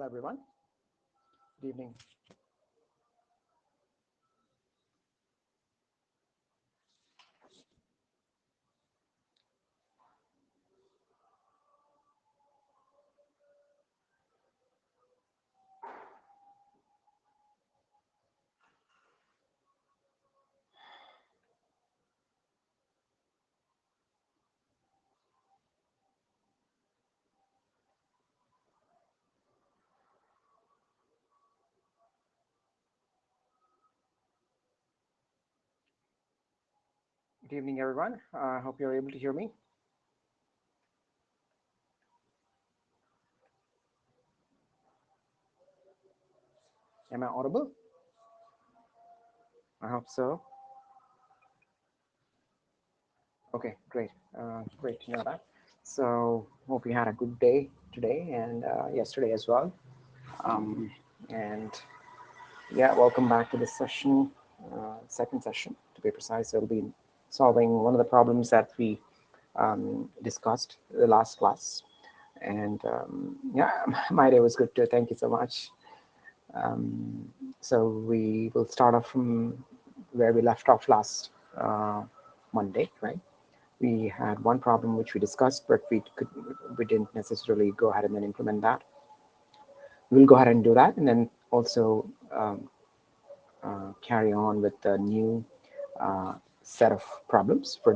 Hello, everyone. Good evening. Good evening, everyone. I hope you're able to hear me. Am I audible? I hope so. Okay, great. Great to know that. So, hope you had a good day today and yesterday as well. And yeah, welcome back to this session, second session to be precise. It'll be solving one of the problems that we discussed the last class. And yeah, my day was good too. Thank you so much. So we will start off from where we left off last Monday, right? We had one problem which we discussed, but we didn't necessarily go ahead and then implement that. We'll go ahead and do that, and then also carry on with the new set of problems for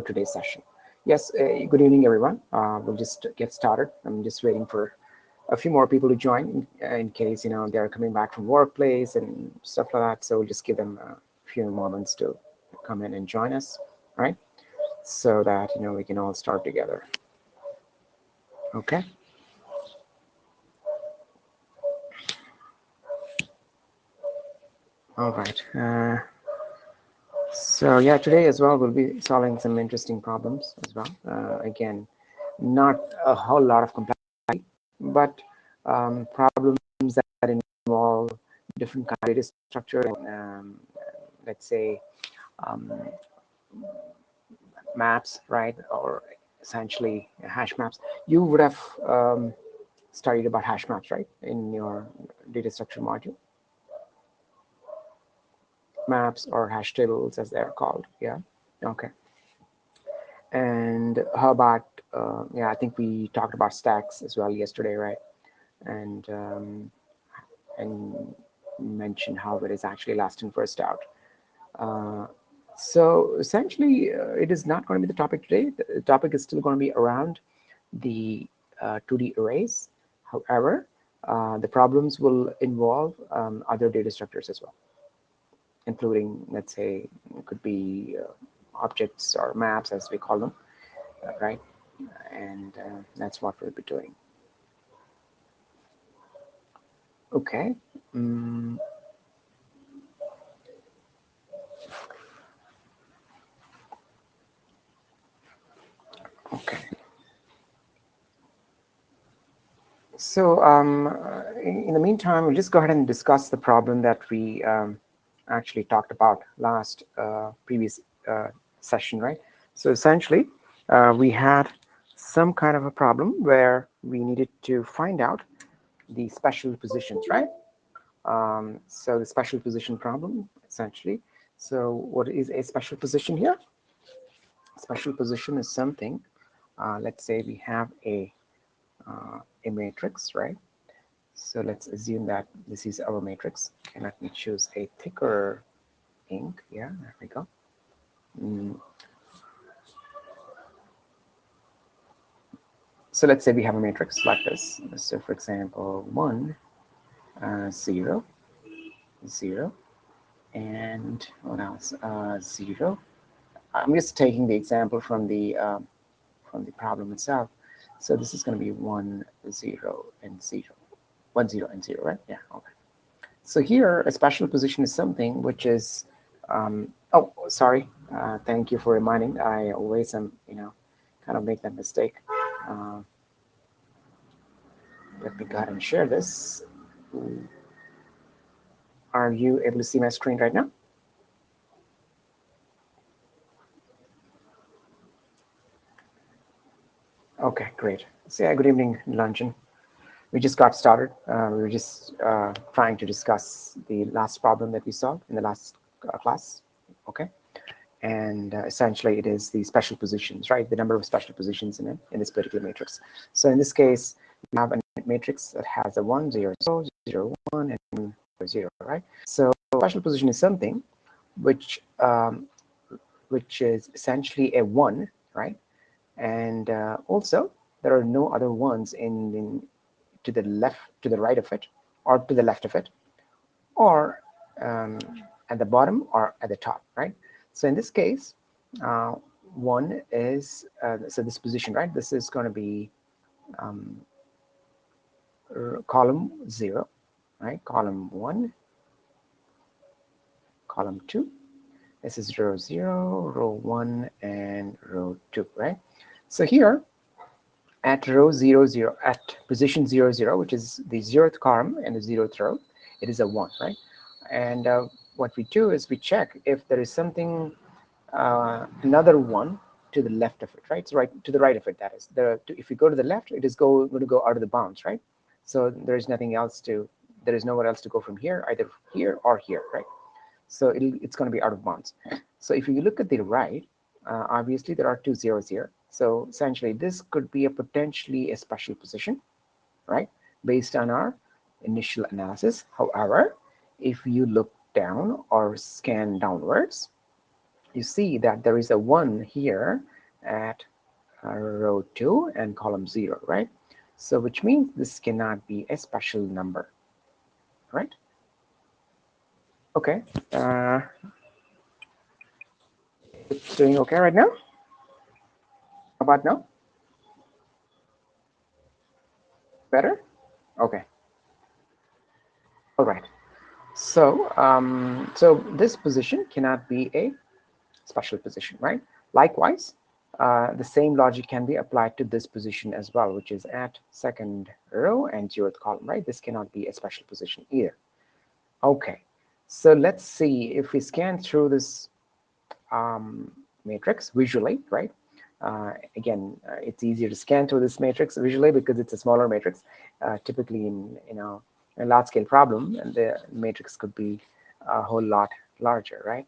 today's session. Yes, good evening, everyone. We'll just get started. I'm just waiting for a few more people to join in case they're coming back from workplace and stuff like that. So we'll just give them a few moments to come in and join us, right? So that we can all start together. Okay. All right. So yeah, today as well we'll be solving some interesting problems as well. Again, not a whole lot of complexity, but problems that involve different kind of data structure and let's say maps, right? Or essentially hash maps. You would have studied about hash maps, right, in your data structure module. Maps or hash tables as they're called. Yeah. Okay. And how about yeah, I think we talked about stacks as well yesterday, right? And mentioned how it is actually last in first out. So essentially it is not going to be the topic today. The topic is still going to be around the 2D arrays. However, the problems will involve other data structures as well, including, let's say, it could be objects or maps as we call them, right? And that's what we'll be doing. Okay. Okay. So in the meantime, we'll just go ahead and discuss the problem that we actually talked about last previous session, right? So essentially, we had some kind of a problem where we needed to find out the special positions, right? So the special position problem, essentially. So what is a special position here? Special position is something, let's say we have a matrix, right? So let's assume that this is our matrix, and let me choose a thicker ink. Yeah, there we go. So let's say we have a matrix like this. So for example, 1, 0, 0, and what else? 0. I'm just taking the example from the problem itself. So this is going to be 1, 0, and 0. 1, 0, and 0, right? Yeah, okay. So here, a special position is something which is, oh, sorry. Thank you for reminding. I always am, kind of make that mistake. Let me go ahead and share this. Are you able to see my screen right now? Okay, great. So yeah, good evening, Luncheon. We just got started. We were just trying to discuss the last problem that we solved in the last class. Okay. And essentially it is the special positions, right? The number of special positions in this particular matrix. So in this case, we have a matrix that has a 1, 0, 0, 0, 1, and 0, right? So special position is something which is essentially a 1, right? And also there are no other ones to the left, to the right of it, or to the left of it, or at the bottom or at the top, right? So in this case, one is so this position, right? This is going to be column 0, right? Column 1, column 2. This is row 0, row 1, and row 2, right? So here at row 0, 0, at position 0, 0, which is the 0th column and the 0th row, it is a 1, right? And what we do is we check if there is something, another 1 to the left of it, right? So right to the right of it, that is. If we go to the left, it is going to go out of the bounds, right? So there is nothing else there is nowhere else to go from here, either here or here, right? So it's going to be out of bounds. So if you look at the right, obviously there are 2 zeros here. So essentially this could be potentially a special position, right? Based on our initial analysis. However, if you look down or scan downwards, you see that there is a 1 here at row 2 and column 0, right? So which means this cannot be a special number, right? Okay. It's doing okay right now? How about now? Better? Okay. All right. So, so this position cannot be a special position, right? Likewise, the same logic can be applied to this position as well, which is at second row and 0th column, right? This cannot be a special position either. Okay. So let's see if we scan through this matrix visually, right? Again, it's easier to scan through this matrix visually because it's a smaller matrix. Typically in a large scale problem, and the matrix could be a whole lot larger, right?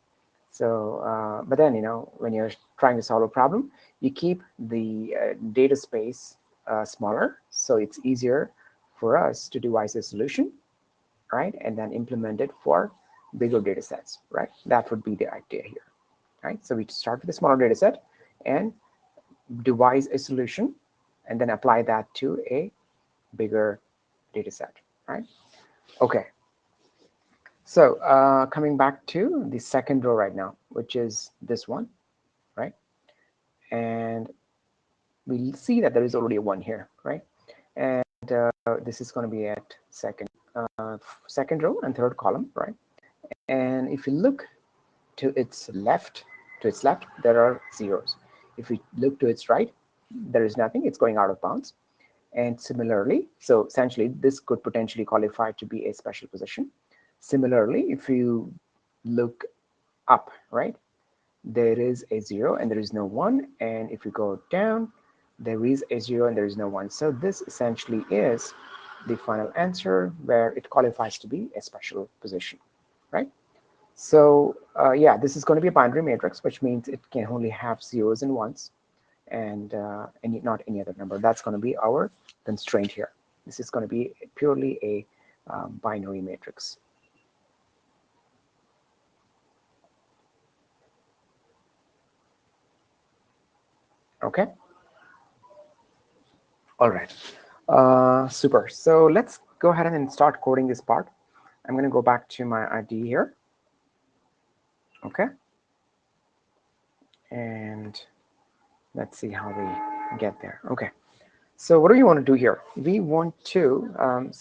So but then when you're trying to solve a problem, you keep the data space smaller, so it's easier for us to devise a solution, right? And then implement it for bigger data sets, right? That would be the idea here, right? So we start with a smaller data set and devise a solution and then apply that to a bigger data set, right? Okay. So coming back to the second row right now, which is this one, right? And we see that there is already a 1 here, right? And this is going to be at second row and 3rd column, right? And if you look to its left, there are zeros. If we look to its right, there is nothing. It's going out of bounds. And similarly, so essentially this could potentially qualify to be a special position. Similarly, if you look up, right, there is a 0 and there is no 1. And if you go down, there is a 0 and there is no 1. So this essentially is the final answer where it qualifies to be a special position, right? So yeah, this is going to be a binary matrix, which means it can only have zeros and ones, and not any other number. That's going to be our constraint here. This is going to be purely a binary matrix. Okay. All right. Super. So let's go ahead and start coding this part. I'm going to go back to my IDE here. Okay. And let's see how we get there. Okay. So what do we want to do here? We want to,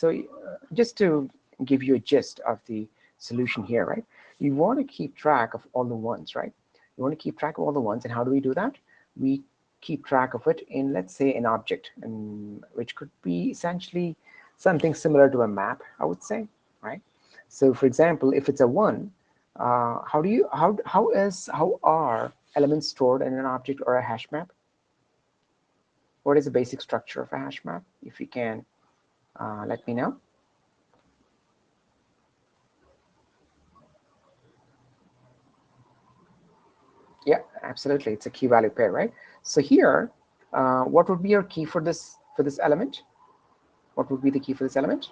just to give you a gist of the solution here, right? You want to keep track of all the ones, right? You want to keep track of all the ones. And how do we do that? We keep track of it in, let's say, an object, which could be essentially something similar to a map, I would say, right? So for example, if it's a 1, how are elements stored in an object or a hash map? What is the basic structure of a hash map, if you can Let me know. Yeah, absolutely. It's a key value pair, right? So here, what would be your key for this element? What would be the key for this element?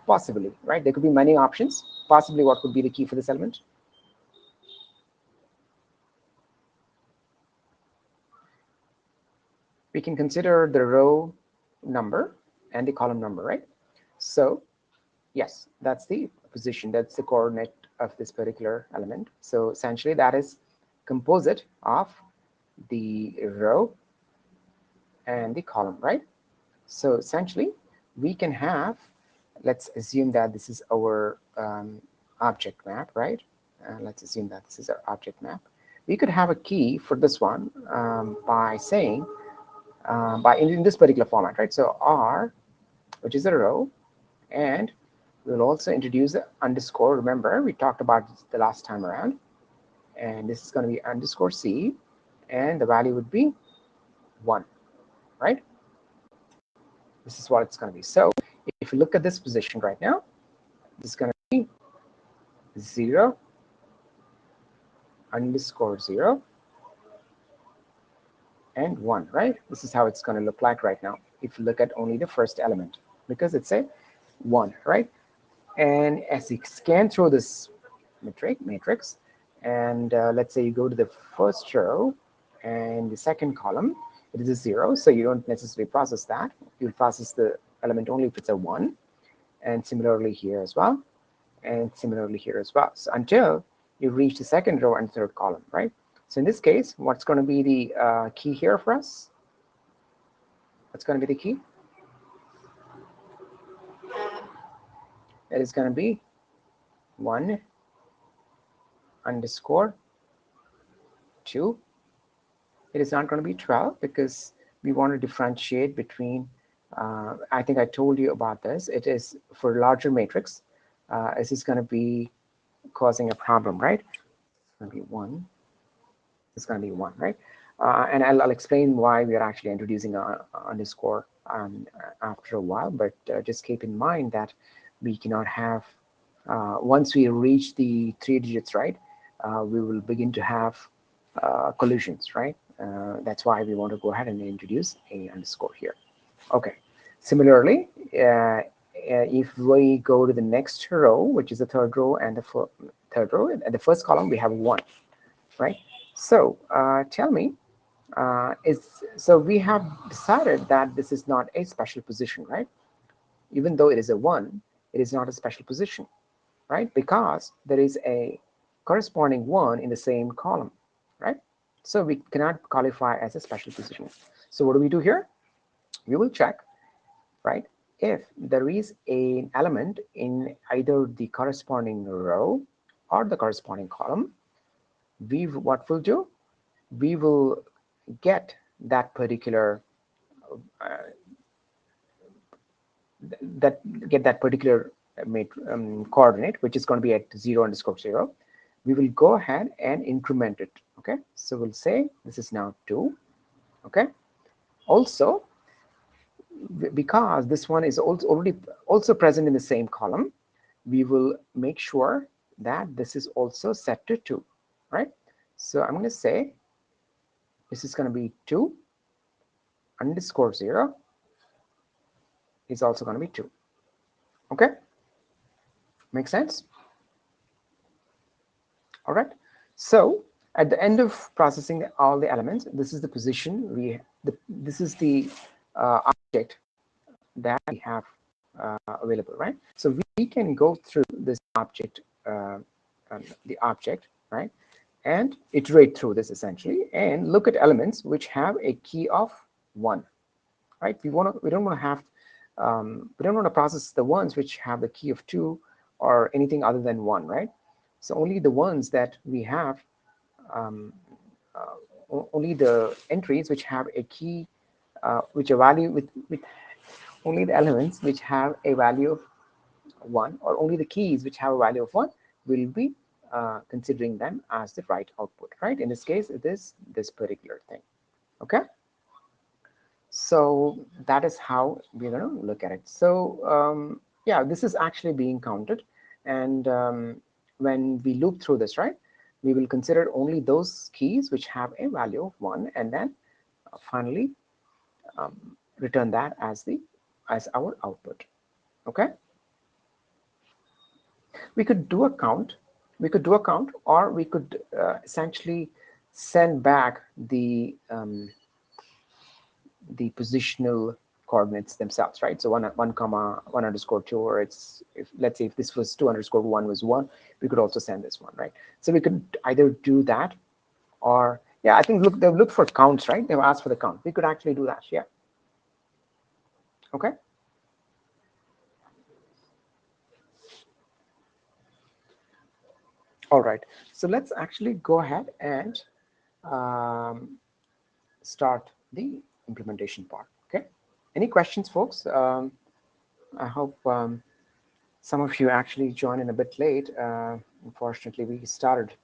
Possibly, right? There could be many options. Possibly, what would be the key for this element? We can consider the row number and the column number, right? So yes, that's the position, that's the coordinate of this particular element. So essentially that is composite of the row and the column, right? So essentially we can have, let's assume that this is our object map, right? Let's assume that this is our object map. We could have a key for this one by saying, in this particular format, right? So R, which is a row, and we'll also introduce the underscore. Remember, we talked about this the last time around. And this is going to be underscore C, and the value would be 1, right? This is what it's going to be. So if you look at this position right now, this is going to be 0, underscore 0, and 1, right? This is how it's going to look like right now if you look at only the first element, because it's a 1, right? And as you scan through this matrix, and let's say you go to the first row and the second column, it is a 0, so you don't necessarily process that. You'll process the element only if it's a 1, and similarly here as well, and similarly here as well. So until you reach the second row and third column, right? So in this case, what's going to be the key here for us? What's going to be the key? It is going to be 1 underscore 2. It is not going to be 12 because we want to differentiate between, I think I told you about this. It is for larger matrix. This is going to be causing a problem, right? It's going to be 1. It's going to be 1, right? And I'll explain why we are actually introducing a underscore after a while, but just keep in mind that we cannot have, once we reach the 3 digits, right, we will begin to have collisions, right? That's why we want to go ahead and introduce a underscore here. Okay. Similarly, if we go to the next row, which is the third row and the third row, and the first column, we have 1, right? So tell me, so we have decided that this is not a special position, right? Even though it is a 1, it is not a special position, right? Because there is a corresponding 1 in the same column, right? So we cannot qualify as a special position. So what do we do here? We will check, right, if there is an element in either the corresponding row or the corresponding column. What we'll do, we will get that particular coordinate, which is going to be at 0 underscore 0. We will go ahead and increment it. Okay, so we'll say this is now 2. Okay, also because this one is already present in the same column, we will make sure that this is also set to 2, right? So I'm going to say this is going to be 2 underscore 0 is also going to be 2. Okay, makes sense? All right, so at the end of processing all the elements, this is the position this is the object that we have available, right? So we can go through this object, the object, right, and iterate through this essentially, and look at elements which have a key of 1, right? We don't want to have we don't want to process the ones which have the key of 2 or anything other than 1, right? So only the ones that we have, only the entries which have a key, which a value with only the elements which have a value of 1, or only the keys which have a value of 1, will be considering them as the right output, right? In this case, it is this particular thing. Okay. So that is how we're going to look at it. So yeah, this is actually being counted. And when we loop through this, right, we will consider only those keys which have a value of 1, and then finally return that as our output. Okay, we could do a count. We could do a count, or we could essentially send back the positional coordinates themselves, right? So one comma 1_2, or it's, if let's say if this was 2_1 was 1, we could also send this one, right? So we could either do that, or yeah, I think they've looked for counts, right? They've asked for the count. We could actually do that, yeah. Okay. All right. So let's actually go ahead and um, start the implementation part. Okay. Any questions, folks? I hope some of you actually joined in a bit late. Unfortunately, we started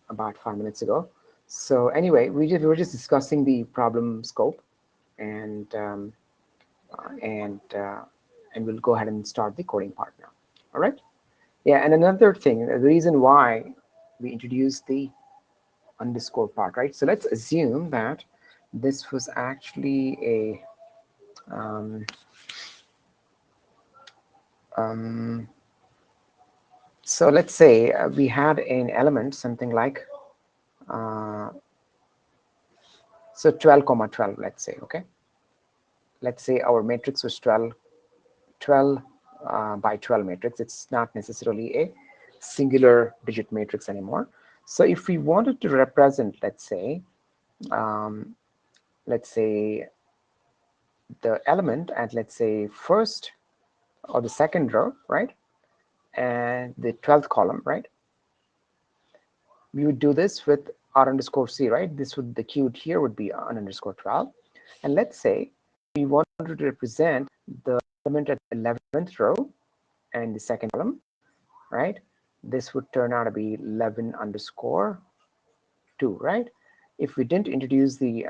about 5 minutes ago. So anyway, we were just discussing the problem scope, and and uh, and we'll go ahead and start the coding part now. All right. Yeah, and another thing, the reason why we introduced the underscore part, right? So let's assume that this was actually a so let's say we had an element something like uh, so 12 comma 12, let's say. Okay, let's say our matrix was 12 by 12 matrix. It's not necessarily a singular digit matrix anymore. So if we wanted to represent, let's say the element at, let's say, first or the second row, right, and the 12th column, right, we would do this with r_c, right? This would, the keyword here would be r_12. And let's say we wanted to represent the element at the 11th row and the second column, right? This would turn out to be 11_2, right? If we didn't introduce the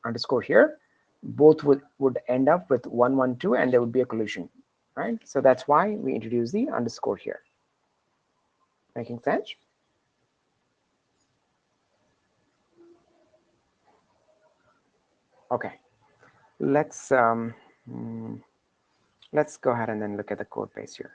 underscore here, both would end up with 112, and there would be a collision, right? So that's why we introduce the underscore here. Making sense? Okay, let's go ahead and then look at the code base here.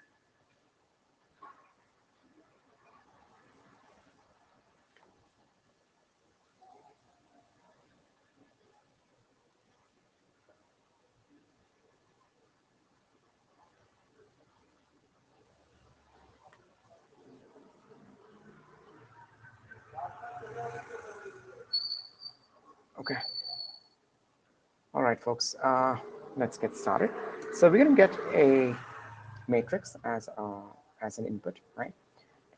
Okay. All right, folks. Let's get started. So we're going to get a matrix as an input, right?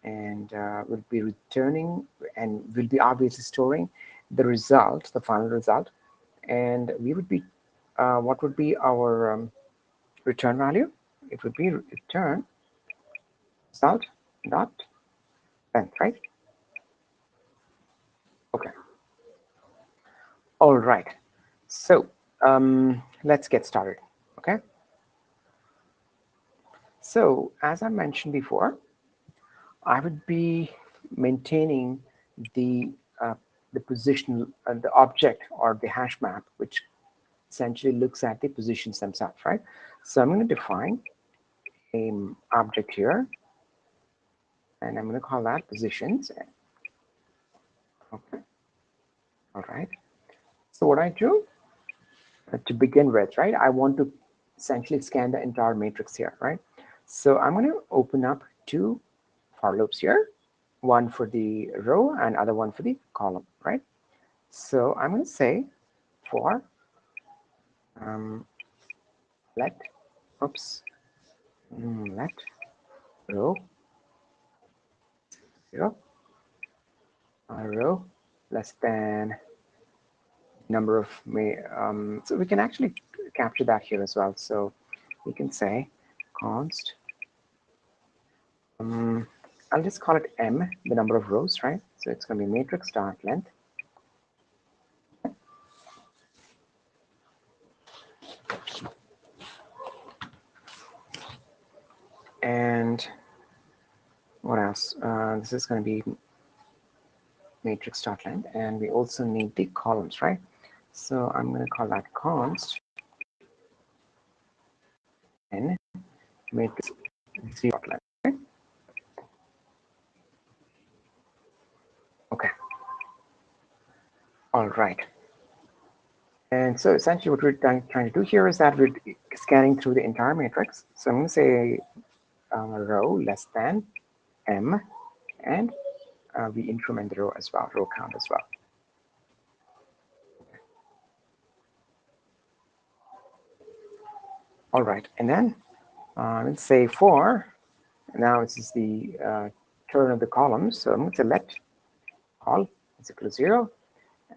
And we'll be returning, and we'll be obviously storing the result, the final result, and we would be what would be our return value? It would be return result dot length, right? Okay. All right. So let's get started. Okay. So as I mentioned before, I would be maintaining the uh, the position, the object or the hash map, which essentially looks at the positions themselves, right? So I'm going to define an object here, and I'm going to call that positions. Okay. All right. So what I do to begin with, right? I want to essentially scan the entire matrix here, right? So I'm going to open up two for loops here, one for the row and other one for the column, right? So I'm going to say for let let row 0 row less than number of so we can actually capture that here as well. So we can say const I'll just call it m, the number of rows, right? So it's going to be matrix dot length. And what else? This is going to be matrix dot length, and we also need the columns, right? So I'm going to call that const n matrix dot length. Right? Okay. All right. And so essentially what we're trying to do here is that we're scanning through the entire matrix. So I'm going to say row less than m, and we increment the row as well, row count as well. All right, and then let's say for, now this is the turn of the columns. So I'm going to let call is equal to 0,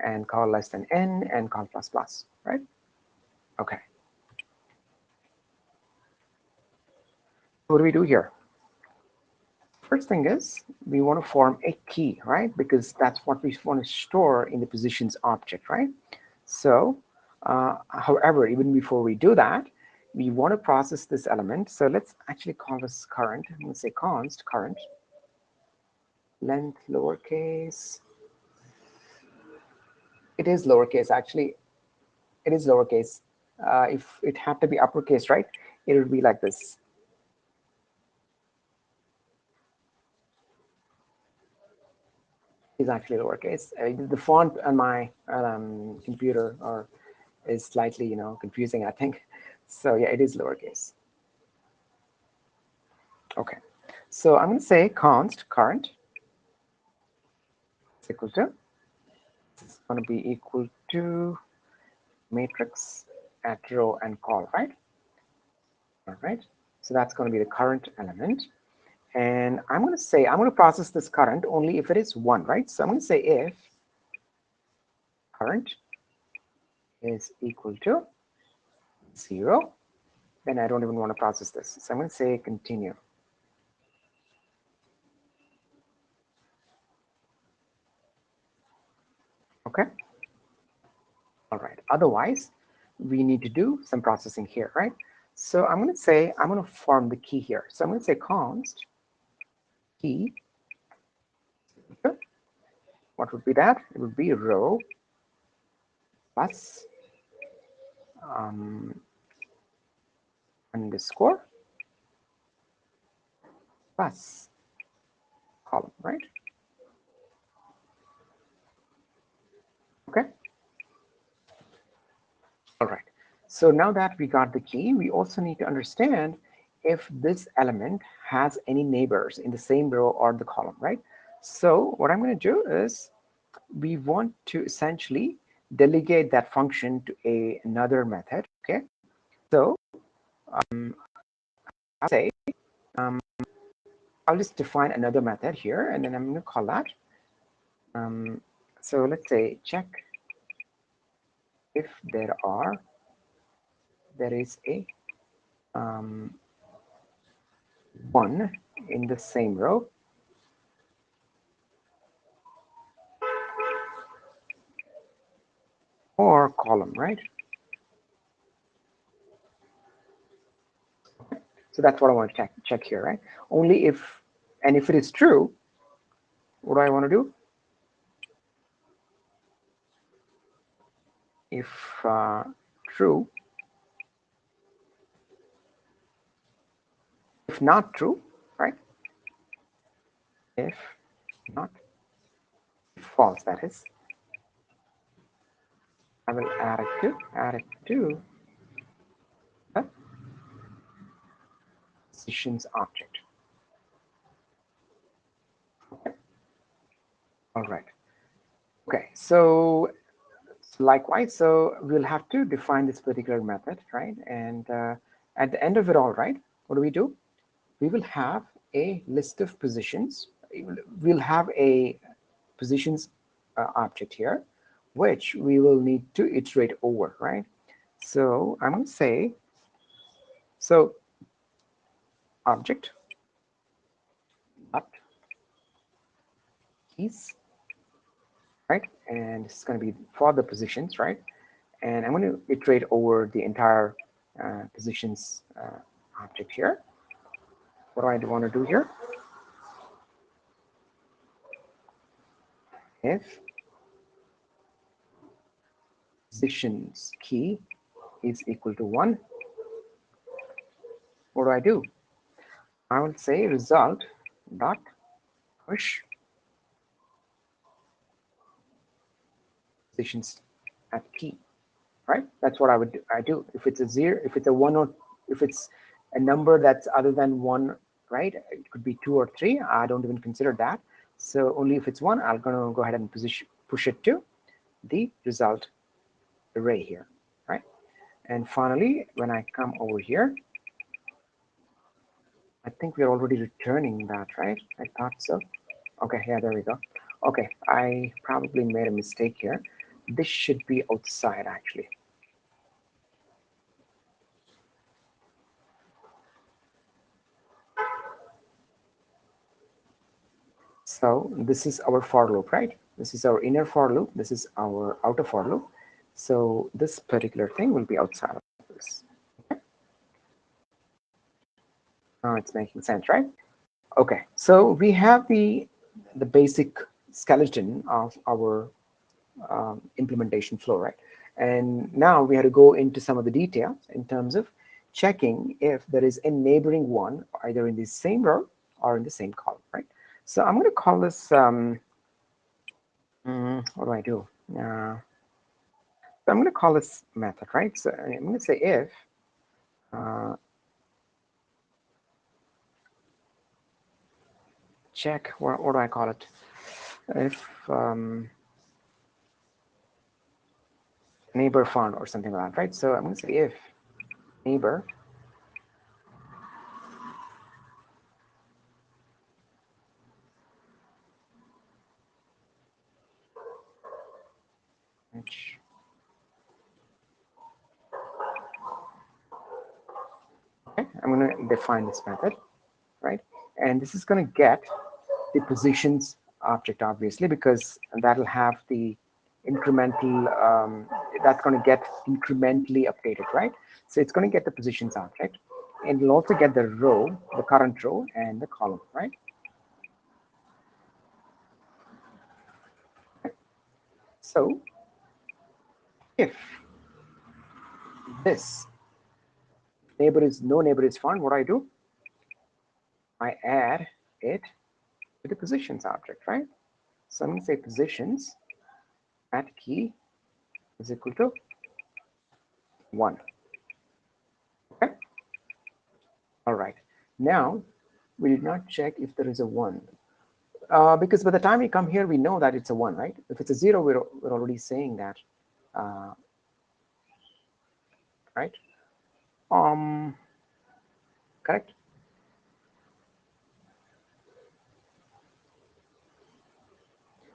and call less than n, and call plus plus, right? Okay. What do we do here? First thing is we want to form a key, right? Because that's what we want to store in the positions object, right? So, however, even before we do that, we want to process this element. So let's actually call this current. I'm going to say const current length lowercase. It is lowercase, actually. It is lowercase. If it had to be uppercase, right, it would be like this. It's actually lowercase. The font on my computer is slightly, confusing, I think. So yeah, it is lowercase. Okay. So I'm going to say const current is equal to, it's going to be equal to matrix at row and call, right? All right. So that's going to be the current element. And I'm going to say, I'm going to process this current only if it is 1, right? So I'm going to say if current is equal to 0, then I don't even want to process this. So I'm going to say continue. Okay. All right. Otherwise, we need to do some processing here, right? So I'm going to say, I'm going to form the key here. So I'm going to say const key. What would be that? It would be row plus underscore plus column, right? Okay. All right. So now that we got the key, we also need to understand if this element has any neighbors in the same row or the column, right? So what I'm going to do is we want to essentially delegate that function to another method. Okay. So I'll say I'll just define another method here, and then I'm going to call that. So let's say check if there is a 1 in the same row or column, right? So that's what I want to check here, right? Only if, and if it is true, what do I want to do? If true, if not true, right? If not, false, that is, I will add it to the positions object. Okay. All right. Okay, so likewise, so we'll have to define this particular method, right? And at the end of it all, right, what do? We will have a list of positions. We'll have a positions object here, which we will need to iterate over, right? So I'm going to say, so object dot keys, right? And it's going to be for the positions, right? And I'm going to iterate over the entire positions object here. what do I want to do here? If positions key is equal to 1, what do I do? I will say result dot push positions at key, right? That's what I do. If it's a 0, if it's a 1, or if it's a number that's other than 1, right? It could be 2 or 3. I don't even consider that. So only if it's 1, I'm going to go ahead and push it to the result array here, right? And finally, when I come over here, I think we're already returning that, right? I thought so. Okay, yeah, there we go. Okay, I probably made a mistake here. This should be outside, actually. So this is our for loop, right? This is our inner for loop. This is our outer for loop. So this particular thing will be outside of this. Okay. Now it's making sense, right? Okay, so we have the basic skeleton of our implementation flow, right? And now we have to go into some of the details in terms of checking if there is a neighboring one either in the same row or in the same column, right? So I'm going to call this, what do I do? So I'm going to call this method, right? So I'm going to say if check, what do I call it? If neighbor found or something like that, right? So I'm going to say if neighbor which okay, I'm going to define this method, right? And this is going to get the positions object, obviously, because that'll have the incremental, that's going to get incrementally updated, right? So it's going to get the positions object, and it'll also get the row, the current row, and the column, right? So if this no neighbor is found, what I do? I add it to the positions object, right? So I'm going to say positions at key is equal to 1. Okay. All right. Now we did not check if there is a 1. Because by the time we come here, we know that it's a 1, right? If it's a 0, we're already saying that, right? Correct?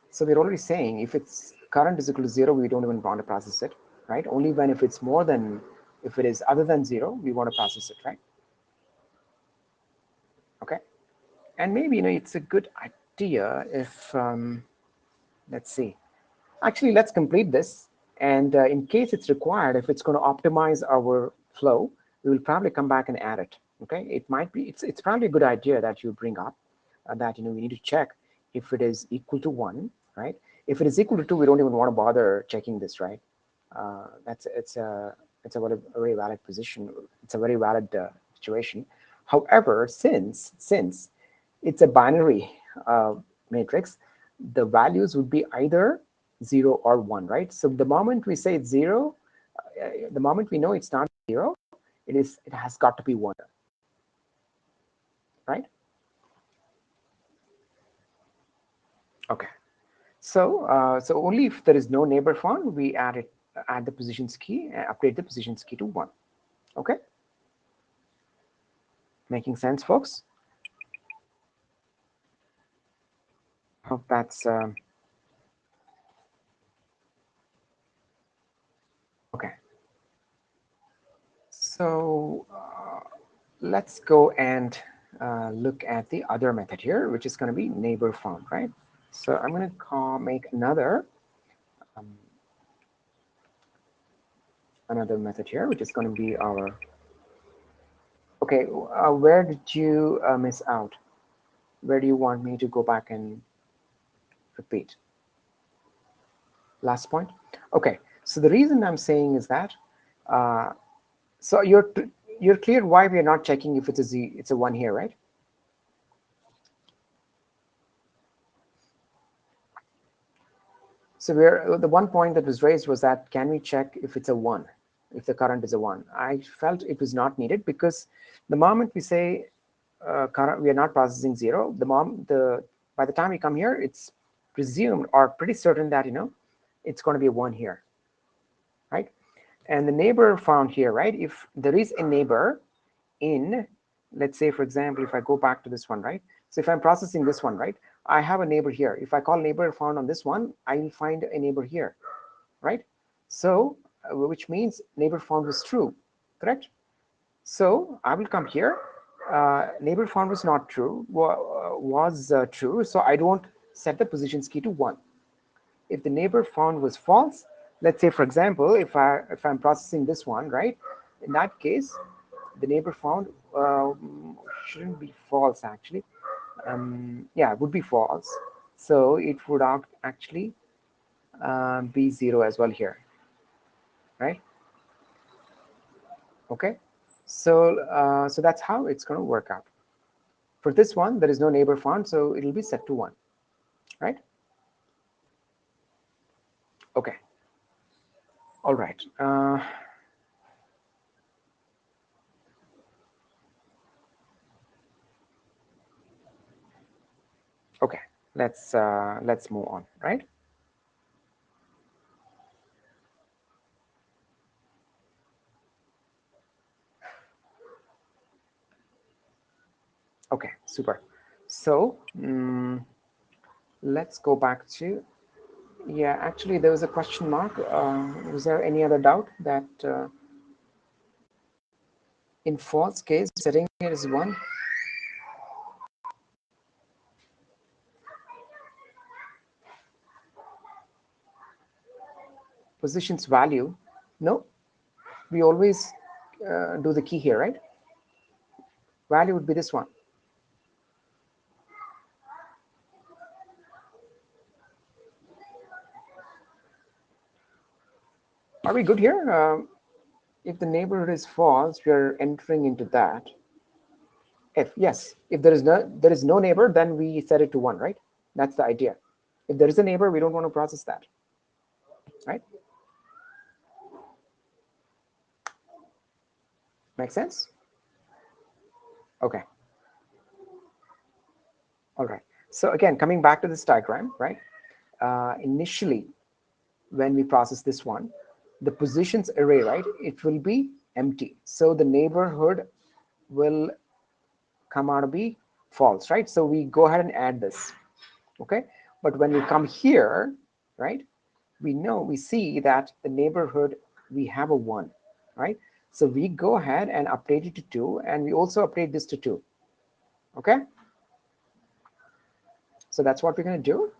So we're already saying if it's current is equal to 0, we don't even want to process it, right? Only when if it's more than, if it is other than 0, we want to process it, right? Okay. And maybe, it's a good idea if, let's see. Actually, let's complete this. And in case it's required, if it's going to optimize our flow, we will probably come back and add it. Okay, it might be, it's probably a good idea that you bring up that, we need to check if it is equal to 1, right? If it is equal to 2, we don't even want to bother checking this, right? It's a very valid position. It's a very valid situation. However, since it's a binary matrix, the values would be either 0 or 1, right? So the moment we say it's 0, the moment we know it's not 0, it has got to be 1, right? Okay. So so only if there is no neighbor found, we add the positions key, update the positions key to 1. Okay. Making sense, folks? Hope that's okay. So let's go and look at the other method here, which is going to be neighbor found, right? So I'm going to make um, another method here, which is going to be our Okay, where did you miss out? Where do you want me to go back and repeat? Last point. Okay, so the reason I'm saying is that so you're clear why we are not checking if it's a z, it's a 1 here, right? So the one point that was raised was that can we check if it's a 1, if the current is a 1? I felt it was not needed because the moment we say current, we are not processing 0, by the time we come here, it's presumed or pretty certain that it's going to be a 1 here, right? And the neighbor found here, right? If there is a neighbor in, let's say, for example, if I go back to this one, right? So if I'm processing this one, right? I have a neighbor here. If I call neighbor found on this one, I will find a neighbor here, right? So, which means neighbor found was true, correct? So I will come here. Neighbor found was not true, was true. So I don't set the positions key to 1. If the neighbor found was false, let's say, for example, if I'm processing this one, right? In that case, the neighbor found shouldn't be false actually. Yeah, it would be false. So it would actually be 0 as well here, right? Okay. So so that's how it's going to work out. For this one, there is no neighbor found, so it'll be set to 1, right? Okay. All right. Okay. Let's move on, right? Okay, super. So let's go back to, yeah, actually there was a question mark. Was there any other doubt that in false case setting it is 1? Positions value? No, we always do the key here, right? Value would be this one. Are we good here? If the neighborhood is false, we are entering into that. If yes, if there is no neighbor, then we set it to 1, right? That's the idea. If there is a neighbor, we don't want to process that, right? Make sense? Okay. All right. So again, coming back to this diagram, right? Initially, when we process this one, the positions array, right? It will be empty. So the neighborhood will come out to be false, right? So we go ahead and add this, okay? But when we come here, right? We see that the neighborhood, we have a 1, right? So we go ahead and update it to 2, and we also update this to 2, okay? So that's what we're going to do.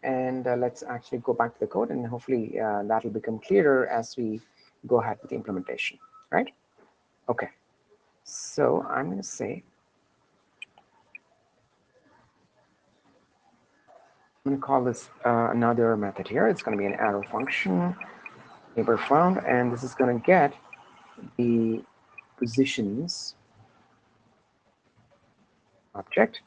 And let's actually go back to the code, and hopefully that will become clearer as we go ahead with the implementation, right? Okay, so I'm going to say, I'm going to call this another method here. It's going to be an arrow function, neighbor found, and this is going to get the positions object,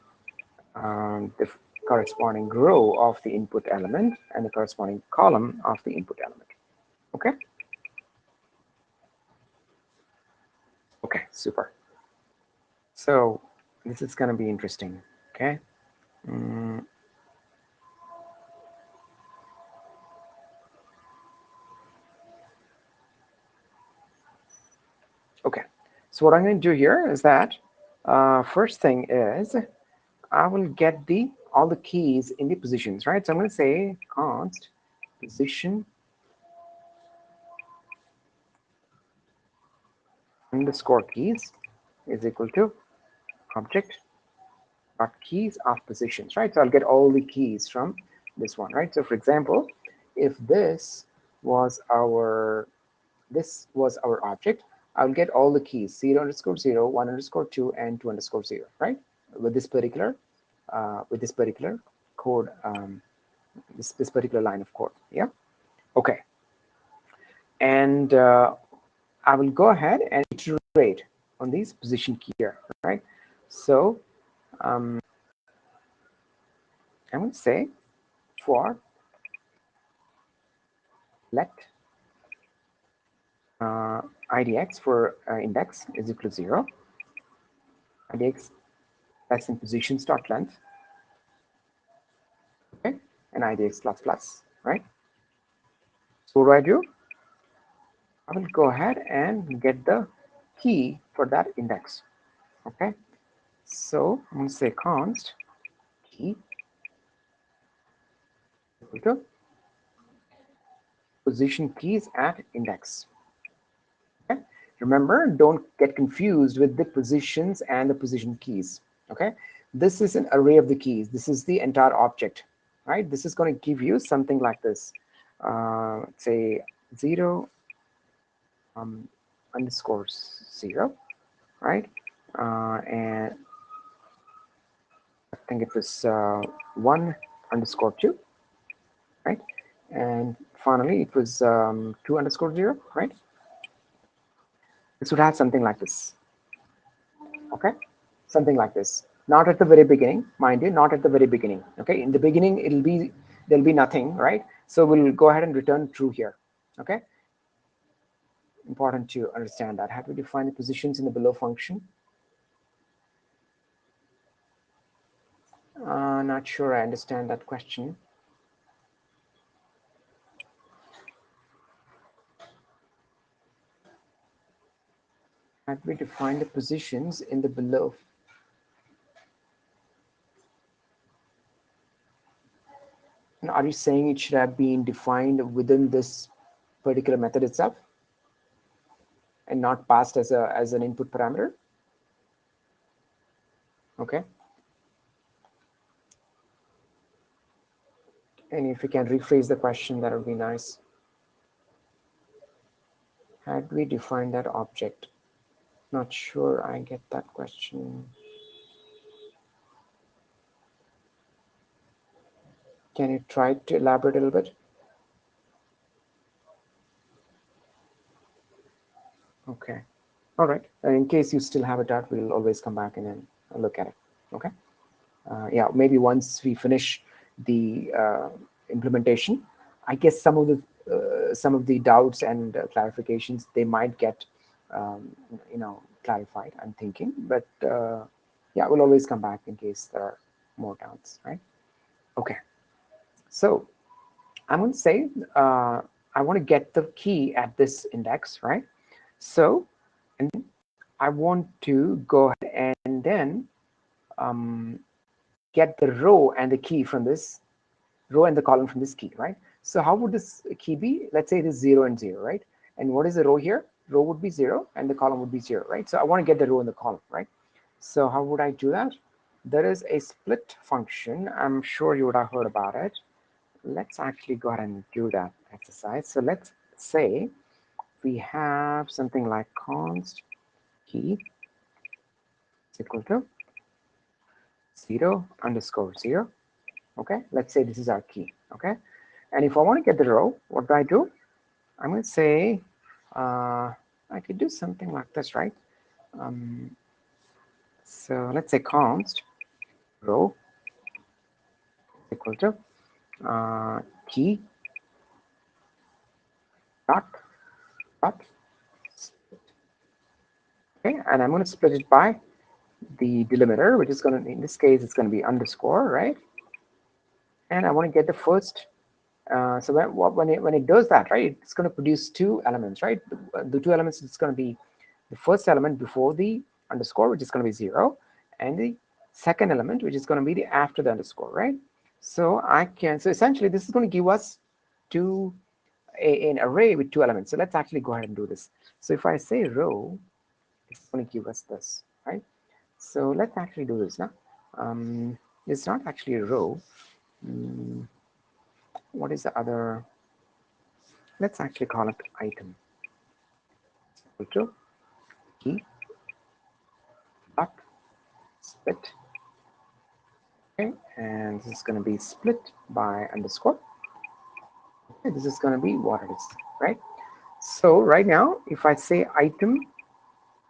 the corresponding row of the input element, and the corresponding column of the input element. Okay? Okay, super. So this is going to be interesting. Okay. Okay. So what I'm going to do here is that first thing is I will get all the keys in the positions, right? So I'm going to say const position underscore keys is equal to object dot keys of positions, right? So I'll get all the keys from this one, right? So for example, if this was our object, I'll get all the keys 0 underscore 0, 1 underscore 2, and 2 underscore 0, right? With this particular code, this particular line of code. Yeah. Okay. And I will go ahead and iterate on these position key here, right? So I'm going to say for let idx for index is equal to 0, idx less than positions dot length, okay, and idx plus plus, right? So what do? I will go ahead and get the key for that index, okay? So I'm going to say const key equal to position keys at index. Okay? Remember, don't get confused with the positions and the position keys. Okay, this is an array of the keys. This is the entire object, right? This is going to give you something like this. Say 0 underscore 0, right? And I think it was 1 underscore 2, right? And finally, it was 2 underscore 0, right? This would have something like this. Okay, something like this. Not at the very beginning, mind you, not at the very beginning. Okay, in the beginning there'll be nothing, right? So we'll go ahead and return true here. Okay, important to understand that. How do we define the positions in the below function? Not sure I understand that question. How do we define the positions in the below? And are you saying it should have been defined within this particular method itself and not passed as an input parameter? Okay. And if you can rephrase the question, that would be nice. Had we defined that object? Not sure I get that question. Can you try to elaborate a little bit? Okay. All right. In case you still have a doubt, we'll always come back and then look at it. Okay. Yeah, maybe once we finish the implementation, I guess some of the doubts and clarifications, they might get clarified, I'm thinking. But yeah, we'll always come back in case there are more doubts, right? Okay. So I'm going to say I want to get the key at this index, right? So, and I want to go ahead and then get the row and the key from this row and the column from this key, right? So how would this key be? Let's say it is 0 and 0, right? And what is the row here? Row would be 0 and the column would be 0, right? So I want to get the row and the column, right? So how would I do that? There is a split function. I'm sure you would have heard about it. Let's actually go ahead and do that exercise. So let's say we have something like const key is equal to 0 underscore 0. Okay, let's say this is our key. Okay, and if I want to get the row, what do I do? I'm going to say I could do something like this, right? So let's say const row equal to key dot split. Okay, and I'm going to split it by the delimiter, which is going to, in this case, it's going to be underscore, right? And I want to get the first. So when it does that, right, it's going to produce two elements, right? The two elements, it's going to be the first element before the underscore, which is going to be 0, and the second element, which is going to be the after the underscore, right? So so essentially this is going to give us an array with two elements. So let's actually go ahead and do this. So if I say row, it's going to give us this, right? So let's actually do this now. It's not actually a row. What is the other? Let's actually call it item. Equal to key dot split. Okay, and this is going to be split by underscore. Okay, this is going to be what it is, right? So right now, if I say item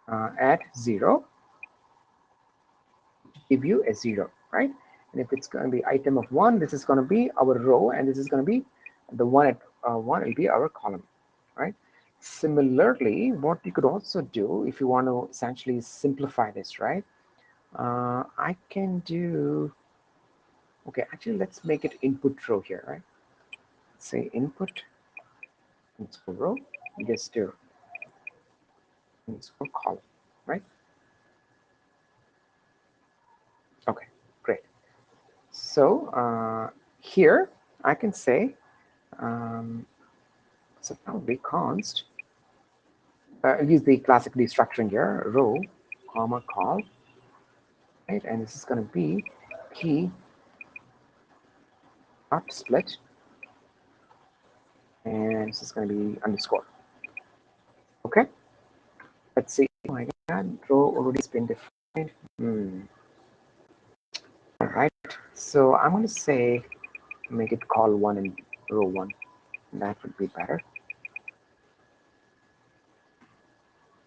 at 0, give you a 0, right? And if it's going to be item of 1, this is going to be our row, and this is going to be the one at 1 will be our column, right? Similarly, what you could also do if you want to essentially simplify this, right? I can do, okay, actually let's make it input row here, right? Say input underscore row, just do underscore column, right? Okay, great. So here I can say, so probably const, use the classic destructuring here, row, comma, col, right? And this is going to be key dot split, and this is going to be underscore. Okay, let's see. Oh my God, row already has been defined. All right, so I'm going to say make it call 1 and row 1. That would be better,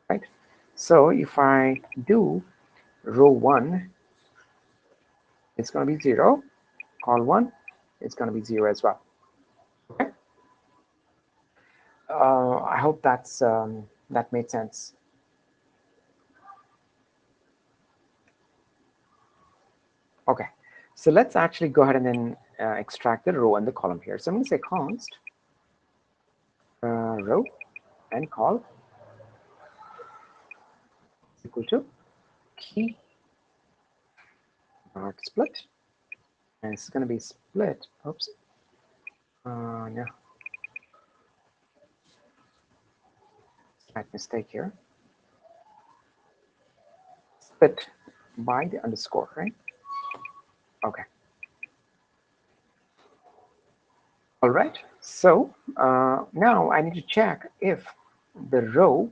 right? So if I do row 1, it's going to be 0. Call 1, it's going to be 0 as well. Okay. I hope that made sense. Okay, so let's actually go ahead and then extract the row and the column here. So I'm going to say const row and col is equal to key dot split, and it's going to be split. Oops, no, slight mistake here. Split by the underscore, right? Okay. All right. So now I need to check if the row,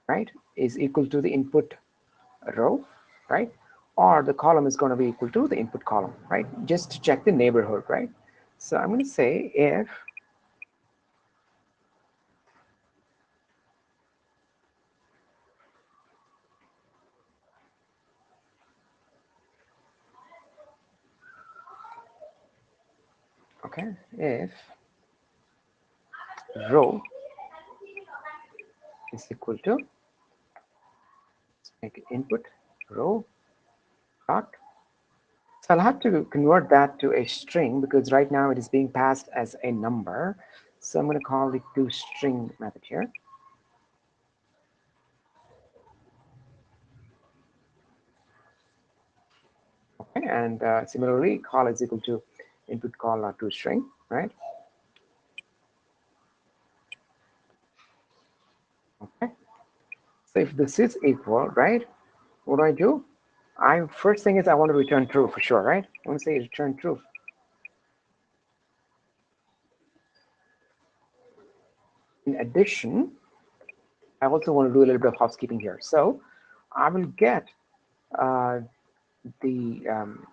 right, is equal to the input row, right? Or the column is going to be equal to the input column, right? Just to check the neighborhood, right? So I'm going to say if okay, if row is equal to, let's make input row dot. So I'll have to convert that to a string because right now it is being passed as a number. So I'm going to call the toString method here. Okay, and similarly, call is equal to input call toString, right? Okay. So if this is equal, right, what do? First thing is I want to return true for sure, right? I want to say return true. In addition, I also want to do a little bit of housekeeping here. So I will get uh, the, um,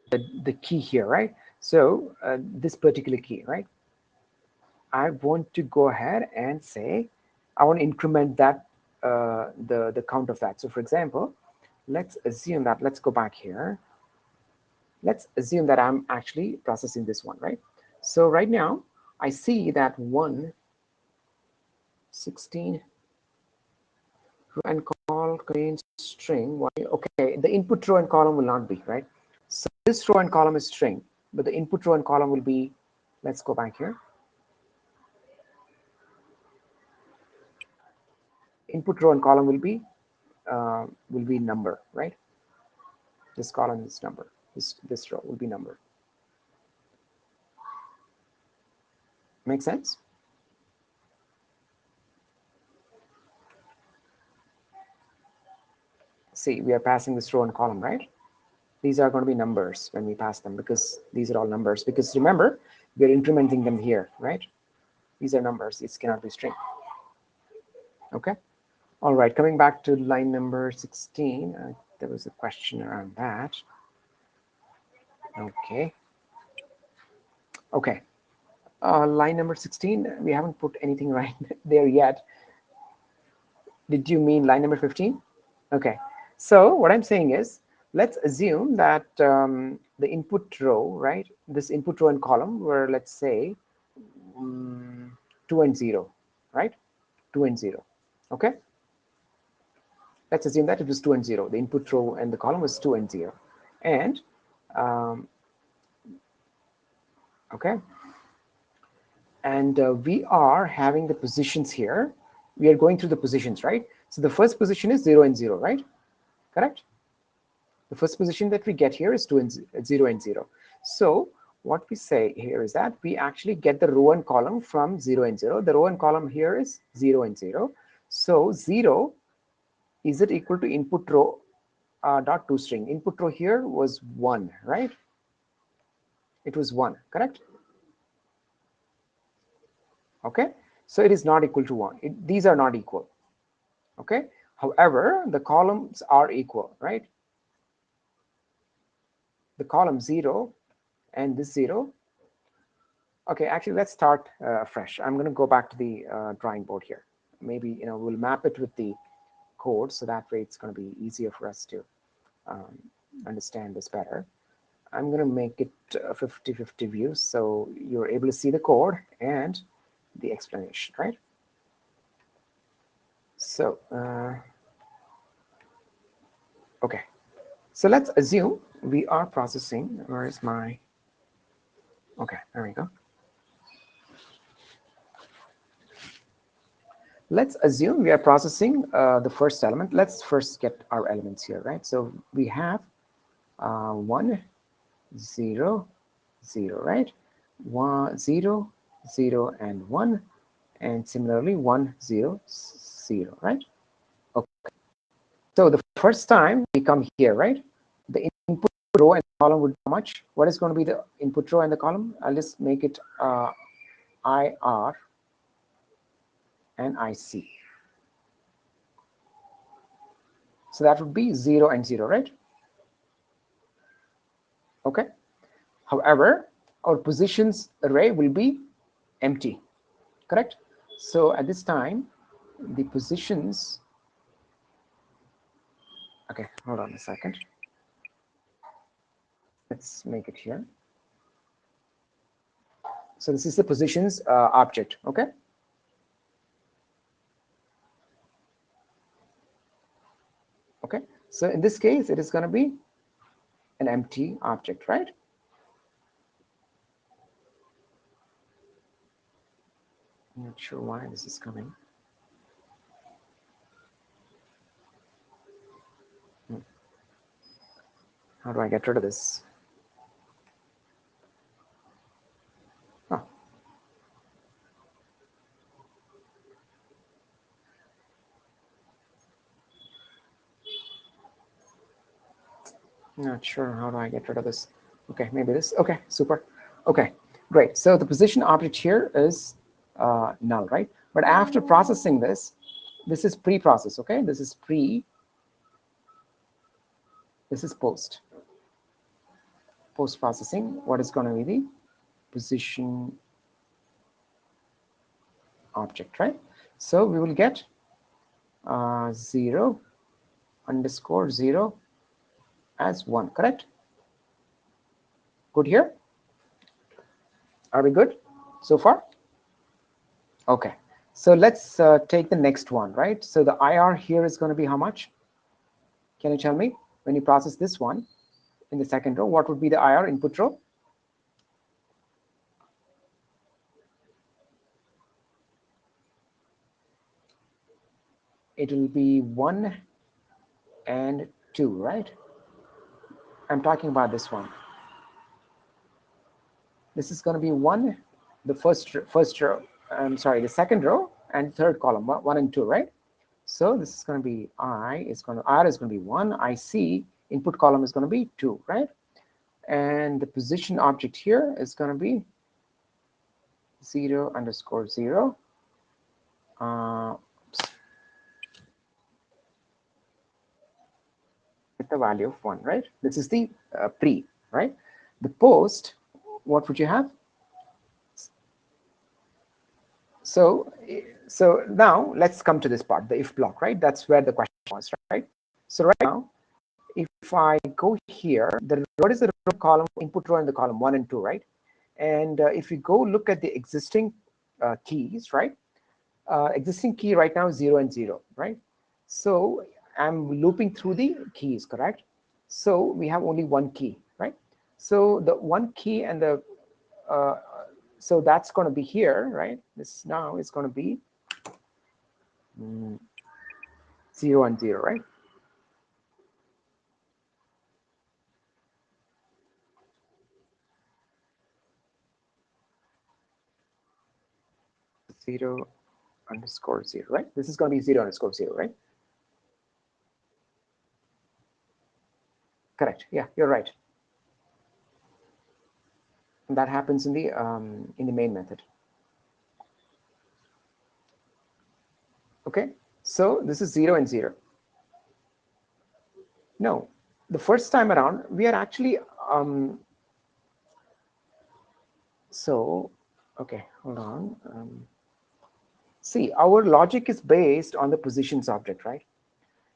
the key here, right? So this particular key, right? I want to go ahead and say I want to increment that the count of that. So for example, let's assume that, let's go back here. Let's assume that I'm actually processing this one, right? So right now I see that 1, 16 row and col contains string. Okay, the input row and column will not be, right? So this row and column is string, but the input row and column will be, let's go back here. Input row and column will be number, right? This column is number. This row will be number. Make sense? See, we are passing this row and column, right? These are going to be numbers when we pass them because these are all numbers. Because remember, we're incrementing them here, right? These are numbers. This cannot be string. Okay. All right, coming back to line number 16, there was a question around that. Okay. Okay. Line number 16, we haven't put anything right there yet. Did you mean line number 15? Okay. So what I'm saying is, let's assume that the input row, right? This input row and column were, let's say, 2 and 0, right? 2 and 0. Okay. Let's assume that it was 2 and 0. The input row and the column was 2 and 0. And okay. And we are having the positions here. We are going through the positions, right? So the first position is 0 and 0, right? Correct? The first position that we get here is 2 and 0 and 0. So what we say here is that we actually get the row and column from 0 and 0. The row and column here is 0 and 0. So 0 is it equal to input row dot toString. Input row here was 1, right? It was 1, correct? Okay, so it is not equal to 1. These are not equal. Okay, however, the columns are equal, right? The column 0 and this 0. Okay, actually, let's start fresh. I'm going to go back to the drawing board here. Maybe we'll map it with the code, so that way it's going to be easier for us to understand this better. I'm going to make it 50-50 view, so you're able to see the code and the explanation, right? So, okay. So let's assume we are processing. Where is my? Okay, there we go. Let's assume we are processing the first element. Let's first get our elements here, right? So we have 1, 0, 0, right? 1, 0, 0, and 1, and similarly 1, 0, 0, right? Okay. So the first time we come here, right? The input row and column would be how much? What is going to be the input row and the column? I'll just make it IR and IC. So that would be 0 and 0, right? Okay. However, our positions array will be empty, correct? So at this time, the positions, okay, hold on a second. Let's make it here. So this is the positions object, okay? Okay, so in this case, it is going to be an empty object, right? I'm not sure why this is coming. How do I get rid of this? Oh. Not sure how do I get rid of this. Okay, maybe this. Okay, super. Okay, great. So the position object here is null, right? But after processing this is pre-process, okay? This is pre, this is post. Post-processing, what is going to be the position object, right? So we will get 0 underscore 0 as 1, correct? Good here? Are we good so far? Okay, so let's take the next one, right? So the IR here is going to be how much? Can you tell me when you process this one in the second row, what would be the IR input row? It will be 1 and 2, right? I'm talking about this one. This is going to be 1, the first row, I'm sorry, the second row and third column, 1 and 2, right? So this is going to be R is going to be 1, IC, input column is going to be 2, right? And the position object here is going to be 0 underscore 0. a value of 1, right? This is the pre, right? The post, what would you have? So now let's come to this part, the if block, right? That's where the question was, right? So right now, if I go here, what is the row column, input row in the column 1 and 2, right? And if you go look at the existing keys, right? Existing key right now is 0 and 0, right? So I'm looping through the keys, correct? So we have only one key, right? So the one key and the so that's going to be here, right? This now is going to be 0 and 0, right? Zero underscore 0, right? This is going to be 0 underscore 0, right? Correct. Yeah, you're right. And that happens in the main method. Okay, so this is 0 and 0. No, the first time around, we are actually, so, okay, hold on. See, our logic is based on the positions object, right?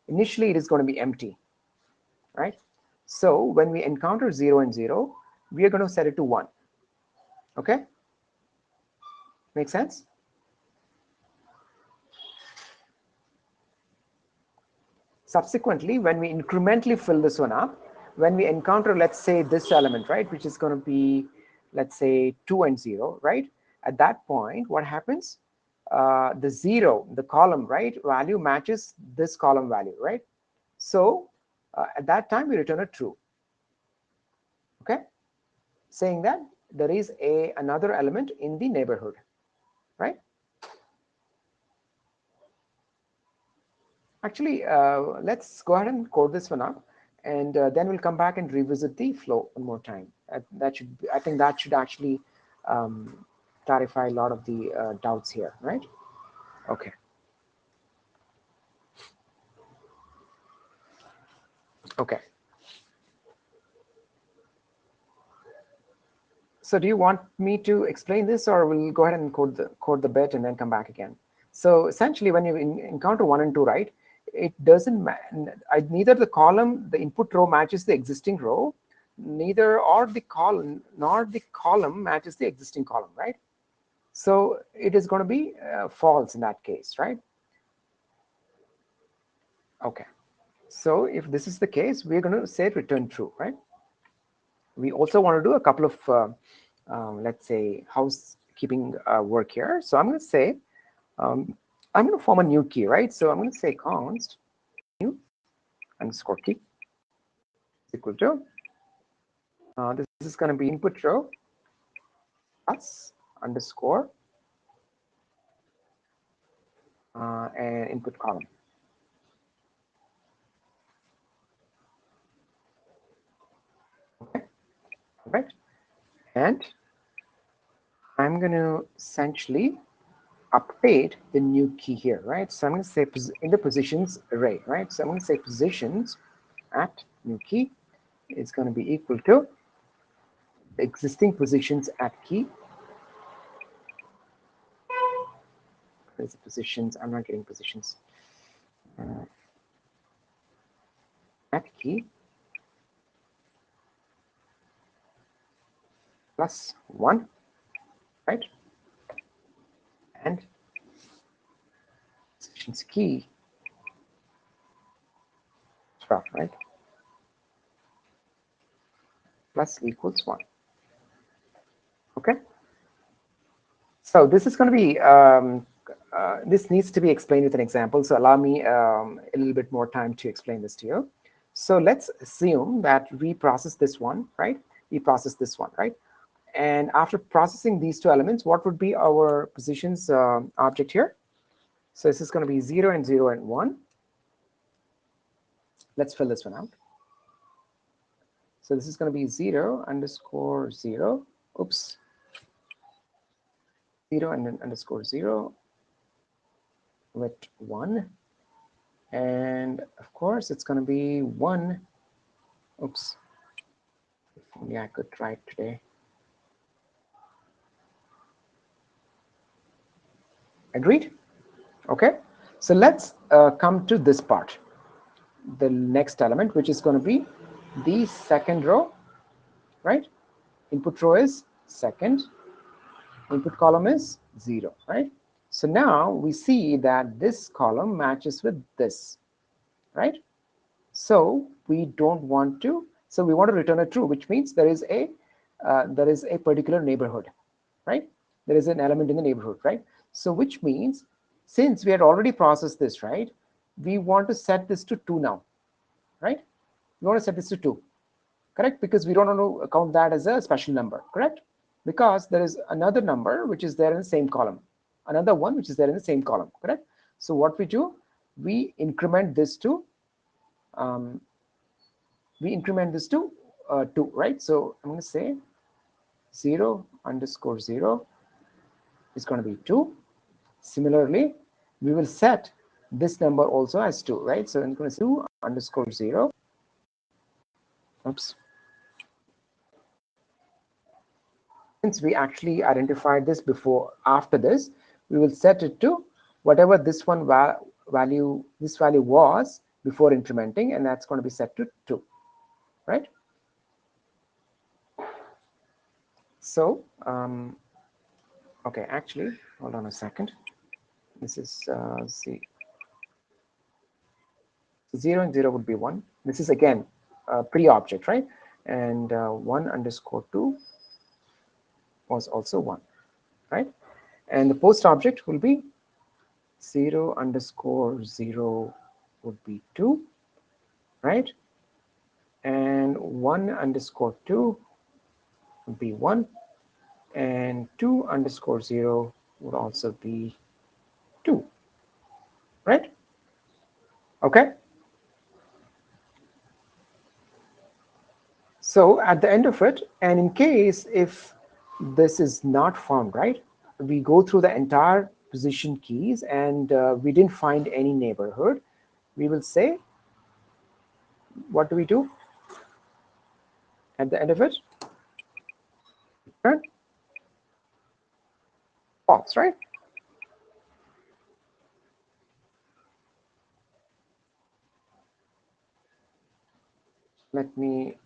Initially, it is going to be empty, right? So when we encounter 0 and 0, we are going to set it to 1. Okay? Make sense? Subsequently, when we incrementally fill this one up, when we encounter, let's say, this element, right, which is going to be, let's say, 2 and 0, right? At that point, what happens? The 0, the column, right, value matches this column value, right? So at that time, we return a true. Okay? Saying that there is another element in the neighborhood, right? Actually, let's go ahead and code this one up, and then we'll come back and revisit the flow one more time. I think that should actually clarify a lot of the doubts here, right? Okay. Okay. So do you want me to explain this, or we'll go ahead and code the bit and then come back again? So essentially, when you encounter 1 and 2, right, it doesn't neither the column, the input row matches the existing row, neither or the column nor the column matches the existing column, right? So it is going to be false in that case, right? Okay. So if this is the case, we're going to say return true, right? We also want to do a couple of let's say housekeeping work here. So I'm going to say I'm going to form a new key, right? So I'm going to say const new underscore key is equal to this is going to be input row plus underscore and input column. Okay, all right, and I'm going to essentially update the new key here, right? So I'm going to say in the positions array, right? So I'm going to say positions at new key is going to be equal to the existing positions at key. There's the positions. I'm not getting positions. At key plus 1, right? And positions key 12, right? Plus equals 1. Okay. So this is going to be this needs to be explained with an example. So allow me a little bit more time to explain this to you. So let's assume that we process this one, right? We process this one, right? And after processing these two elements, what would be our positions object here? So this is going to be 0 and 0 and 1. Let's fill this one out. So this is going to be 0 underscore 0. Oops. 0 and then underscore 0 with 1. And of course, it's going to be 1 Oops. If only I could write today. Agreed? Okay. So let's come to this part, the next element, which is going to be the second row, right? Input row is second, input column is 0, right? So now we see that this column matches with this, right? So we don't want to, so we want to return a true, which means there is a particular neighborhood, right? There is an element in the neighborhood, right? So which means since we had already processed this, right, we want to set this to 2 now, right? We want to set this to 2, correct? Because we don't want to count that as a special number, correct? Because there is another number which is there in the same column, another one which is there in the same column, correct? So what we do, we increment this to um, 2, right? So I'm going to say 0 underscore 0 is going to be 2. Similarly, we will set this number also as 2, right? So I'm going to say 2 underscore 0. Oops. Since we actually identified this before, after this, we will set it to whatever this one value was before incrementing, and that's going to be set to 2, right? So, okay, actually, hold on a second. This is 0 and 0 would be 1. This is again pre-object, right? And 1 underscore 2 was also 1, right? And the post object will be 0 underscore 0 would be 2, right? And 1 underscore 2 would be 1, and 2 underscore 0 would also be 2, right? Okay. So at the end of it, and in case if this is not found, right, we go through the entire position keys and we didn't find any neighborhood, we will say, what do we do at the end of it? Return false, right? Let me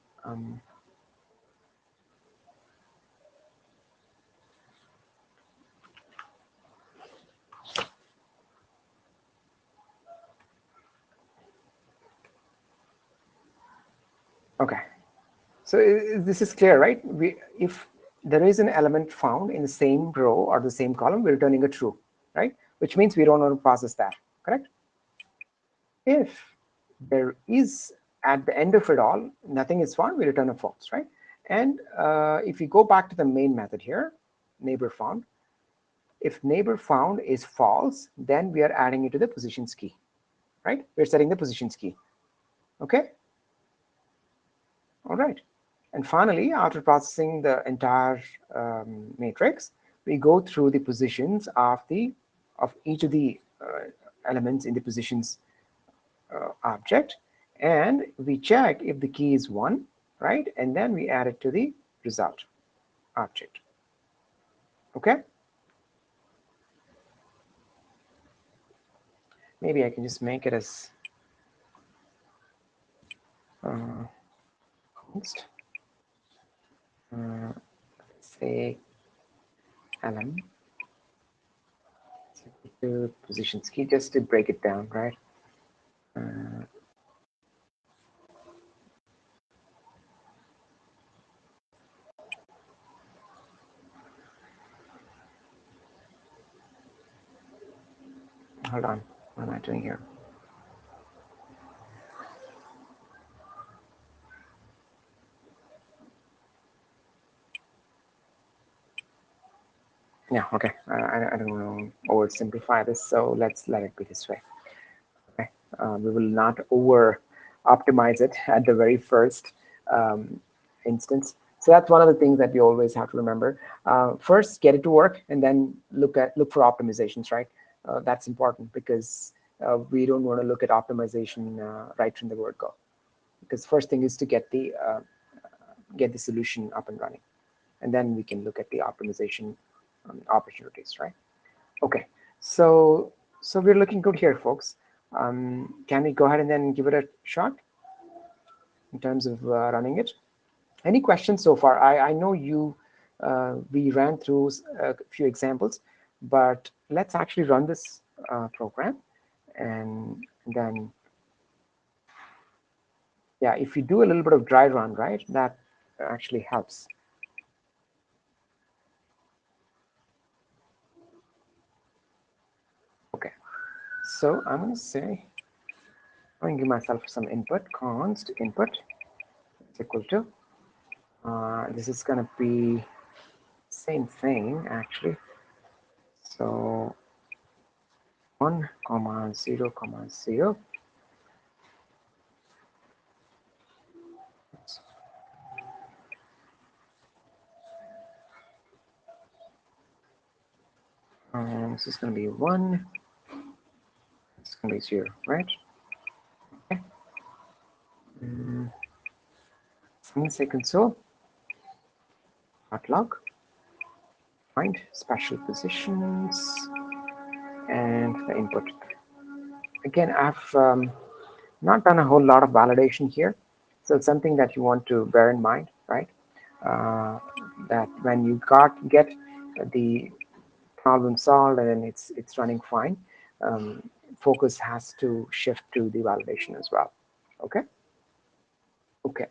okay. So this is clear, right? If there is an element found in the same row or the same column, we're returning a true, right? Which means we don't want to process that, correct? If there is, at the end of it all, nothing is found, we return a false, right? And if we go back to the main method here, neighbor found, if neighbor found is false, then we are adding it to the positions key, right? We're setting the positions key, okay? All right. And finally, after processing the entire matrix, we go through the positions of each of the elements in the positions object, and we check if the key is 1, right? And then we add it to the result object. Okay. Maybe I can just make it as const. Say lm to positions key, just to break it down, right? Hold on, what am I doing here? Yeah, okay. I don't want to oversimplify this, so let's let it be this way. Okay, we will not over optimize it at the very first instance. So that's one of the things that we always have to remember. First, get it to work, and then look for optimizations. Right, that's important because we don't want to look at optimization right from the word go. because first thing is to get the solution up and running, and then we can look at the optimization opportunities, right? Okay, so we're looking good here, folks. Can we go ahead and then give it a shot in terms of running it? Any questions so far? I know we ran through a few examples, but let's actually run this program, and then, yeah, if you do a little bit of dry run, right, that actually helps. Okay, so I'm going to say, I'm going to give myself some input, const input is equal to, this is going to be same thing actually. So 1, 0, 0. This is going to be 1. It's going to be 0, right? Okay. I'm going to say console log find special positions and the input. Again, I've not done a whole lot of validation here, so it's something that you want to bear in mind, right? That when you get the problem solved and then it's running fine, focus has to shift to the validation as well. Okay. Okay.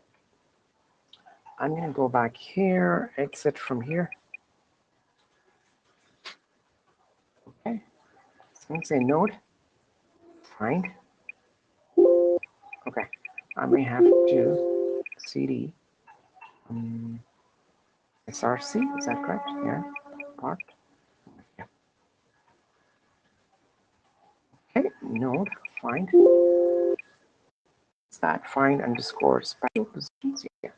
I'm going to go back here, exit from here. Okay. So I'm going to say node find. Okay. I may have to cd src. Is that correct? Yeah. Part. Yeah. Okay. Node find. Is that find underscore special positions? Yeah.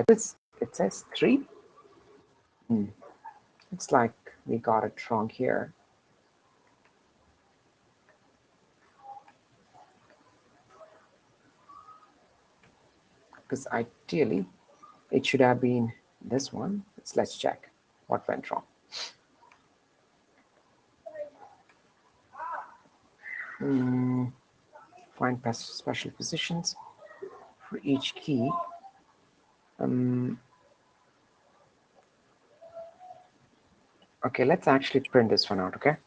It says 3. It's like we got it wrong here. Because ideally, it should have been this one. Let's check what went wrong. Find special positions for each key. Okay, let's actually print this one out, okay?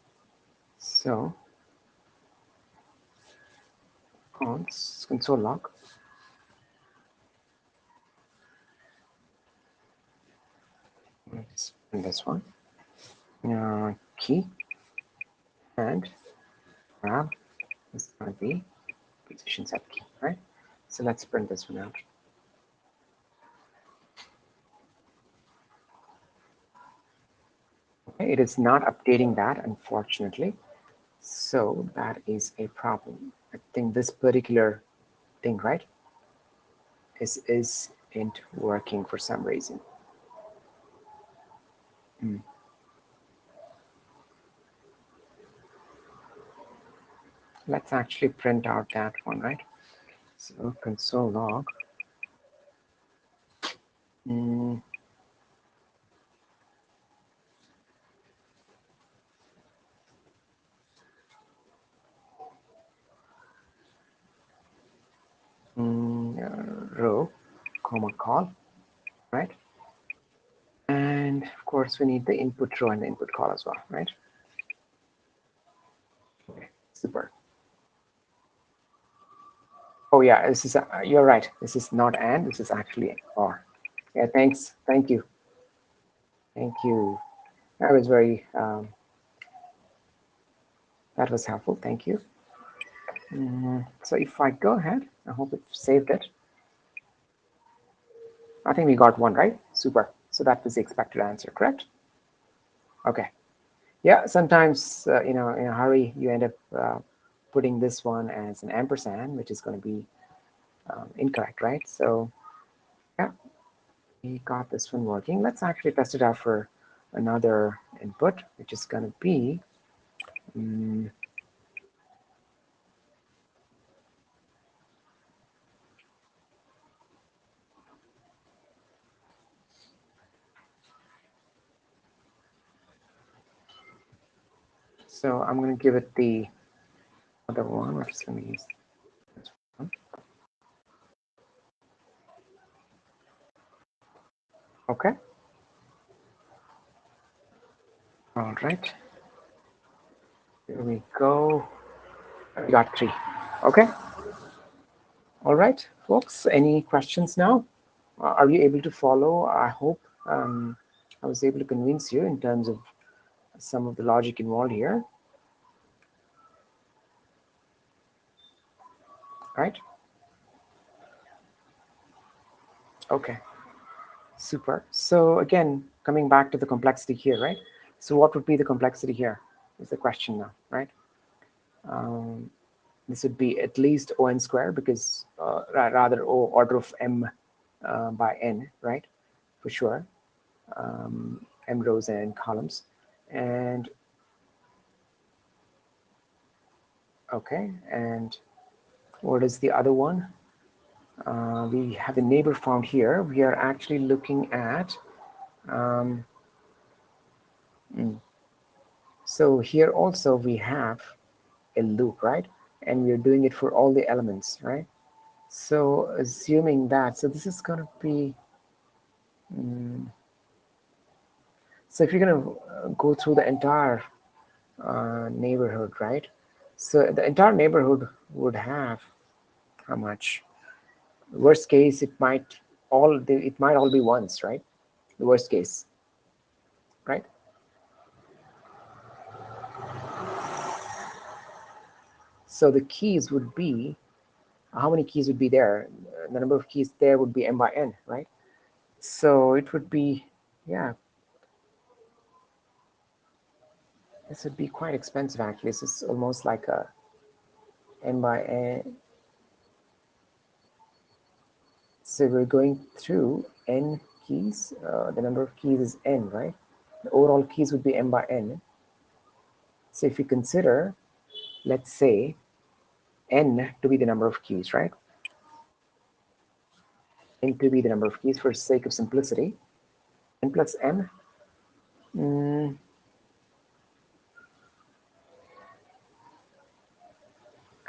So, console log. Let's print this one. Key and grab is going to be position set key, right? So let's print this one out. Okay, it is not updating that, unfortunately. So that is a problem. I think this particular thing, right, isn't working for some reason. Let's actually print out that one, right? So console log. Row, comma call, right? And of course, we need the input row and the input call as well, right? Okay, super. Oh yeah, this is you're right. This is not and, this is actually or. Yeah, thanks. Thank you. Thank you. That was very that was helpful. Thank you. So if I go ahead, I hope it saved it. I think we got one, right? Super. So that was the expected answer, correct? Okay. Yeah, sometimes, in a hurry, you end up putting this one as an ampersand, which is going to be incorrect, right? So yeah, we got this one working. Let's actually test it out for another input, which is going to be So I'm going to give it the other one. I'm just going to use this one. Okay. All right. Here we go. We got 3. Okay. All right, folks. Any questions now? Are you able to follow? I hope I was able to convince you in terms of some of the logic involved here. Right? Okay. Super. So again, coming back to the complexity here, right? So what would be the complexity here is the question now, right? This would be at least O(n) squared, because rather O order of m by n, right? For sure. M rows and n columns. And okay, and what is the other one? We have the neighbor found here. We are actually looking at so here also we have a loop, right? And we're doing it for all the elements, right? So assuming that, so this is going to be, so if you're going to go through the entire neighborhood, right? So the entire neighborhood would have how much? Worst case, it might all be ones, right? The worst case, right? So the keys would be, how many keys would be there? The number of keys there would be m by n, right? So it would be, yeah, this would be quite expensive actually. This is almost like a n by n. So we're going through n keys. The number of keys is n, right? The overall keys would be m by n. So if you consider, let's say, n to be the number of keys, right? N to be the number of keys for sake of simplicity. N plus m.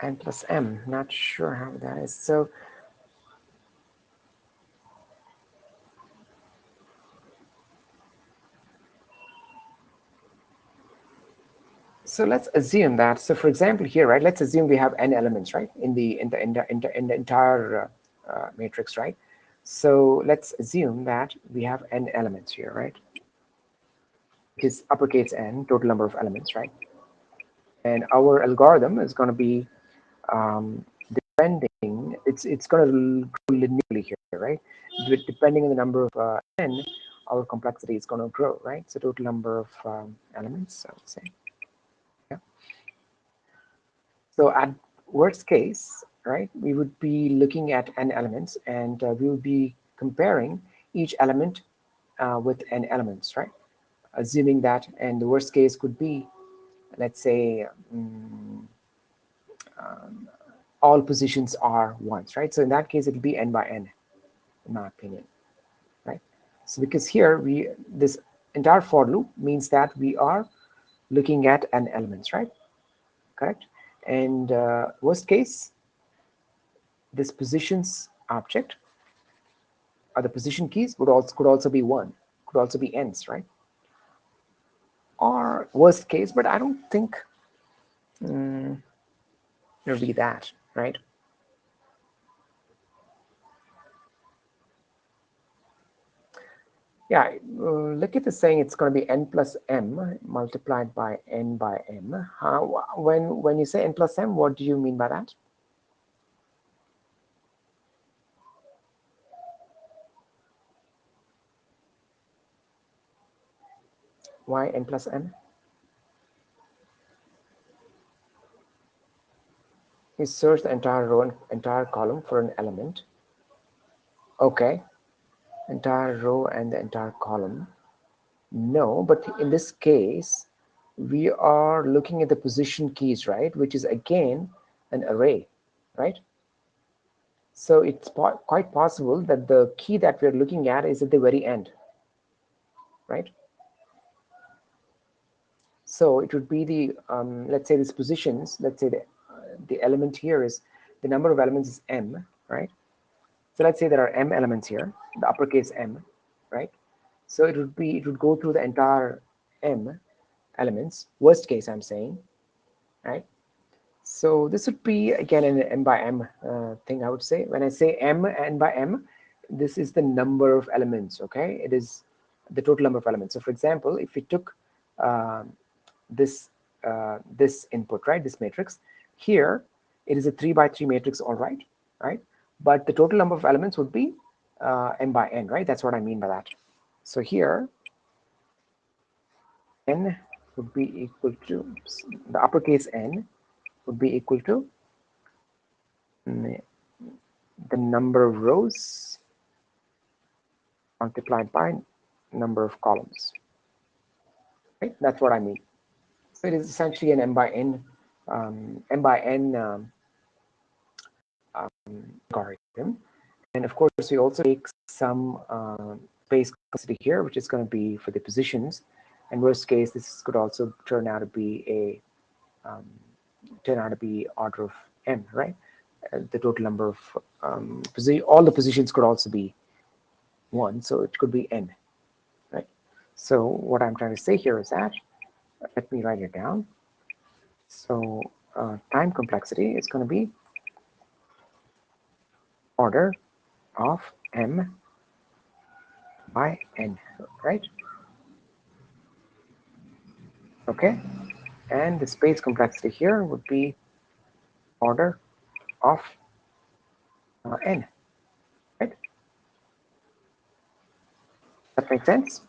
N plus m. Not sure how that is. So let's assume that. So for example, here, right? Let's assume we have n elements, right? In the entire matrix, right? So let's assume that we have n elements here, right? Which is uppercase n, total number of elements, right? And our algorithm is going to be depending. It's going to grow linearly here, right? Depending on the number of n, our complexity is going to grow, right? So total number of elements, I would say. Yeah. So at worst case, right, we would be looking at n elements, and we would be comparing each element with n elements, right? Assuming that, and the worst case could be, let's say, all positions are ones, right? So in that case, it'll be n by n, in my opinion, right? So because here this entire for loop means that we are looking at n elements, right? Correct. And worst case, this positions object, or the position keys could also be one, could also be n's, right? Or worst case, but I don't think it'll be that, right? Yeah, look at the saying it's going to be n plus m multiplied by n by m. When you say n plus m, what do you mean by that? Why n plus m? You search the entire row and entire column for an element. Okay, entire row and the entire column. No, but in this case, we are looking at the position keys, right? Which is again an array, right? So it's quite possible that the key that we're looking at is at the very end, right? So it would be the, let's say these positions, let's say the element here is, the number of elements is m, right? So let's say there are m elements here, the uppercase m, right? So it would go through the entire m elements, worst case I'm saying, right? So this would be again an m by m thing, I would say. When I say n by m, this is the number of elements, okay? It is the total number of elements. So for example, if we took this this input, right, this matrix, here it is a 3 by 3 matrix, all right, right? But the total number of elements would be m by n, right? That's what I mean by that. So here n would be equal to, the uppercase n would be equal to the number of rows multiplied by number of columns, right? That's what I mean. So it is essentially an m by n algorithm. And of course, we also take some space complexity here, which is going to be for the positions. And worst case, this could also turn out to be a order of m, right? The total number of all the positions could also be 1, so it could be n, right? So what I'm trying to say here is that, let me write it down. So time complexity is going to be order of m by n, right? Okay, and the space complexity here would be order of n, right? That makes sense?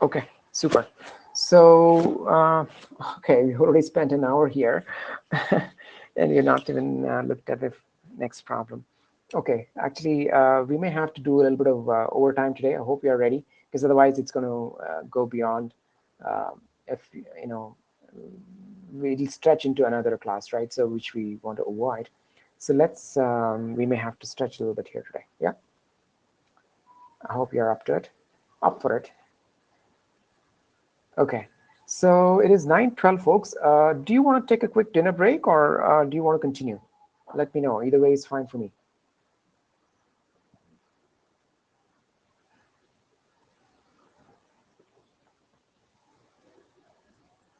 Okay, super. So, okay, we already spent an hour here, and we're not even looked at the next problem. Okay, actually, we may have to do a little bit of overtime today. I hope you're ready, because otherwise it's going to go beyond, if, you know, we'll stretch into another class, right? So which we want to avoid. So let's, we may have to stretch a little bit here today. Yeah, I hope you're up to it, up for it. Okay, so it is 9:12, folks. Do you want to take a quick dinner break, or do you want to continue? Let me know. Either way is fine for me.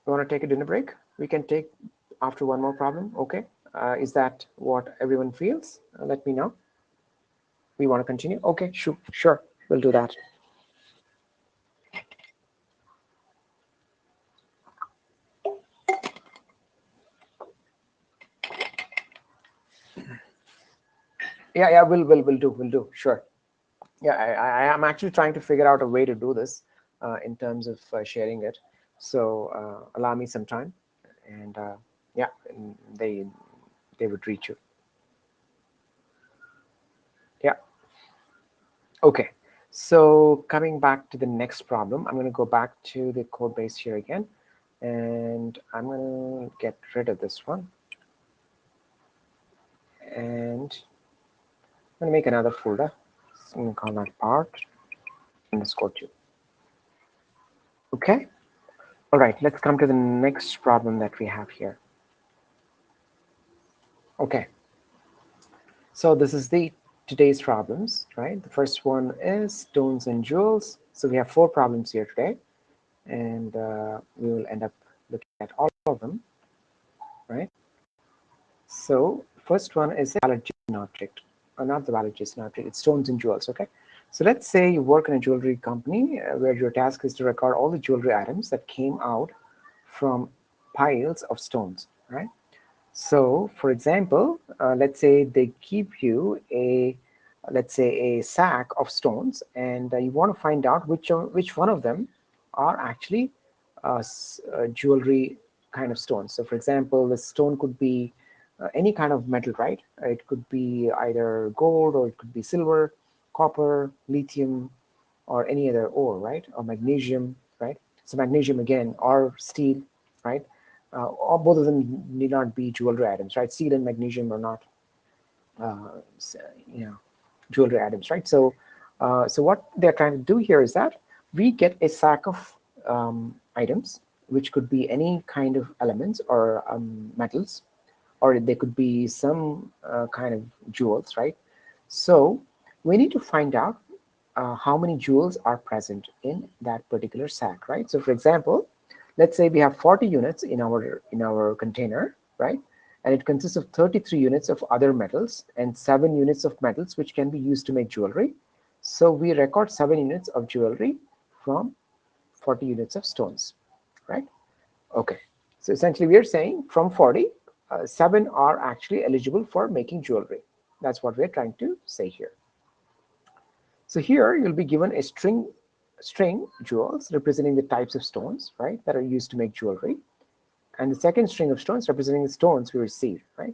You want to take a dinner break? We can take after one more problem. Okay. Is that what everyone feels? Let me know. We want to continue? Okay, sure, sure. We'll do that. Yeah, we'll do. Sure. Yeah, I am actually trying to figure out a way to do this in terms of sharing it. So allow me some time, and yeah, and they would reach you. Yeah. Okay. So coming back to the next problem, I'm going to go back to the code base here again, and I'm going to get rid of this one, and I'm going to make another folder. So I'm going to call that part_2. Okay. All right. Let's come to the next problem that we have here. Okay. So this is the today's problems, right? The first one is stones and jewels. So we have 4 problems here today, and we will end up looking at all of them, right? So first one is a valid JSON object, or not the valid JSON object, it's stones and jewels, okay? So let's say you work in a jewelry company where your task is to record all the jewelry items that came out from piles of stones, right? So for example, let's say they give you a, let's say a sack of stones, and you want to find out which one of them are actually jewelry kind of stones. So for example, the stone could be any kind of metal, right? It could be either gold, or it could be silver, copper, lithium, or any other ore, right? Or magnesium, right? So magnesium again, or steel, right? Or both of them need not be jewelry items, right? Steel and magnesium are not, uh, you know, jewelry items, right? So So what they're trying to do here is that we get a sack of items, which could be any kind of elements or metals, or they could be some kind of jewels, right? So we need to find out how many jewels are present in that particular sack, right? So for example, let's say we have 40 units in our container, right? And it consists of 33 units of other metals and 7 units of metals which can be used to make jewelry. So we record 7 units of jewelry from 40 units of stones, right? Okay. So essentially we are saying from 40, 7 are actually eligible for making jewelry. That's what we're trying to say here. So here you'll be given a string jewels representing the types of stones, right, that are used to make jewelry, and the second string of stones representing the stones we received, right?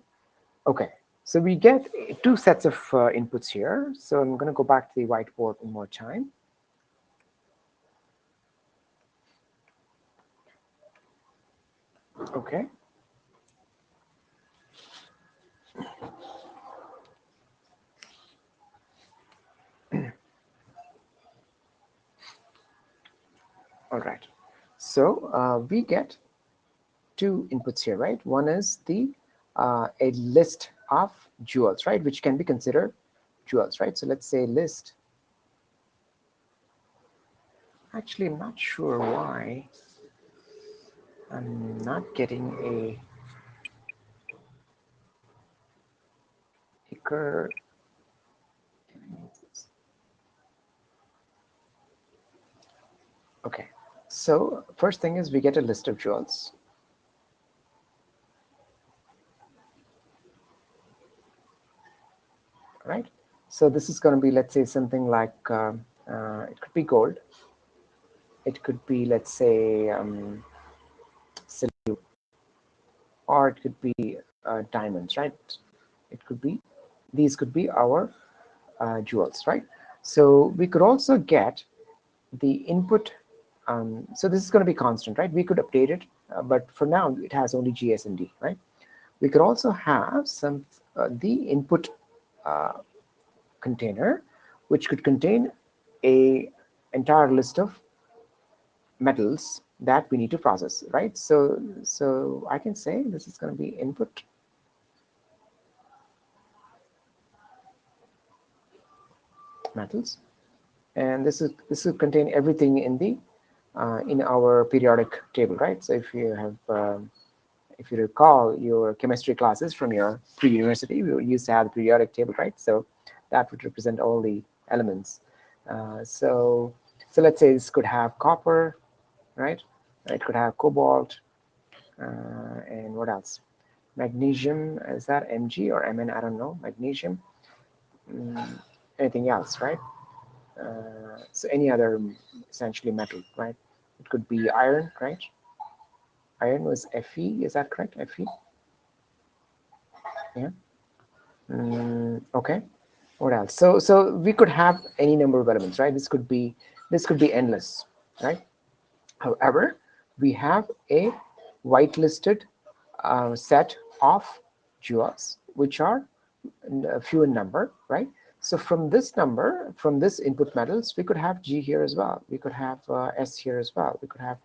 Okay, so we get two sets of inputs here. So I'm going to go back to the whiteboard one more time. Okay. All right. So we get two inputs here, right? One is the a list of jewels, right, which can be considered jewels, right? So let's say list. Actually, I'm not sure why I'm not getting a ticker. Okay, so first thing is we get a list of jewels. Right? So this is going to be, let's say, something like it could be gold. It could be, let's say, silver, or it could be diamonds, right? It could be, these could be our jewels, right? So we could also get the input. So this is going to be constant, right? We could update it, but for now it has only GS and D, right? We could also have some the input container, which could contain a entire list of metals that we need to process, right? So I can say this is going to be input metals, and this will contain everything in our periodic table, right? So if you have if you recall your chemistry classes from your pre-university, we used to have the periodic table, right? So that would represent all the elements. So let's say this could have copper, right? It could have cobalt, and what else? Magnesium, is that Mg or Mn? I don't know. Magnesium. Anything else, right? So any other essentially metal, right? It could be iron, right? Iron was Fe, is that correct? Fe? Yeah. Okay. What else? So we could have any number of elements, right? This could be endless, right? However, we have a whitelisted set of jewels, which are few in number, right? So from this number, from this input metals, we could have G here as well. We could have S here as well. We could have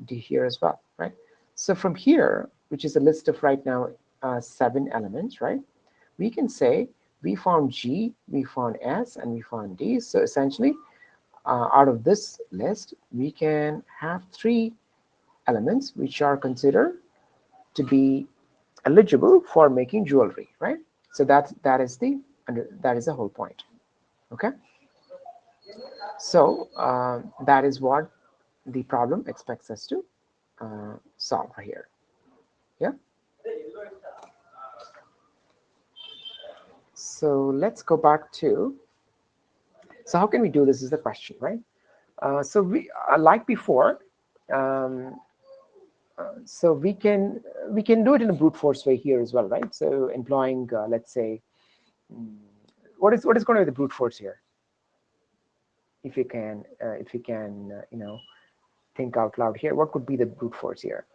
D here as well, right? So from here, which is a list of right now 7 elements, right? We can say we found G, we found S, and we found D. So essentially, out of this list, we can have 3 elements which are considered to be eligible for making jewelry, right? So that is the whole point. Okay. So that is what the problem expects us to solve here. Yeah. So let's go back to. So how can we do this? Is the question, right? So we like before. Um, so we can do it in a brute force way here as well, right? So employing let's say what is going to be the brute force here? If you can think out loud here, what could be the brute force here?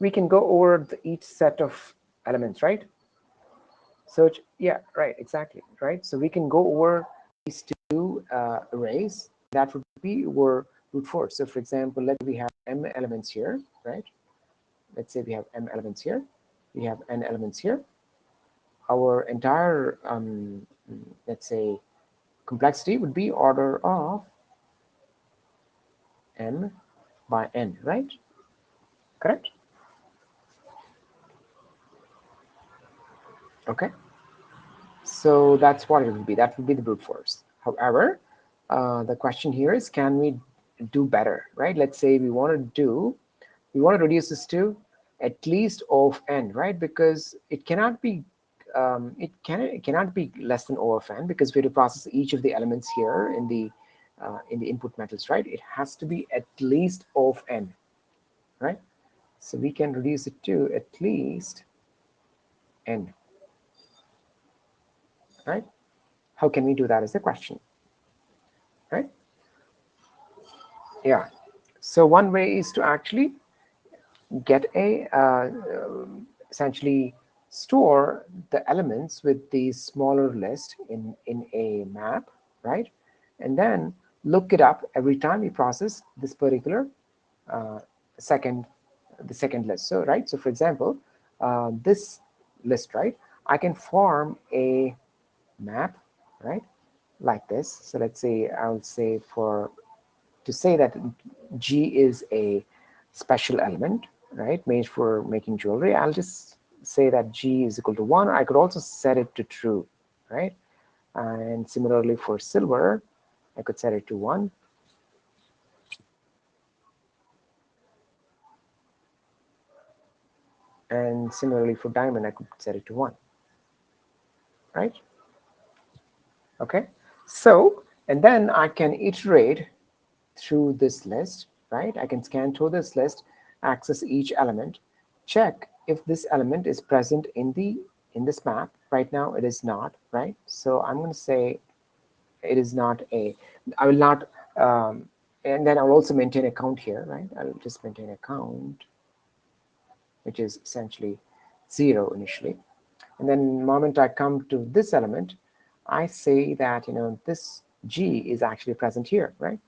we can go over each set of elements, right? So yeah, right, exactly, right? So we can go over these two arrays. That would be our root force. So for example, let's say we have m elements here, right? Let's say we have m elements here. We have n elements here. Our entire, let's say, complexity would be order of m by n, right? Correct? Okay. So that's what it would be. That would be the brute force. However, the question here is, can we do better, right? Let's say we want to reduce this to at least O of n, right? Because it cannot be, it cannot be less than O of n, because we have to process each of the elements here in the input metals, right? It has to be at least O of n, right? So we can reduce it to at least n, right? How can we do that is the question, right? Yeah. So one way is to actually get a essentially store the elements with the smaller list in a map, right? And then look it up every time we process this particular uh, second the second list. So right. So for example, this list, right? I can form a map, right? Like this. So let's say I'll say to say that G is a special element, right, made for making jewelry, I'll just say that G is equal to 1. I could also set it to true, right? And similarly for silver, I could set it to 1. And similarly for diamond, I could set it to 1, right? Okay. So, and then I can iterate through this list, right? I can scan through this list, access each element, check if this element is present in this map. Right now it is not, right? So I'm going to say it is not I will not, and then I'll also maintain a count here, right? I'll just maintain a count, which is essentially 0 initially. And then the moment I come to this element, I say that, this G is actually present here, right?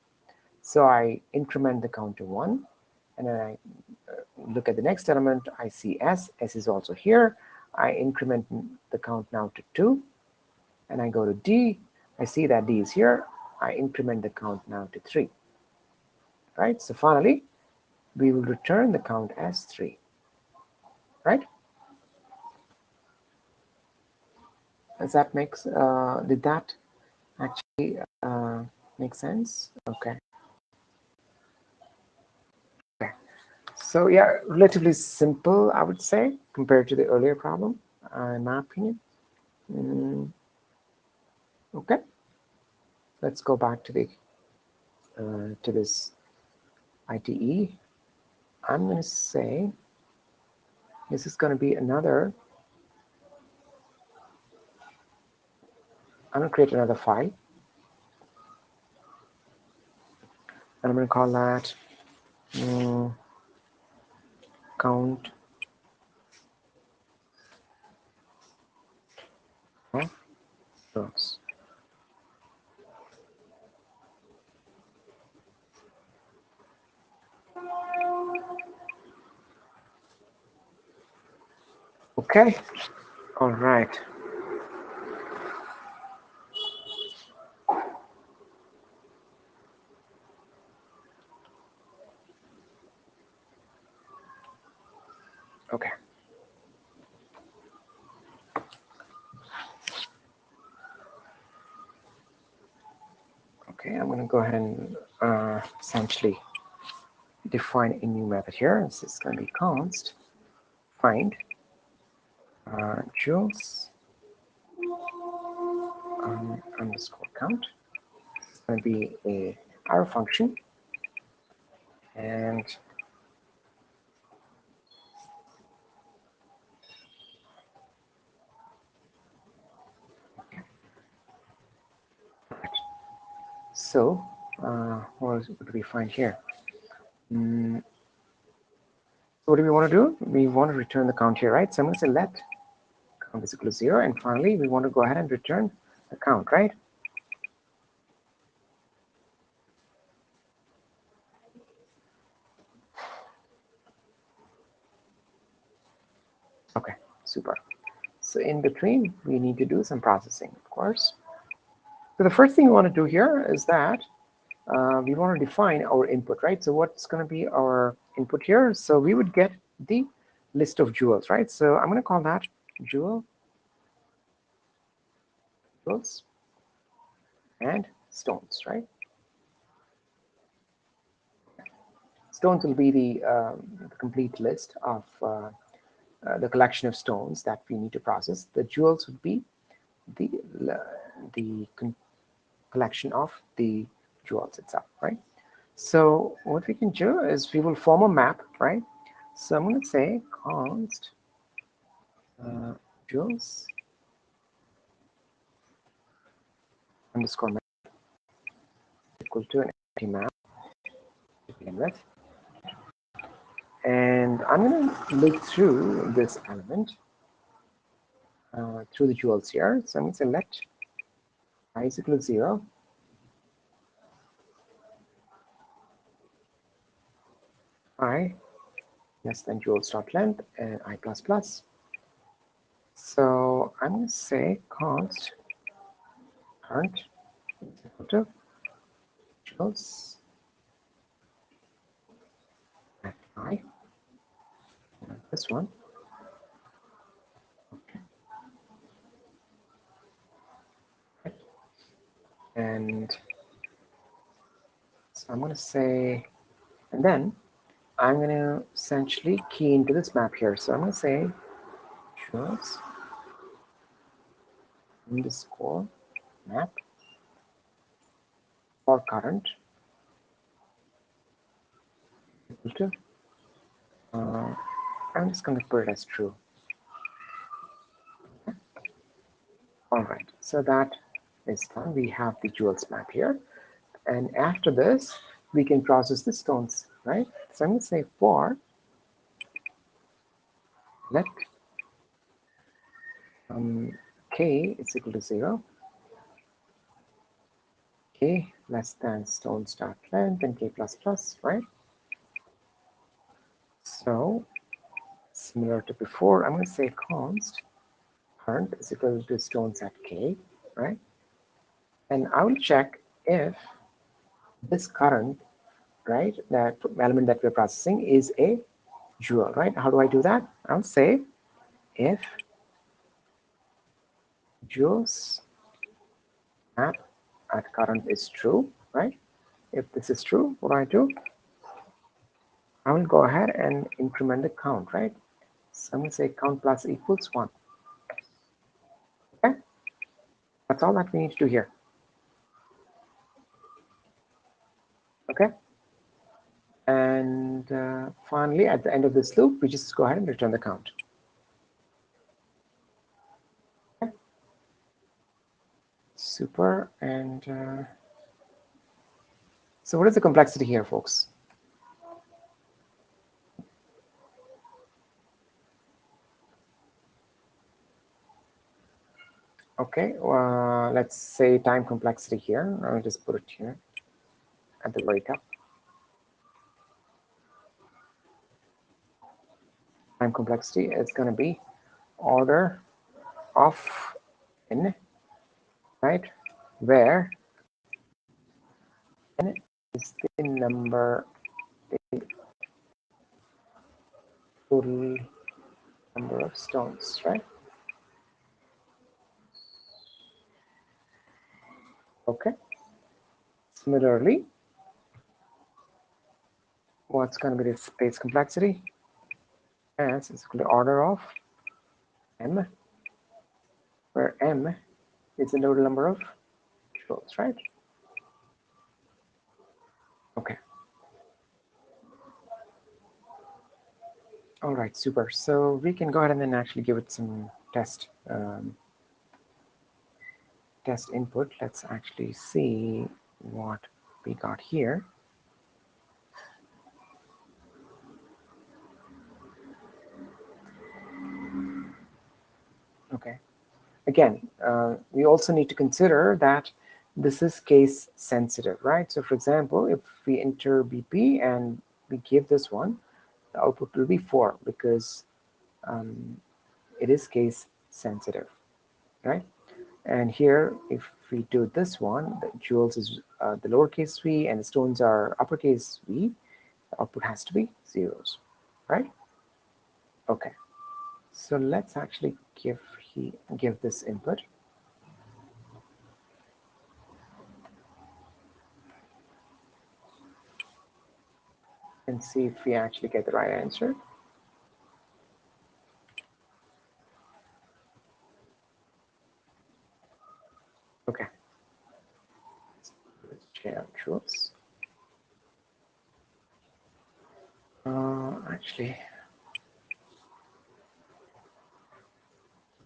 So I increment the count to 1, and then I look at the next element. I see S. S is also here. I increment the count now to 2, and I go to D. I see that D is here. I increment the count now to 3. Right. So finally, we will return the count as 3. Right. Does that makes did that actually make sense? Okay. Okay. So yeah, relatively simple, I would say, compared to the earlier problem, in my opinion. Okay, let's go back to the to this ITE. I'm going to say this is going to be another. I'm going to create another file, and I'm going to call that count of rows. Okay, all right. Okay. Okay, I'm going to go ahead and essentially define a new method here. This is going to be const find jewels underscore count. It's going to be a arrow function, and so what do we find here? what do we want to do? We want to return the count here, right? So I'm going to say let count is equal to 0. And finally, we want to go ahead and return the count, right? Okay, super. So in between, we need to do some processing, of course. So the first thing we want to do here is that we want to define our input, right? So what's going to be our input here? So we would get the list of jewels, right? So I'm going to call that jewels and stones, right? Stones will be the complete list of the collection of stones that we need to process. The jewels would be the collection of the jewels itself, right? So what we can do is we will form a map, right? So I'm going to say const jewels underscore map equal to an empty map to begin with. And I'm going to look through this element through the jewels here. So I'm going to say let I is equal to 0. I less than jewels dot length and I plus plus. So I'm going to say const current is equal to jewels at I. This one. Okay. And so I'm going to say, and then I'm going to essentially key into this map here. So I'm going to say jewels underscore map for current equal to I'm just going to put it as true. All right, so that is done. We have the jewels map here. And after this, we can process the stones, right? So I'm going to say for let k is equal to 0, k less than stones dot length and k plus plus, right? So similar to before, I'm going to say const current is equal to stones at k, right? And I will check if this current, right, that element that we're processing is a jewel, right? How do I do that? I'll say if jewels map at current is true, right? If this is true, what do I do? I will go ahead and increment the count, right? So I'm going to say count plus equals 1. Okay, that's all that we need to do here. Okay, and finally, at the end of this loop, we just go ahead and return the count. Okay. Super. And so what is the complexity here, folks? Okay, let's say time complexity here. I'll just put it here at the very top. Time complexity is going to be order of n, right? Where n is the number, the total number of stones, right? Okay. Similarly, what's going to be the space complexity? S is equal to order of m, where m is the total number of jewels, right? Okay. All right, super. So we can go ahead and then actually give it some test input. Let's actually see what we got here. Okay. Again, we also need to consider that this is case sensitive, right? So for example, if we enter BP and we give this one, the output will be 4 because it is case sensitive, right? And here, if we do this one, the joules is the lowercase v and the stones are uppercase V, the output has to be zeros, right? Okay, so let's actually give this input and see if we actually get the right answer. Okay, let's check out joules. Actually,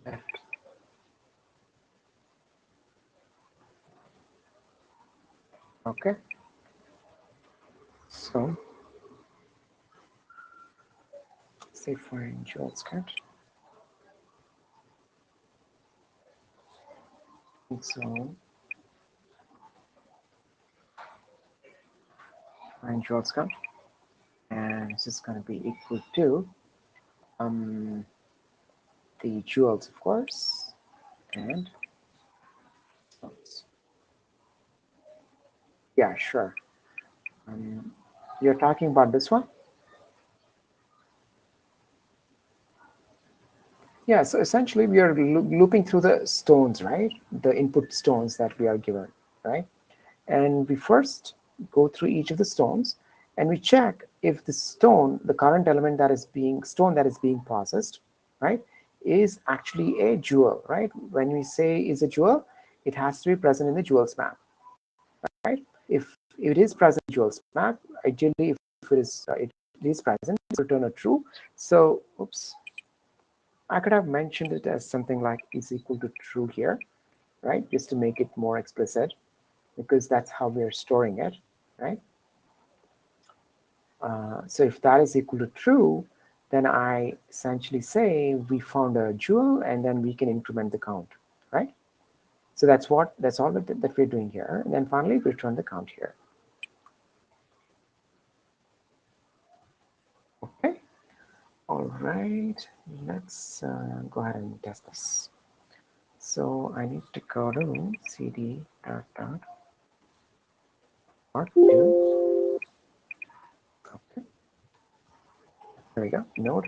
left. Okay, so say find joules count. And so find joules count, and it's just going to be equal to the joules, of course, and stones. Yeah, sure. You're talking about this one? Yeah, so essentially we are looping through the stones, right? The input stones that we are given, right? And we first go through each of the stones and we check if the stone, the current element that is being processed, right, is actually a joule, right? When we say is a joule, it has to be present in the joules map, right? If it is present in joules map, ideally if it is present, return a true. So, oops, I could have mentioned it as something like is equal to true here, right? Just to make it more explicit, because that's how we're storing it, right? So if that is equal to true, then I essentially say we found a joule and then we can increment the count, right? So that's all that we're doing here. And then finally return the count here. Okay. All right. Let's go ahead and test this. So I need to go to cd dot mark 2. Okay. There we go. Node.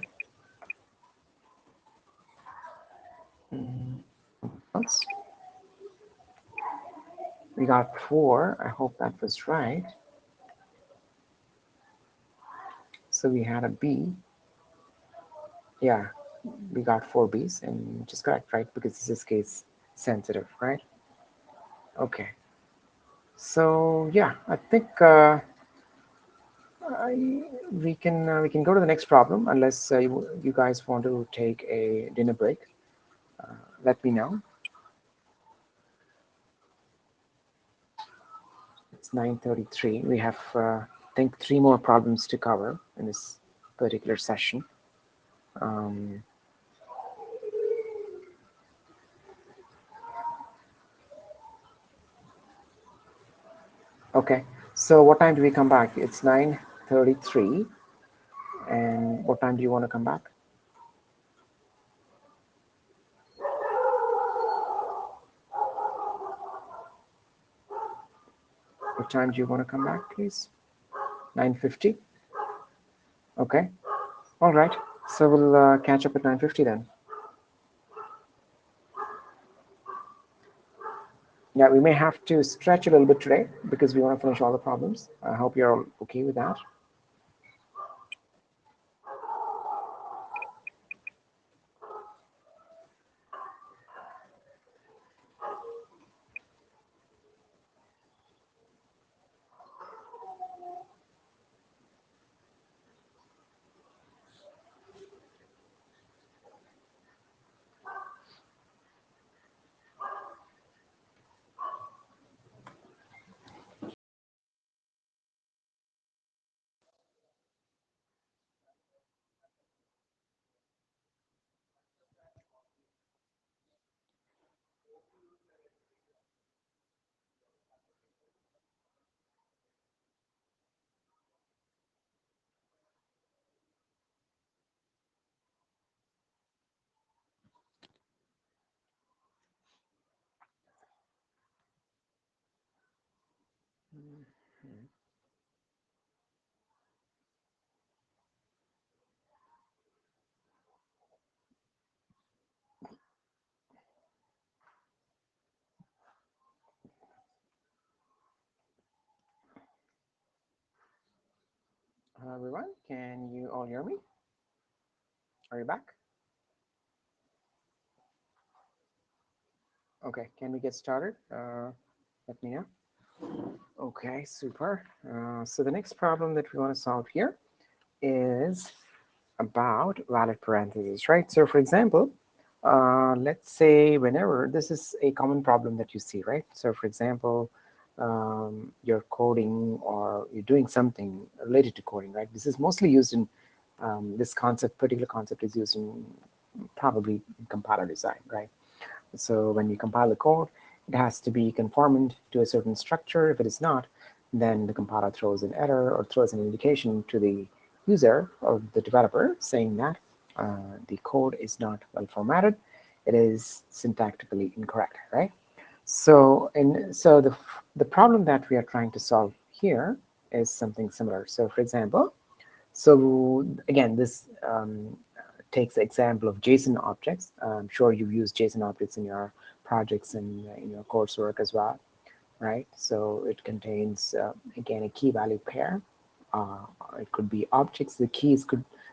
Else. We got 4. I hope that was right. So we had a B. Yeah, we got 4 B's, and which is correct, right? Because this is case sensitive, right? Okay. So yeah, I think we can go to the next problem unless you guys want to take a dinner break. Let me know. It's 9:33. We have I think 3 more problems to cover in this particular session. Okay, so what time do we come back? It's 9:33. And what time do you want to come back? What time do you want to come back, please? 9:50? Okay. All right. So we'll catch up at 9:50 then. Yeah, we may have to stretch a little bit today because we want to finish all the problems. I hope you're all okay with that. everyone. Can you all hear me? Are you back? Okay, can we get started? Let me know. Okay, super. So the next problem that we want to solve here is about valid parentheses, right? So for example, let's say whenever this is a common problem that you see, right? So for example, you're coding or you're doing something related to coding, right? This is mostly used in this particular concept is used in probably in compiler design, right? So when you compile the code, it has to be conformant to a certain structure. If it is not, then the compiler throws an error or throws an indication to the user or the developer saying that the code is not well formatted. It is syntactically incorrect, right? So the problem that we are trying to solve here is something similar. So for example, so again, this takes the example of JSON objects. I'm sure you've used JSON objects in your projects and in your coursework as well, right? So it contains, again, a key value pair. It could be objects. The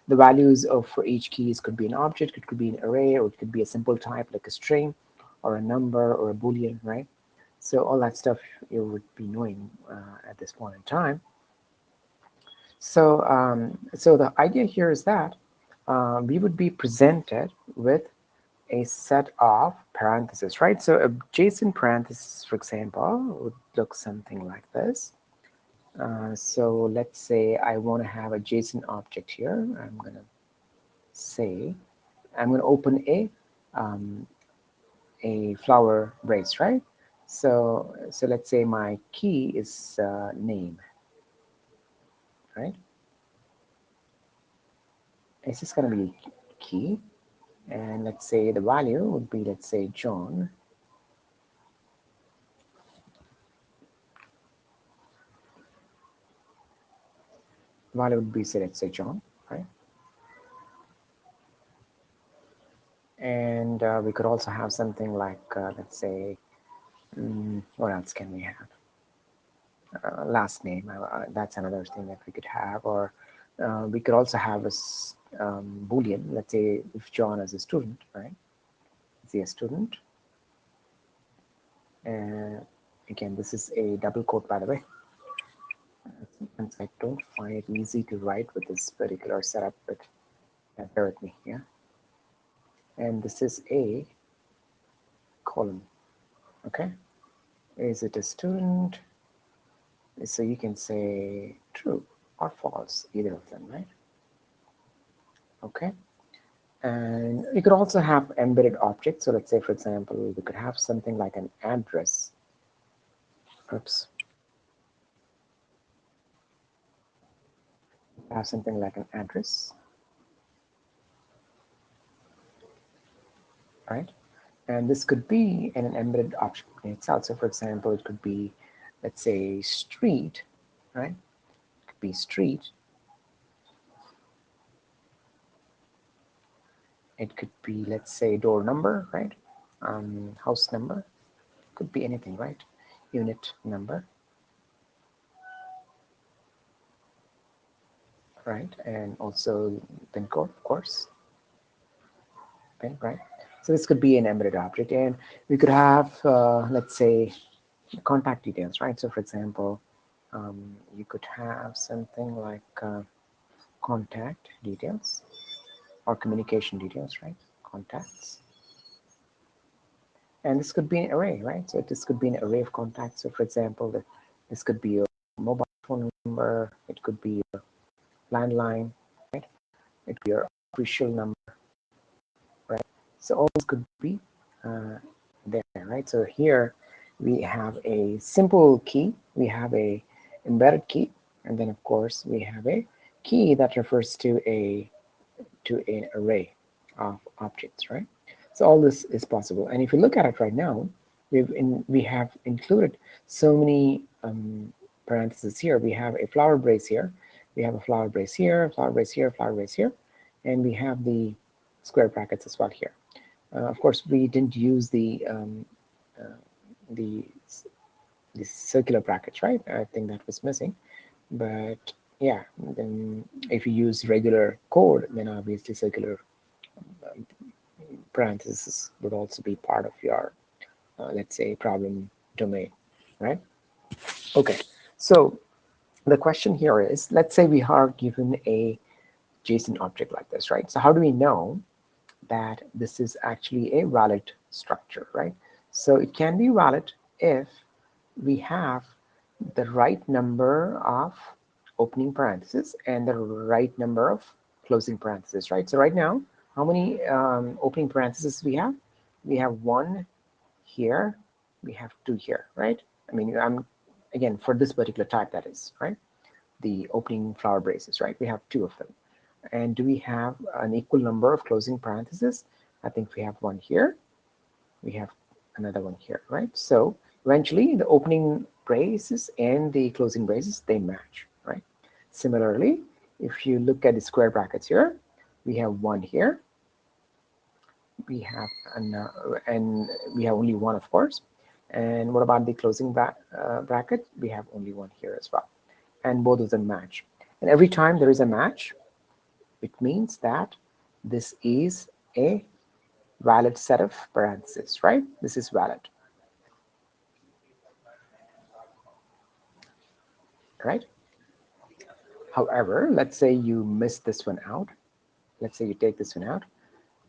values of for each keys could be an object, it could be an array, or it could be a simple type like a string or a number or a Boolean, right? So all that stuff you would be knowing at this point in time. So the idea here is that we would be presented with a set of parentheses, right? So a JSON parenthesis, for example, would look something like this. So let's say I want to have a JSON object here. I'm going to open a flower brace, right? So let's say my key is name, right? It's just going to be key. And let's say the value would be, let's say, John. The value would be, say, let's say, John, right? And we could also have something like, let's say, what else can we have? Last name, that's another thing that we could have. Or we could also have a Boolean, let's say, if John is a student, right? Is he a student? And again, this is a double quote, by the way. Sometimes I don't find it easy to write with this particular setup, but bear with me, yeah. And this is a column, okay? Is it a student? So you can say true or false, either of them, right? Okay. And you could also have embedded objects. So let's say, for example, we could have something like an address. Oops. Have something like an address, right? And this could be an embedded object in itself. So for example, it could be, let's say, street, right? It could be street. It could be, let's say, door number, right? House number. Could be anything, right? Unit number, right? And also pin code, of course, pin, right? So this could be an embedded object, and we could have, let's say, contact details, right? So for example, you could have something like contact details or communication details, right? Contacts. And this could be an array, right? So this could be an array of contacts. So for example, this could be your mobile phone number, it could be your landline, right? It could be your official number, right? So all this could be there, right? So here we have a simple key, we have a embedded key, and then of course we have a key that refers to an array of objects, right? So all this is possible. And if you look at it right now, we have included so many parentheses here. We have a flower brace here, we have a flower brace here, flower brace here, flower brace here, and we have the square brackets as well here. Of course, we didn't use uh, the the circular brackets, right? I think that was missing, but yeah, then if you use regular code, then obviously circular um, parentheses would also be part of your, let's say, problem domain, right? Okay, so the question here is, let's say we are given a JSON object like this, right? So how do we know that this is actually a valid structure, right? So it can be valid if we have the right number of opening parentheses and the right number of closing parentheses, right? So right now, how many opening parentheses we have? We have one here, we have two here, right? I mean, again, for this particular type, that is, right? The opening flower braces, right? We have two of them. And do we have an equal number of closing parentheses? I think we have one here. We have another one here, right? So eventually the opening braces and the closing braces, they match, right? Similarly, if you look at the square brackets here, we have one here. We have and we have only one, of course. And what about the closing bracket? We have only one here as well. And both of them match. And every time there is a match, it means that this is a valid set of parentheses, right? This is valid, right? However, let's say you miss this one out. Let's say you take this one out.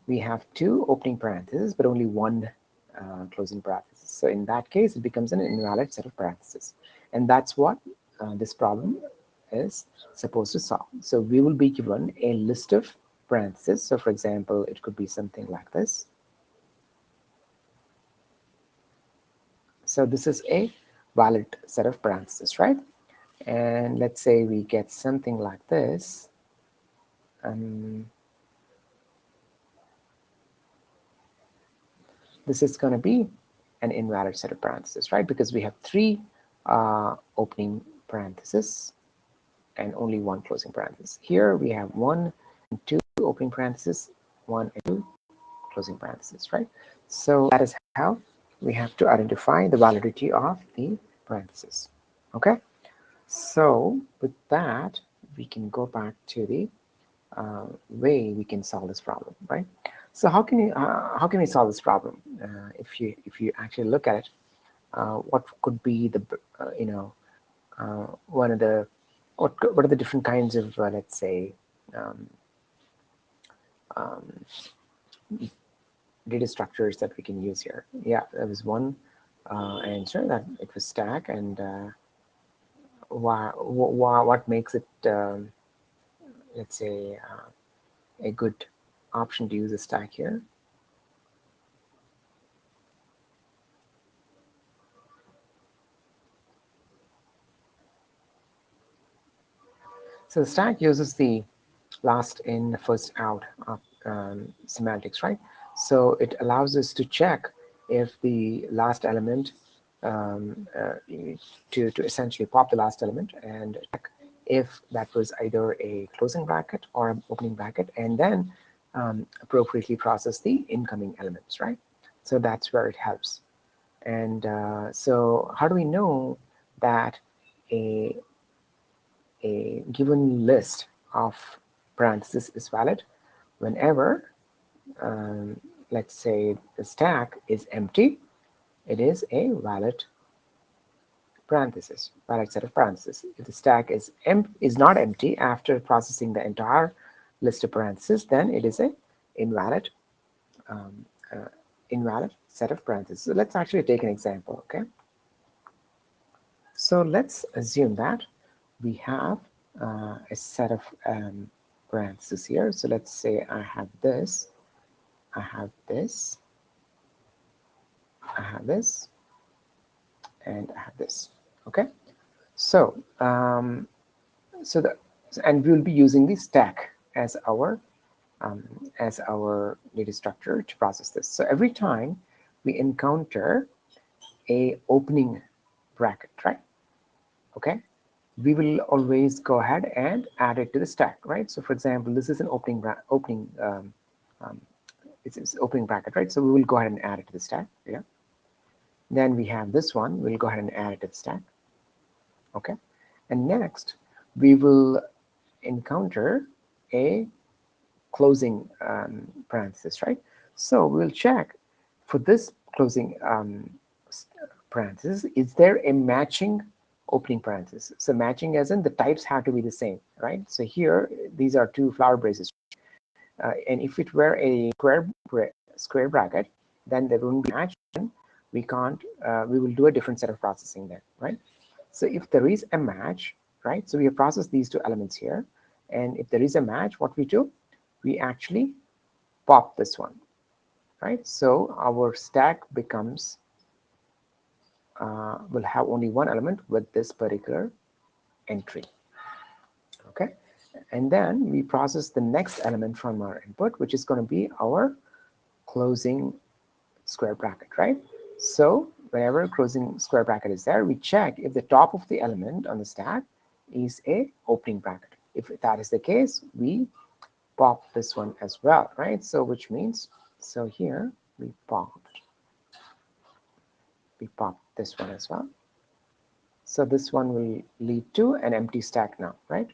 We have two opening parentheses, but only one closing parenthesis. So in that case, it becomes an invalid set of parentheses. And that's what this problem is supposed to solve. So we will be given a list of parentheses. So for example, it could be something like this. So this is a valid set of parentheses, right? And let's say we get something like this. This is going to be an invalid set of parentheses, right? Because we have three opening parentheses and only one closing parenthesis. Here we have one and two opening parentheses, one and two closing parentheses, right? So that is how we have to identify the validity of the parentheses. Okay, so with that, we can go back to the way we can solve this problem, right? So how can we solve this problem? If you actually look at it, what could be the one of the what are the different kinds of let's say um, data structures that we can use here? Yeah, there was one answer that it was stack, and what makes it let's say a good option to use a stack here? So the stack uses the last in, first out semantics, right? So it allows us to check if the last element, to essentially pop the last element and check if that was either a closing bracket or an opening bracket, and then appropriately process the incoming elements, right? So that's where it helps. And so how do we know that a given list of parentheses is valid? Whenever let's say the stack is empty, it is a valid parenthesis, valid set of parentheses. If the stack is not empty after processing the entire list of parentheses, then it is a invalid um, invalid set of parentheses. So let's actually take an example. Okay, so let's assume that we have a set of parentheses here. So let's say I have this, I have this, I have this, and I have this. Okay, so and we'll be using the stack as our data structure to process this. So every time we encounter a opening bracket, right? Okay, we will always go ahead and add it to the stack, right? So for example, this is an it's opening bracket, right? So we will go ahead and add it to the stack. Yeah. Then we have this one. We'll go ahead and add it to the stack. Okay. And next, we will encounter a closing parenthesis, right? So we'll check for this closing parenthesis, is there a matching opening parenthesis? So matching as in the types have to be the same, right? So here, these are two flower braces. And if it were a square bracket, then there wouldn't be match. We can't, we will do a different set of processing there, right? So if there is a match, right? So we have processed these two elements here. And if there is a match, what we do, we actually pop this one, right? So our stack becomes, will have only one element with this particular entry, okay? And then we process the next element from our input, which is going to be our closing square bracket, right? So whenever closing square bracket is there, we check if the top of the element on the stack is a opening bracket. If that is the case, we pop this one as well, right? So which means, so here we pop this one as well. So this one will lead to an empty stack now, right?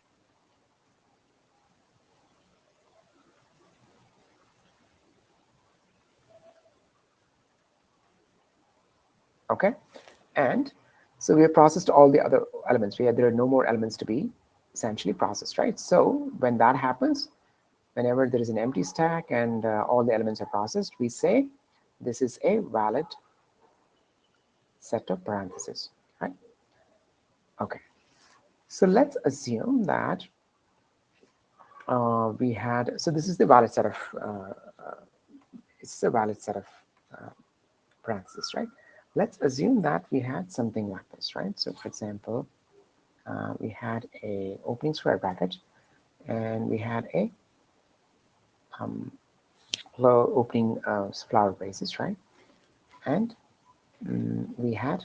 Okay, and so we have processed all the other elements. There are no more elements to be essentially processed, right? So when that happens, whenever there is an empty stack and all the elements are processed, we say this is a valid set of parentheses, right? Okay, so let's assume that we had, so this is the valid set of, it's a valid set of parentheses, right? Let's assume that we had something like this, right? So for example, we had a opening square bracket and we had a opening flower braces, right? And we had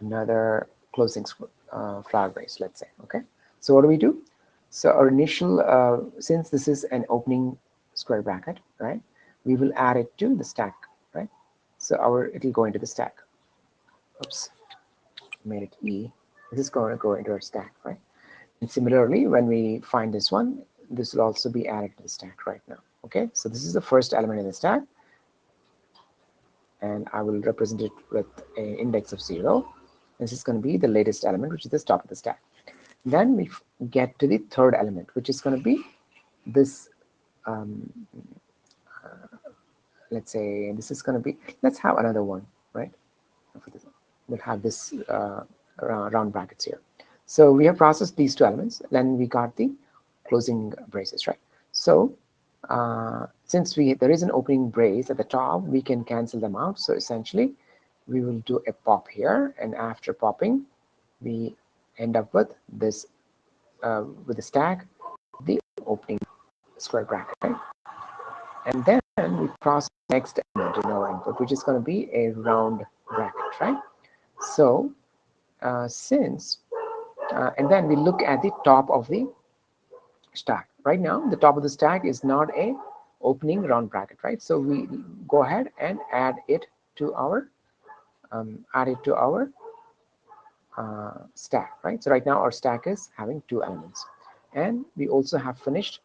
another closing flower brace, let's say, okay? So what do we do? So our initial, since this is an opening square bracket, right? We will add it to the stack, right? So it'll go into the stack. Oops, made it E. This is going to go into our stack, right? And similarly, when we find this one, this will also be added to the stack right now. Okay, so this is the first element in the stack, and I will represent it with an index of 0. This is going to be the latest element, which is the top of the stack. Then we get to the third element, which is going to be this. Let's say this is going to be. Let's have another one, right? We'll have this round brackets here. So we have processed these two elements, then we got the closing braces, right? So since there is an opening brace at the top, we can cancel them out. So essentially, we will do a pop here, and after popping, we end up with this with the stack, the opening square bracket, right? And then we process the next element in our input, which is going to be a round bracket, right? So and then we look at the top of the stack. Right now, the top of the stack is not a opening round bracket, right? So we go ahead and add it to our stack, right? So right now our stack is having two elements, and we also have finished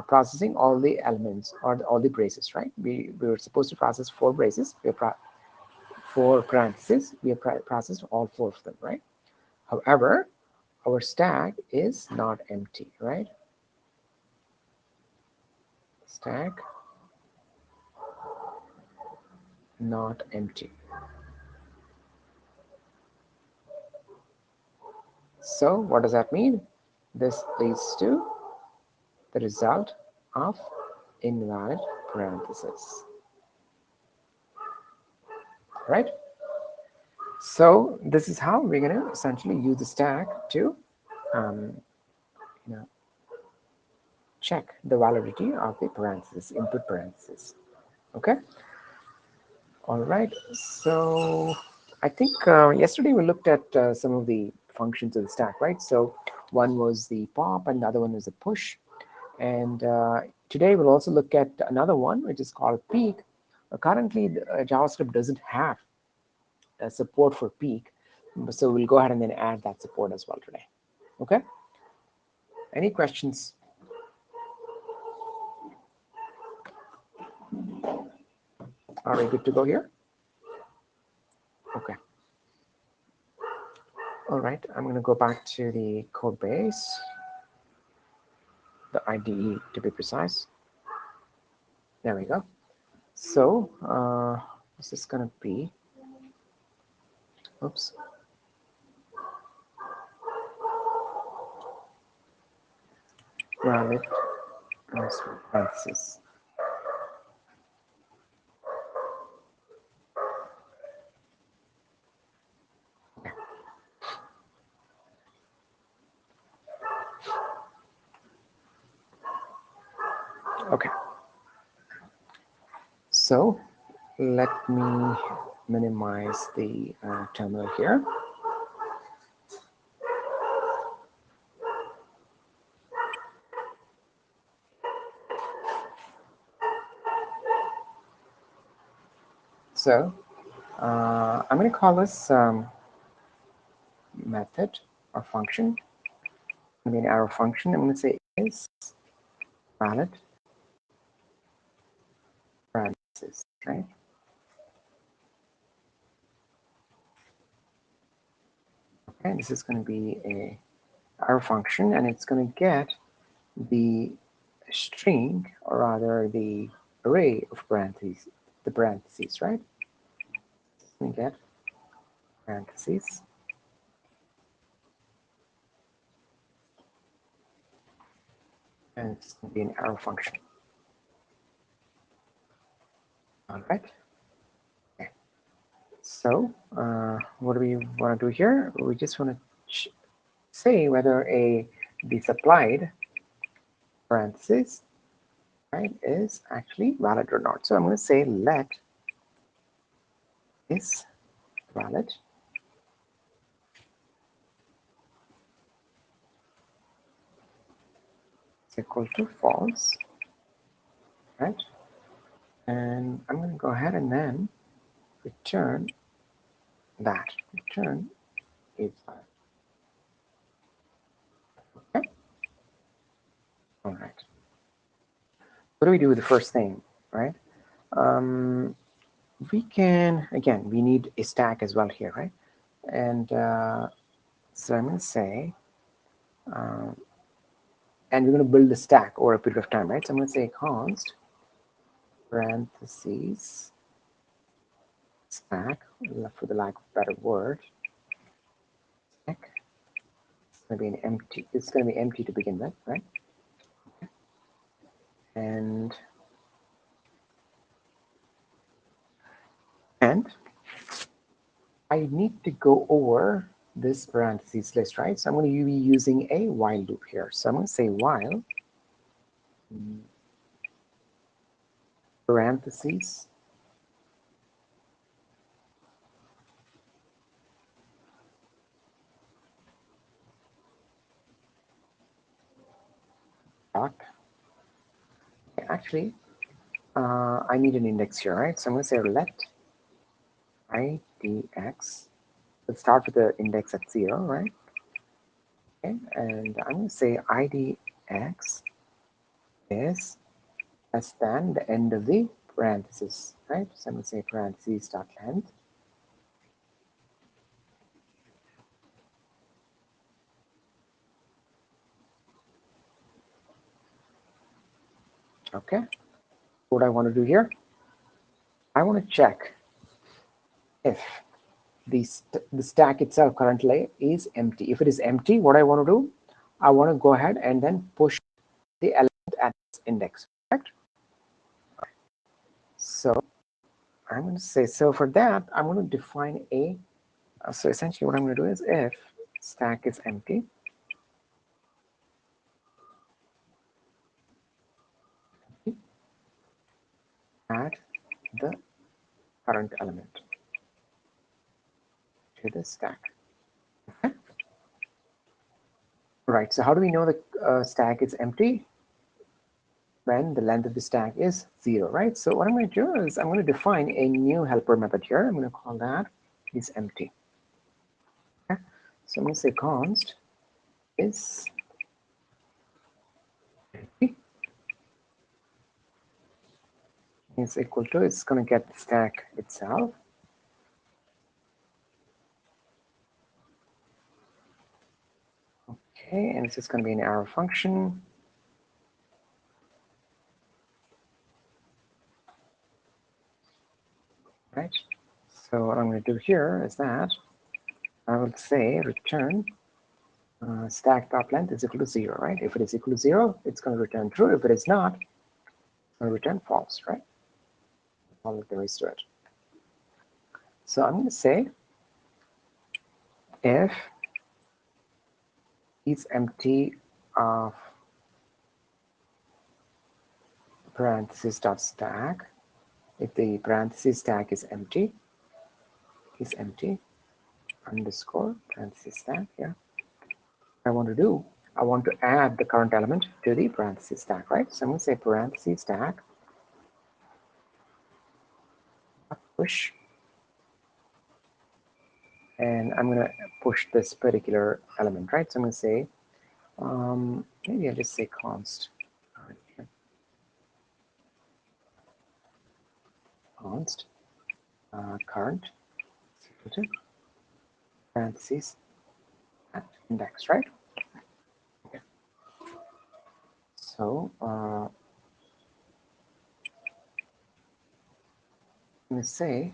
processing all the elements or all the braces, right? We were supposed to process 4 braces. We have 4 parentheses. We have processed all 4 of them, right? However, our stack is not empty, right? Stack not empty. So what does that mean? This leads to the result of invalid parentheses, right? So this is how we're going to essentially use the stack to check the validity of the parentheses, input parentheses. Okay. All right. So I think yesterday we looked at some of the functions of the stack, right? So one was the pop and the other one was the push. And today we'll also look at another one, which is called peek. Currently, JavaScript doesn't have support for peek, So we'll go ahead and then add that support as well today. Okay. Any questions? Are we good to go here? Okay. All right, I'm going to go back to the code base, the IDE to be precise. There we go. So this is going to be, oops. Valid parentheses. Okay. So let me minimize the terminal here. So I'm going to call this method or function. I mean arrow function. I'm going to say is valid parentheses, right? Okay, this is going to be a arrow function, and it's going to get the string, or rather the array of parentheses, the parentheses, right? We get parentheses. And it's going to be an arrow function. All right. Okay. So what do we want to do here? We just want to say whether the supplied parentheses, right, is actually valid or not. So I'm going to say let is valid is equal to false, right? And I'm going to go ahead and then return that. Return is valid. Okay. All right. What do we do with the first thing, right? We can, again, we need a stack as well here, right? And so I'm going to say, and we're going to build the stack over a period of time, right? So I'm going to say const parentheses stack, for the lack of a better word, stack. It's going to be an empty. It's going to be empty to begin with, right? And I need to go over this parentheses list, right? So I'm going to be using a while loop here. So I'm going to say while parentheses dot. Actually, I need an index here, right? So I'm going to say let idx. Let's start with the index at 0, right? Okay, and I'm going to say idx is less than the end of the parentheses, right? So I'm going to say parentheses dot length. Okay, what I want to do here, I want to check if the stack itself currently is empty. If it is empty, what I want to do, I want to go ahead and then push the element at its index, correct? So I'm going to say, so for that, I'm going to define a, so essentially what I'm going to do is if stack is empty, add the current element to the stack. Okay. Right, so how do we know the stack is empty? When the length of the stack is 0, right? So what I'm going to do is I'm going to define a new helper method here. I'm going to call that is empty. So I'm going to say const is equal to, it's going to get the stack itself. Okay, and this is going to be an arrow function. Right. So what I'm going to do here is that I will say return stack top length is equal to 0, right? If it is equal to 0, it's going to return true. If it is not, it's going to return false, right? All there is to it. So I'm going to say if is empty of parentheses dot stack, if the parentheses stack is empty underscore parentheses stack, yeah. I want to do, I want to add the current element to the parentheses stack, right? So I'm going to say parentheses stack push, and I'm going to push this particular element, right? So I'm going to say, maybe I'll just say const. Const current parentheses at index, right? Okay. So I'm going to say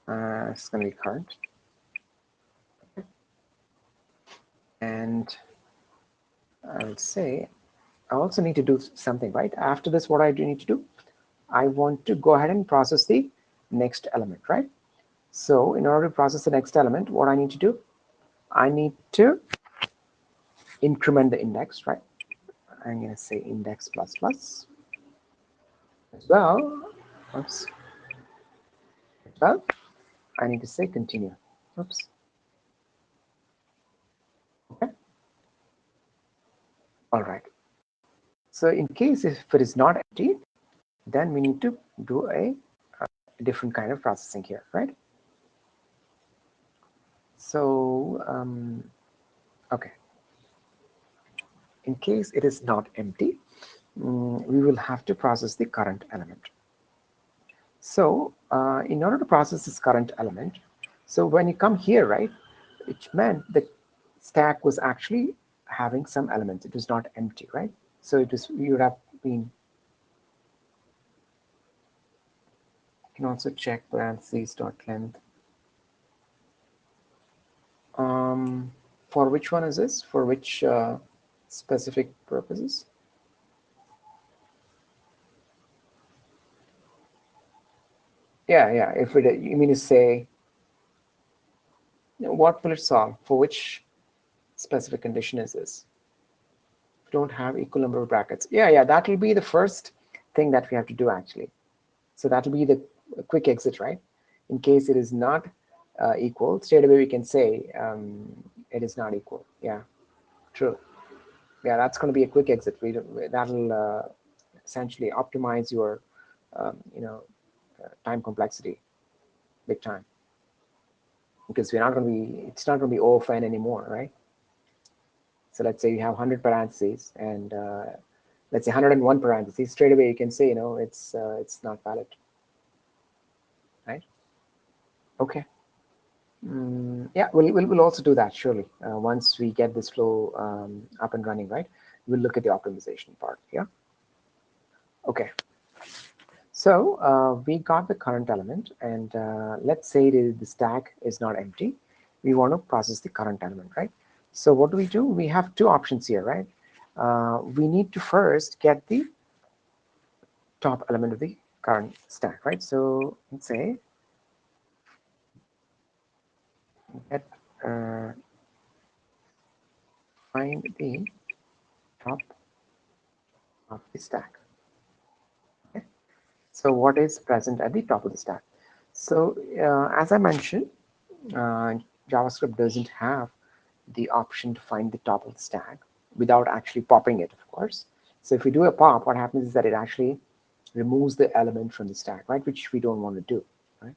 it's going to be current. Okay. And I would say I also need to do something, right? After this, what I do need to do, I want to go ahead and process the next element, right? So in order to process the next element, what I need to do, I need to increment the index, right? I'm going to say index plus plus as well. Oops. Well, I need to say continue. Oops. Okay. All right. So in case if it is not empty, then we need to do a different kind of processing here, right? So, okay. In case it is not empty, we will have to process the current element. So in order to process this current element, so when you come here, right, it meant the stack was actually having some elements. It was not empty, right? So it was, you would have been, you can also check parentheses dot length. For which one is this? For which specific purposes? Yeah. If it, you mean to say, what will it solve? For which specific condition is this? Don't have equal number of brackets. Yeah, that will be the first thing that we have to do actually. So that will be the quick exit, right? In case it is not equal, straight away we can say it is not equal. Yeah, true. Yeah, that's going to be a quick exit. That'll essentially optimize your, time complexity big time, because we're not going to be, it's not going to be O of n anymore, right? So let's say you have 100 parentheses and let's say 101 parentheses, straight away you can say, it's not valid, right? Okay. Yeah, we'll also do that surely once we get this flow up and running, right? We'll look at the optimization part. Yeah. Okay. So we got the current element, and let's say the stack is not empty. We want to process the current element, right? So what do? We have two options here, right? We need to first get the top element of the current stack, right? So let's say get find the top of the stack. Okay. So what is present at the top of the stack? So as I mentioned, JavaScript doesn't have the option to find the top of the stack without actually popping it, of course. So if we do a pop, what happens is that it actually removes the element from the stack, right? Which we don't want to do, right?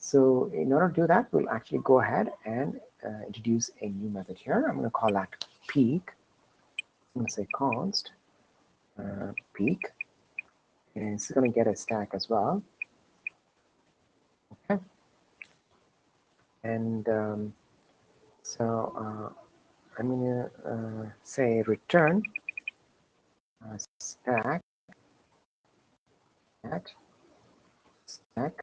So in order to do that, we'll actually go ahead and introduce a new method here. I'm going to call that peak. I'm going to say const peak, and it's going to get a stack as well. Okay, and so I'm going to say return stack at stack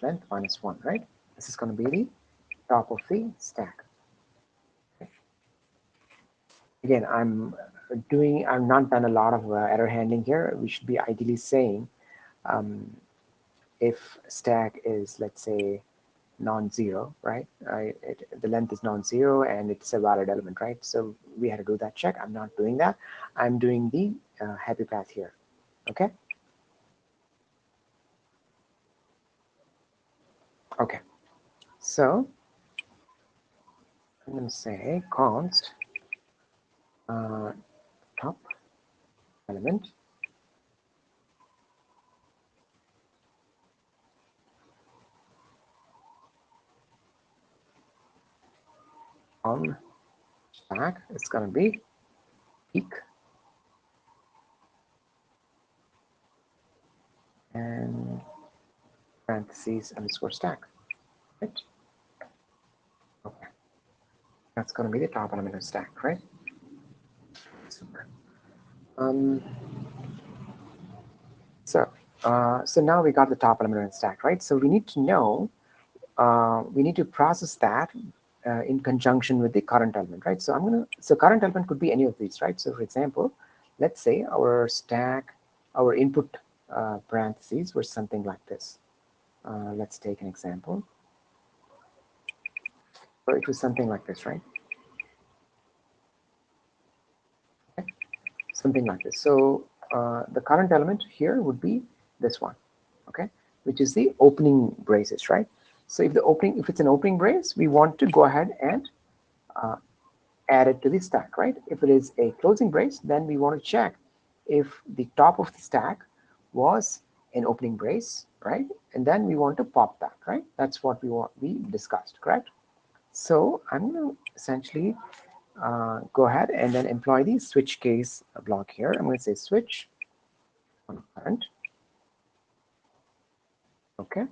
length minus 1, right? This is going to be the top of the stack. Okay. Again, I've not done a lot of error handling here. We should be ideally saying if stack is, let's say, non-zero, right? The length is non-zero and it's a valid element, right? So we had to do that check. I'm not doing that. I'm doing the happy path here. Okay. Okay. So I'm going to say const top element on stack. It's going to be peak and parentheses underscore stack, right? Okay. That's going to be the top element of stack, right? Super. So now we got the top element of the stack, right? So we need to know, we need to process that in conjunction with the current element, right? So current element could be any of these, right? So for example, let's say our stack, our input parentheses were something like this. Let's take an example. So it was something like this, right? Okay. Something like this. So the current element here would be this one, okay, which is the opening braces, right? So if it's an opening brace, we want to go ahead and add it to the stack, right? If it is a closing brace, then we want to check if the top of the stack was an opening brace, right? And then we want to pop that, right? That's what we discussed, correct? So I'm going to essentially go ahead and then employ the switch case block here. I'm going to say switch on current. Okay.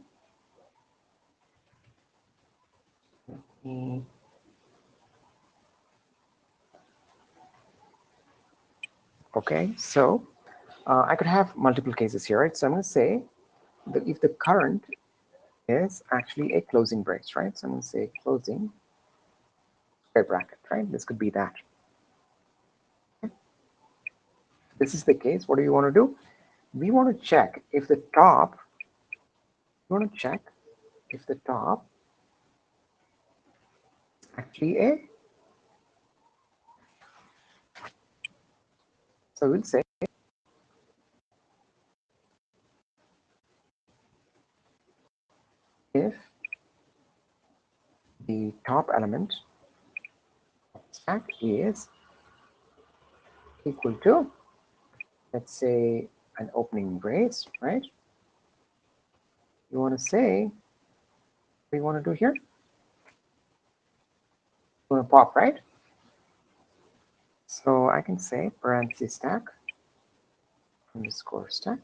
Okay, so I could have multiple cases here, right? So I'm going to say that if the current is actually a closing brace, right? So I'm going to say closing square bracket, right? This could be that. Okay. This is the case. What do you want to do? We want to check if the top, we want to check if the top is actually a, so we'll say if the top element of the stack is equal to, let's say, an opening brace, right? You want to say, what do you want to do here? You want to pop, right? So I can say parenthesis stack underscore stack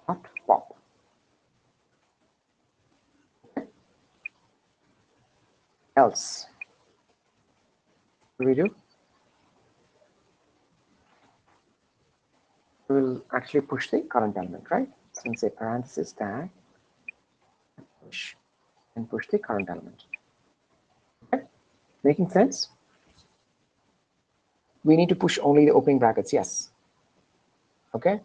dot pop. Else, what do we do? We will actually push the current element, right? So we say parenthesis stack push and push the current element. Okay, making sense? We need to push only the opening brackets, yes. Okay.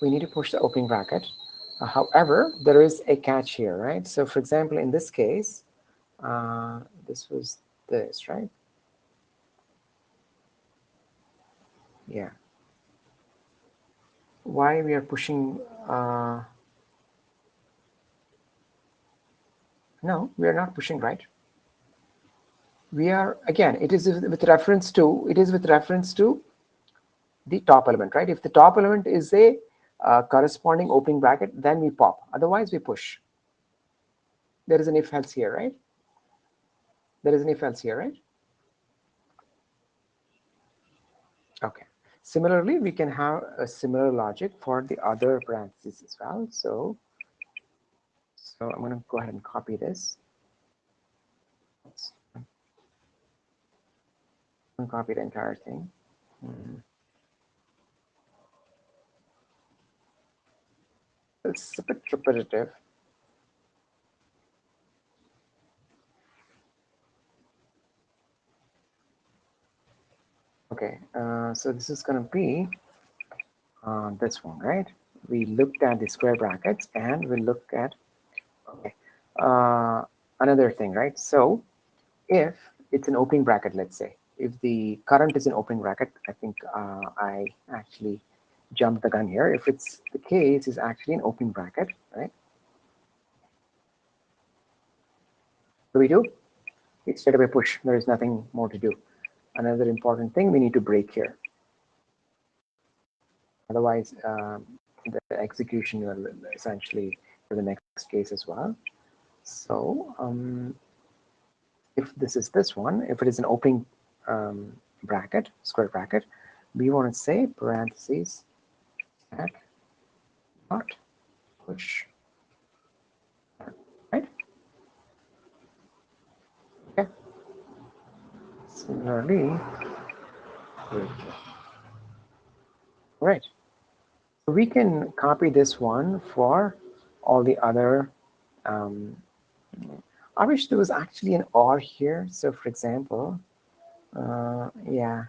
We need to push the opening bracket. However, there is a catch here, right? So for example, in this case, this was this, right? Yeah. Why we are pushing No, we are not pushing right. We are, again, it is with reference to the top element, right? If the top element is a corresponding opening bracket, then we pop. Otherwise, we push. There is an if else here, right? There is an if else here, right? Okay. Similarly, we can have a similar logic for the other parentheses as well. So I'm going to go ahead and copy this. I'm going to copy the entire thing. It's a bit repetitive. Okay, so this is going to be this one, right? We looked at the square brackets and we look at, okay, another thing, right? So if it's an opening bracket, let's say, if the current is an opening bracket, I think I actually jumped the gun here. If it's the case is actually an opening bracket, right? What do we do? We straight away push. There is nothing more to do. Another important thing, we need to break here. Otherwise, the execution will essentially for the next case as well. So if this is this one, if it is an opening bracket, square bracket, we want to say parentheses stack dot push, right? Okay. Similarly, right. So we can copy this one for all the other. I wish there was actually an or here. So for example, yeah,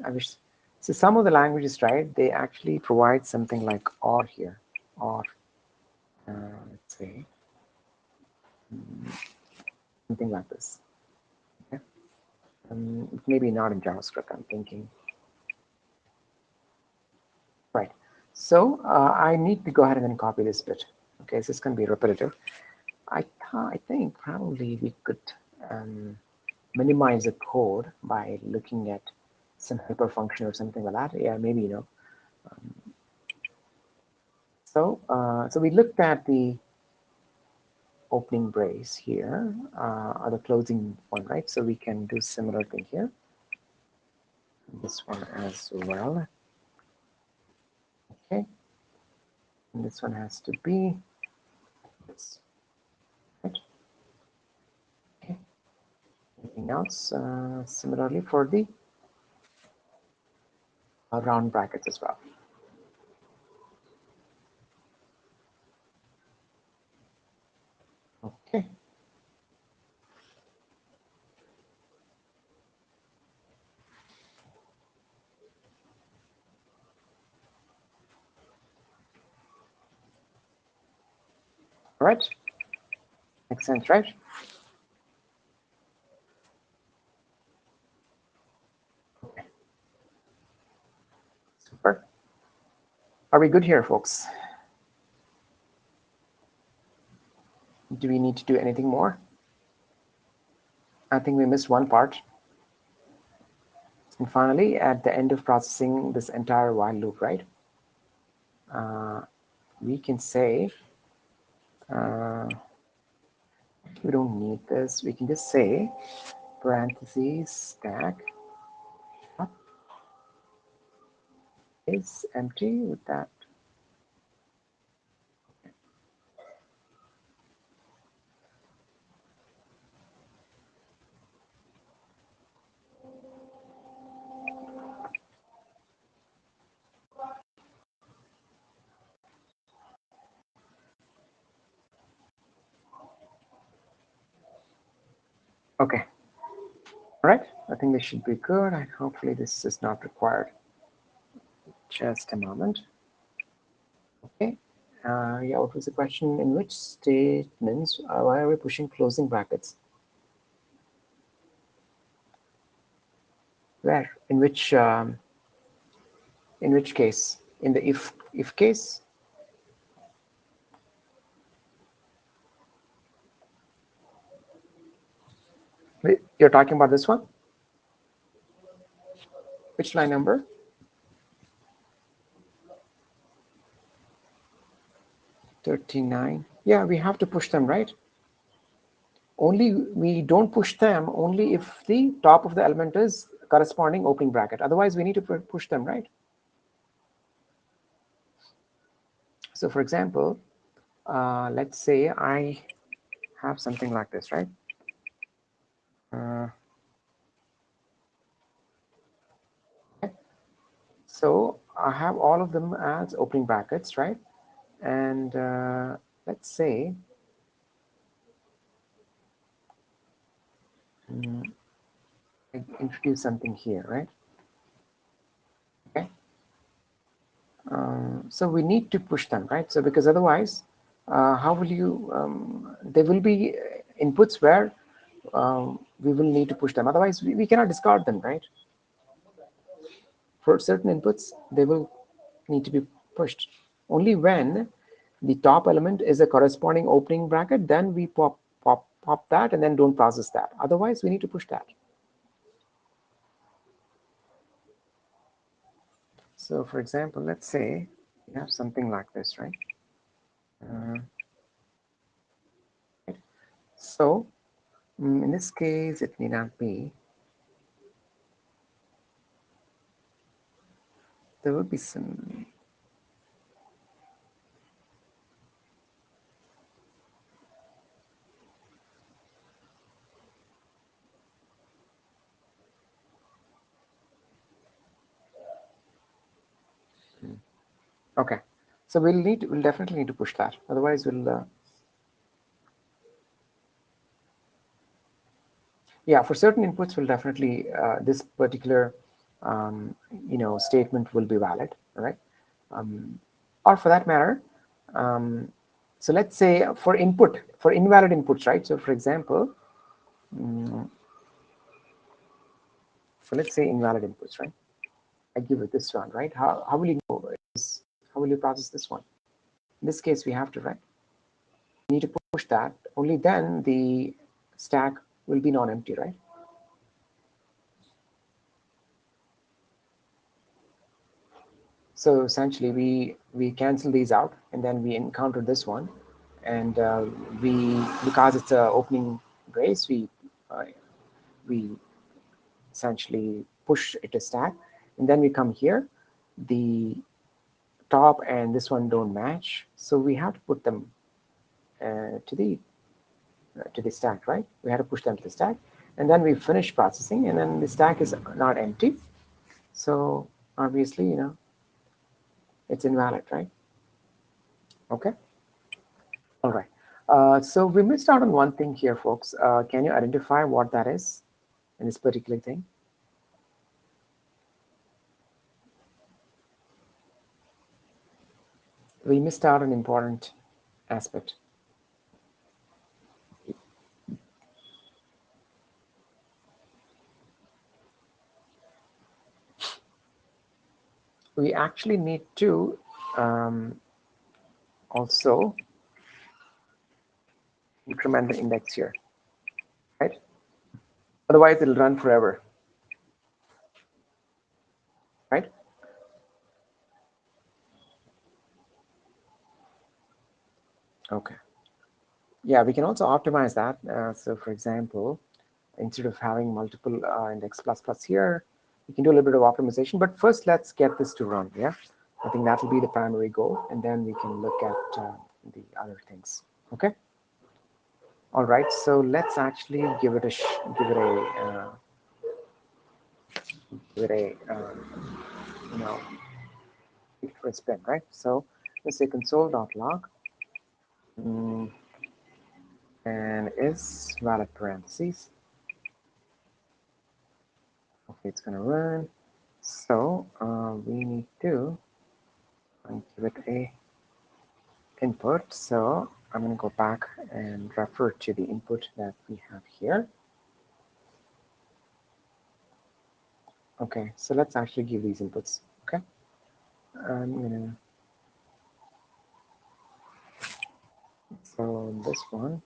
I wish. So some of the languages, right, they actually provide something like or here, or let's say something like this. Okay. Maybe not in JavaScript, I'm thinking. Right. So I need to go ahead and then copy this bit. Okay, so it's going to be repetitive. I think probably we could minimize the code by looking at some helper function or something like that. Yeah, maybe, So we looked at the opening brace here, or the closing one, right? So we can do similar thing here. This one as well. Okay. And this one has to be this, right? Okay. Anything else? Similarly for the round brackets as well. Okay. All right. Makes sense, right? Okay. Super. Are we good here, folks? Do we need to do anything more? I think we missed one part. And finally, at the end of processing this entire while loop, right? We can say, we don't need this. We can just say parentheses stack up is empty with that. Okay. All right. I think this should be good. And hopefully this is not required. Just a moment. Okay. Yeah, what was the question? In which statements, why are we pushing closing brackets? Where? In which case? In the if case? You're talking about this one? Which line number? 39. Yeah, we have to push them, right? Only we don't push them only if the top of the element is corresponding opening bracket. Otherwise, we need to push them, right? So for example, let's say I have something like this, right? So I have all of them as opening brackets, right? And let's say I introduce something here, right? Okay. So we need to push them, right? So because otherwise, how will you? There will be inputs where we will need to push them. Otherwise, we cannot discard them, right? For certain inputs, they will need to be pushed. Only when the top element is a corresponding opening bracket, then we pop that and then don't process that. Otherwise, we need to push that. So for example, let's say you have something like this, right? So in this case, it need not be. There will be some. Okay, so we'll definitely need to push that. Otherwise, we'll. Yeah, for certain inputs, we'll definitely this particular statement will be valid, right? Or for that matter, so let's say for invalid inputs, right? So for example, so let's say invalid inputs, right? I give it this one, right? How will you know this? How will you process this one? In this case, we have to, right? We need to push that. Only then the stack will be non-empty, right? So essentially, we cancel these out, and then we encounter this one, and because it's an opening brace, we essentially push it to stack, and then we come here. The top and this one don't match, so we have to put them to the stack, right? We have to push them to the stack, and then we finish processing, and then the stack is not empty. So obviously, it's invalid, right? Okay. All right. So we missed out on one thing here, folks. Can you identify what that is in this particular thing? We missed out an important aspect. We actually need to also increment the index here, right? Otherwise, it'll run forever, right? Okay. Yeah, we can also optimize that. So for example, instead of having multiple index plus plus here, we can do a little bit of optimization. But first, let's get this to run. Yeah, I think that will be the primary goal, and then we can look at the other things. Okay. All right. So let's actually give it a give it a spin, right? So let's say console.log and is valid parentheses. Okay, it's gonna run. So we need to give it a input. So I'm going to go back and refer to the input that we have here. Okay, so let's actually give these inputs. Okay, I'm going to, so this one,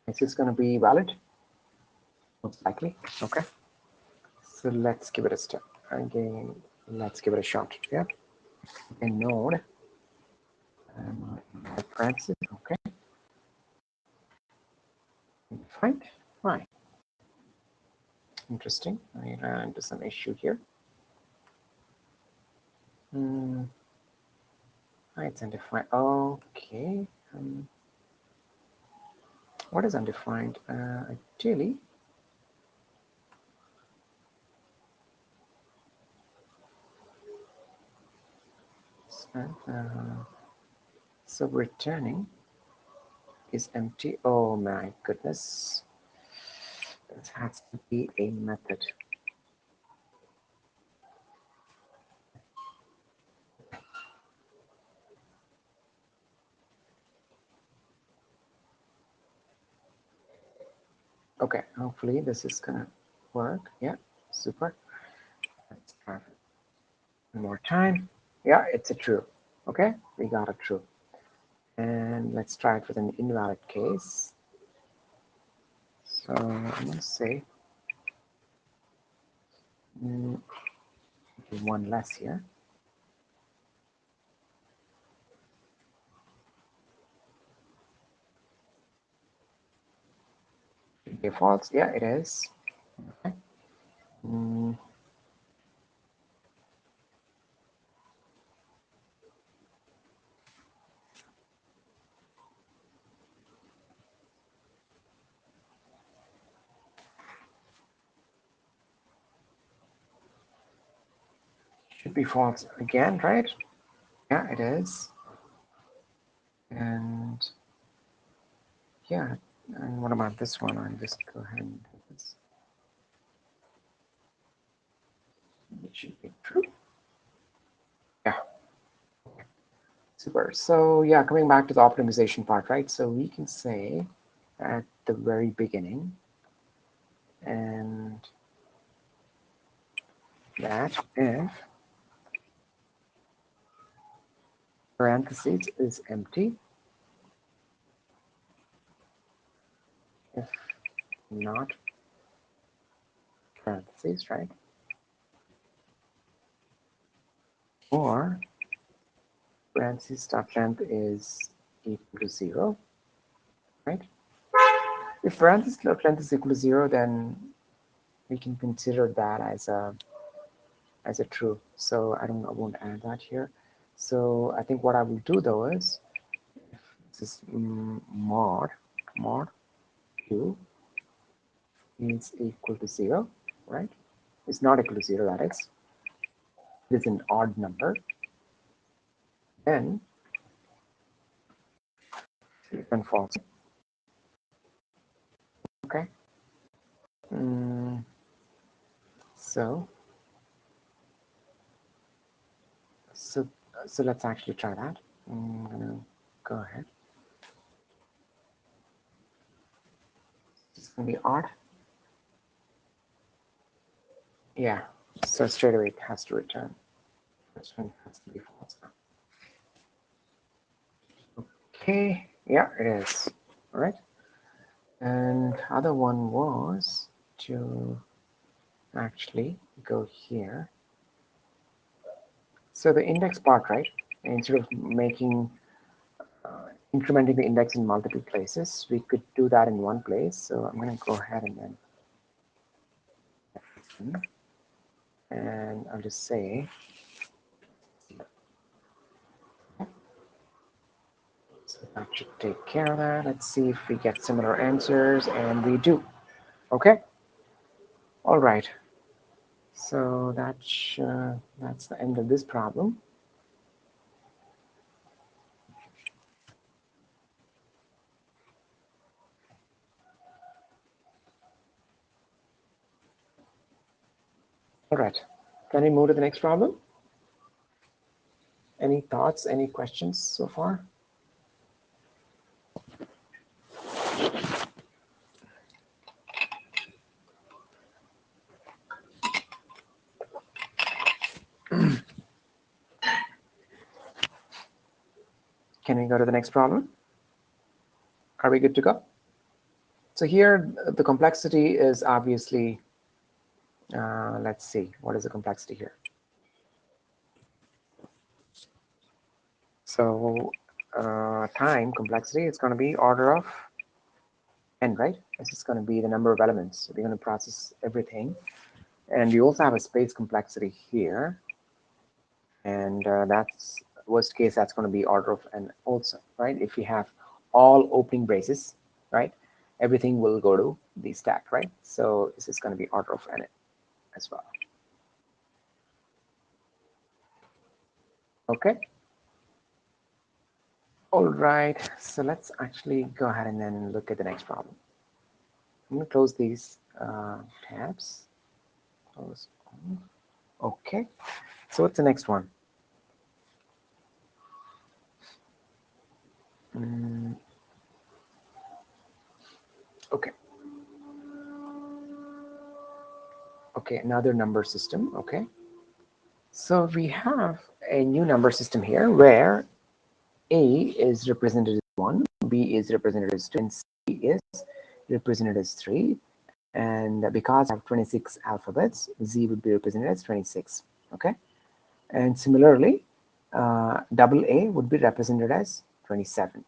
Is this going to be valid? Most likely. Okay. So let's give it a step. Again, let's give it a shot. Yeah. A node. Parentheses. Okay. Fine. Fine. Interesting. I ran into some issue here. It's undefined. Okay. What is undefined? Ideally, so returning is empty. Oh my goodness. This has to be a method. Okay, hopefully this is gonna work. Yeah, super. Let's try one more time. Yeah, it's a true. Okay, we got a true. And let's try it with an invalid case. So I'm gonna say one less here. Okay, false. Yeah, it is. Okay. Should be false again, right? Yeah, it is. And yeah, and what about this one? I'll just go ahead and do this. It should be true. Yeah. Super. So yeah, coming back to the optimization part, right? So we can say at the very beginning and that if parentheses is empty, if not parentheses, right? Or parentheses stop length is equal to 0, right? If parentheses stop length is equal to 0, then we can consider that as a true. So I won't add that here. So I think what I will do though is this is mod q is equal to 0, right? It's not equal to 0, that is. It is an odd number. Then return false. Okay. So so let's actually try that. I'm gonna go ahead. It's gonna be odd. Yeah. So straight away it has to return. This one has to be false now. Okay. Yeah, it is. All right. And other one was to actually go here. So the index part, right? Instead of making incrementing the index in multiple places, we could do that in one place. So I'm going to go ahead and I'll just say, so that should take care of that. Let's see if we get similar answers, and we do. Okay. All right. So that's the end of this problem. All right. Can we move to the next problem? Any thoughts, any questions so far? Can we go to the next problem? Are we good to go? So here the complexity is obviously, let's see, what is the complexity here? So time complexity is going to be order of n, right? This is going to be the number of elements. So we're going to process everything. And we also have a space complexity here. And that's worst case, that's going to be order of n also, right? If we have all opening braces, right, everything will go to the stack, right? So this is going to be order of n as well. Okay. All right. So let's actually go ahead and then look at the next problem. I'm going to close these tabs. Close. Okay. So what's the next one? Okay. Okay, another number system. Okay. So we have a new number system here where A is represented as 1, B is represented as 2, and C is represented as 3. And because I have 26 alphabets, Z would be represented as 26. Okay. And similarly, double A would be represented as 27.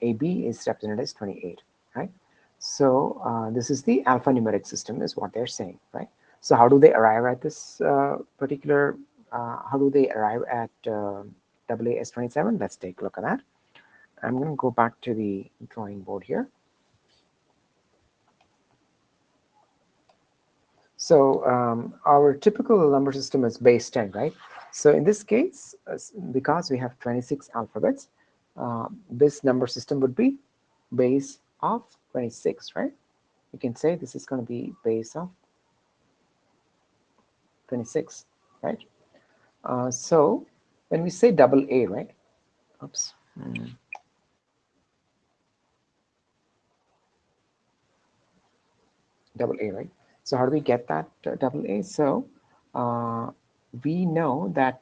AB is represented as 28, right? So this is the alphanumeric system is what they're saying, right? So how do they arrive at this particular, how do they arrive at double A as 27? Let's take a look at that. I'm going to go back to the drawing board here. So our typical number system is base 10, right? So in this case, because we have 26 alphabets, this number system would be base of 26, right? You can say this is going to be base of 26, right? So when we say double A, right? Oops. Double A, right? So how do we get that double A? So we know that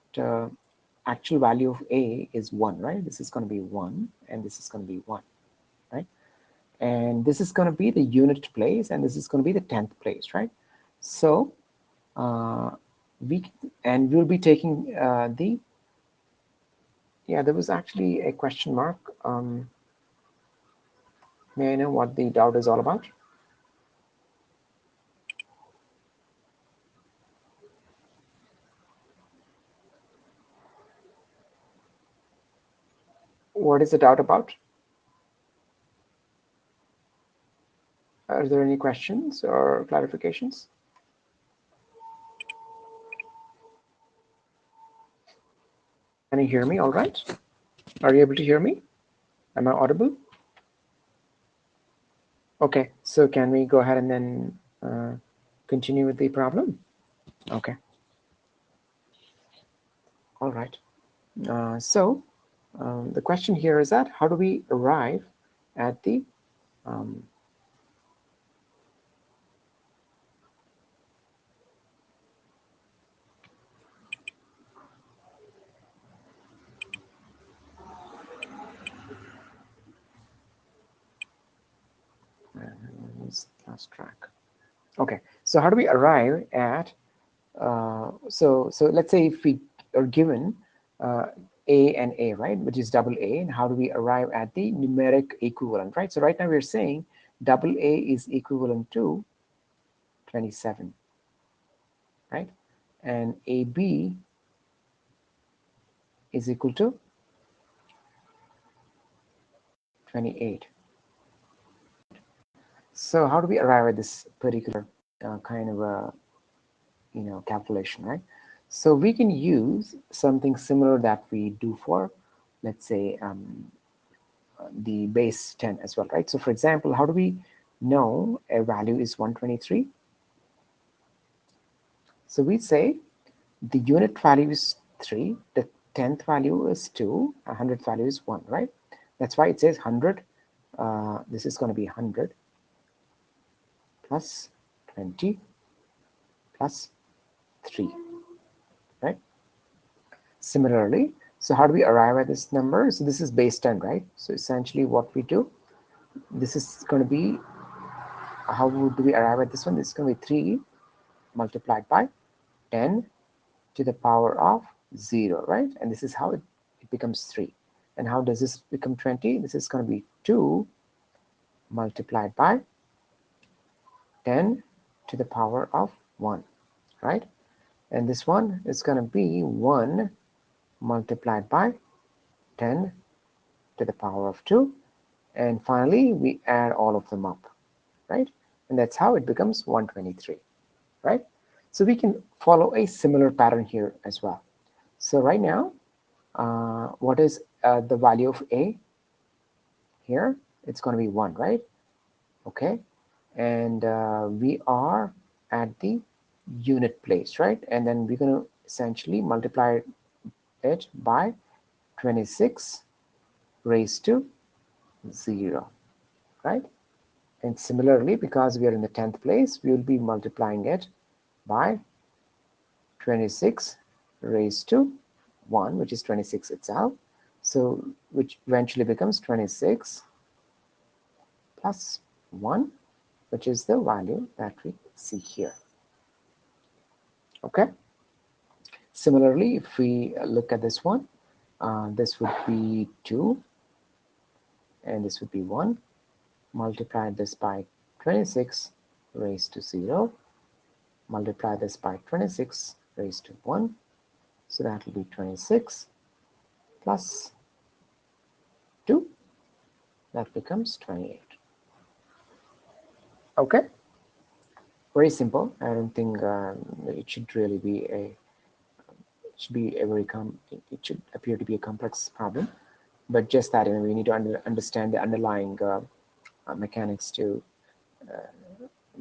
actual value of A is 1, right? This is going to be 1, and this is going to be 1, right? And this is going to be the unit place, and this is going to be the 10th place, right? So we'll be taking yeah, there was actually a question mark. May I know what the doubt is all about? What is the doubt about? Are there any questions or clarifications? Can you hear me all right? Are you able to hear me? Am I audible? Okay, so can we go ahead and then continue with the problem? Okay. All right. So the question here is that how do we arrive at the last track. Okay, so how do we arrive at so let's say if we are given A and A, right, which is double A, and how do we arrive at the numeric equivalent, right? So right now we're saying double A is equivalent to 27, right? And AB is equal to 28. So how do we arrive at this particular kind of a calculation, right? So we can use something similar that we do for, let's say, the base 10 as well, right? So for example, how do we know a value is 123? So we say the unit value is 3, the 10th value is 2, 100th value is 1, right? That's why it says 100. This is going to be 100 plus 20 plus 3, right? Similarly, so how do we arrive at this number? So this is base 10, right? So essentially what we do, this is going to be how do we arrive at this one? This is going to be 3 multiplied by 10 to the power of 0, right? And this is how it becomes 3. And how does this become 20? This is going to be 2 multiplied by 10 to the power of 1, right? And this one is going to be 1 multiplied by 10 to the power of 2. And finally, we add all of them up, right? And that's how it becomes 123, right? So we can follow a similar pattern here as well. So right now, what is the value of A here? It's going to be 1, right? Okay. And we are at the unit place, right? And then we're going to essentially multiply it by 26 raised to 0, right? And similarly, because we are in the 10th place, we will be multiplying it by 26 raised to 1, which is 26 itself. So which eventually becomes 26 plus 1, which is the value that we see here. Okay. Similarly, if we look at this one, this would be 2 and this would be 1. Multiply this by 26 raised to 0. Multiply this by 26 raised to 1. So that will be 26 plus 2. That becomes 28. Okay. Very simple. I don't think it should really be a it should appear to be a complex problem, but just that we need to understand the underlying mechanics to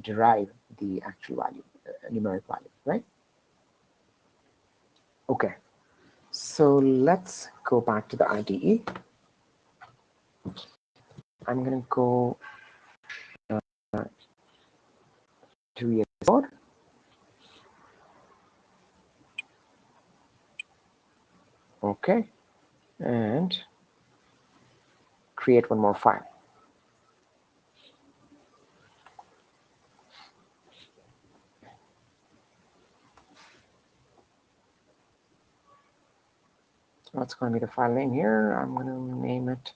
derive the actual value, numeric value, right? Okay, so let's go back to the IDE. I'm going to go to VS Code. Okay, and create one more file. What's going to be the file name here? I'm going to name it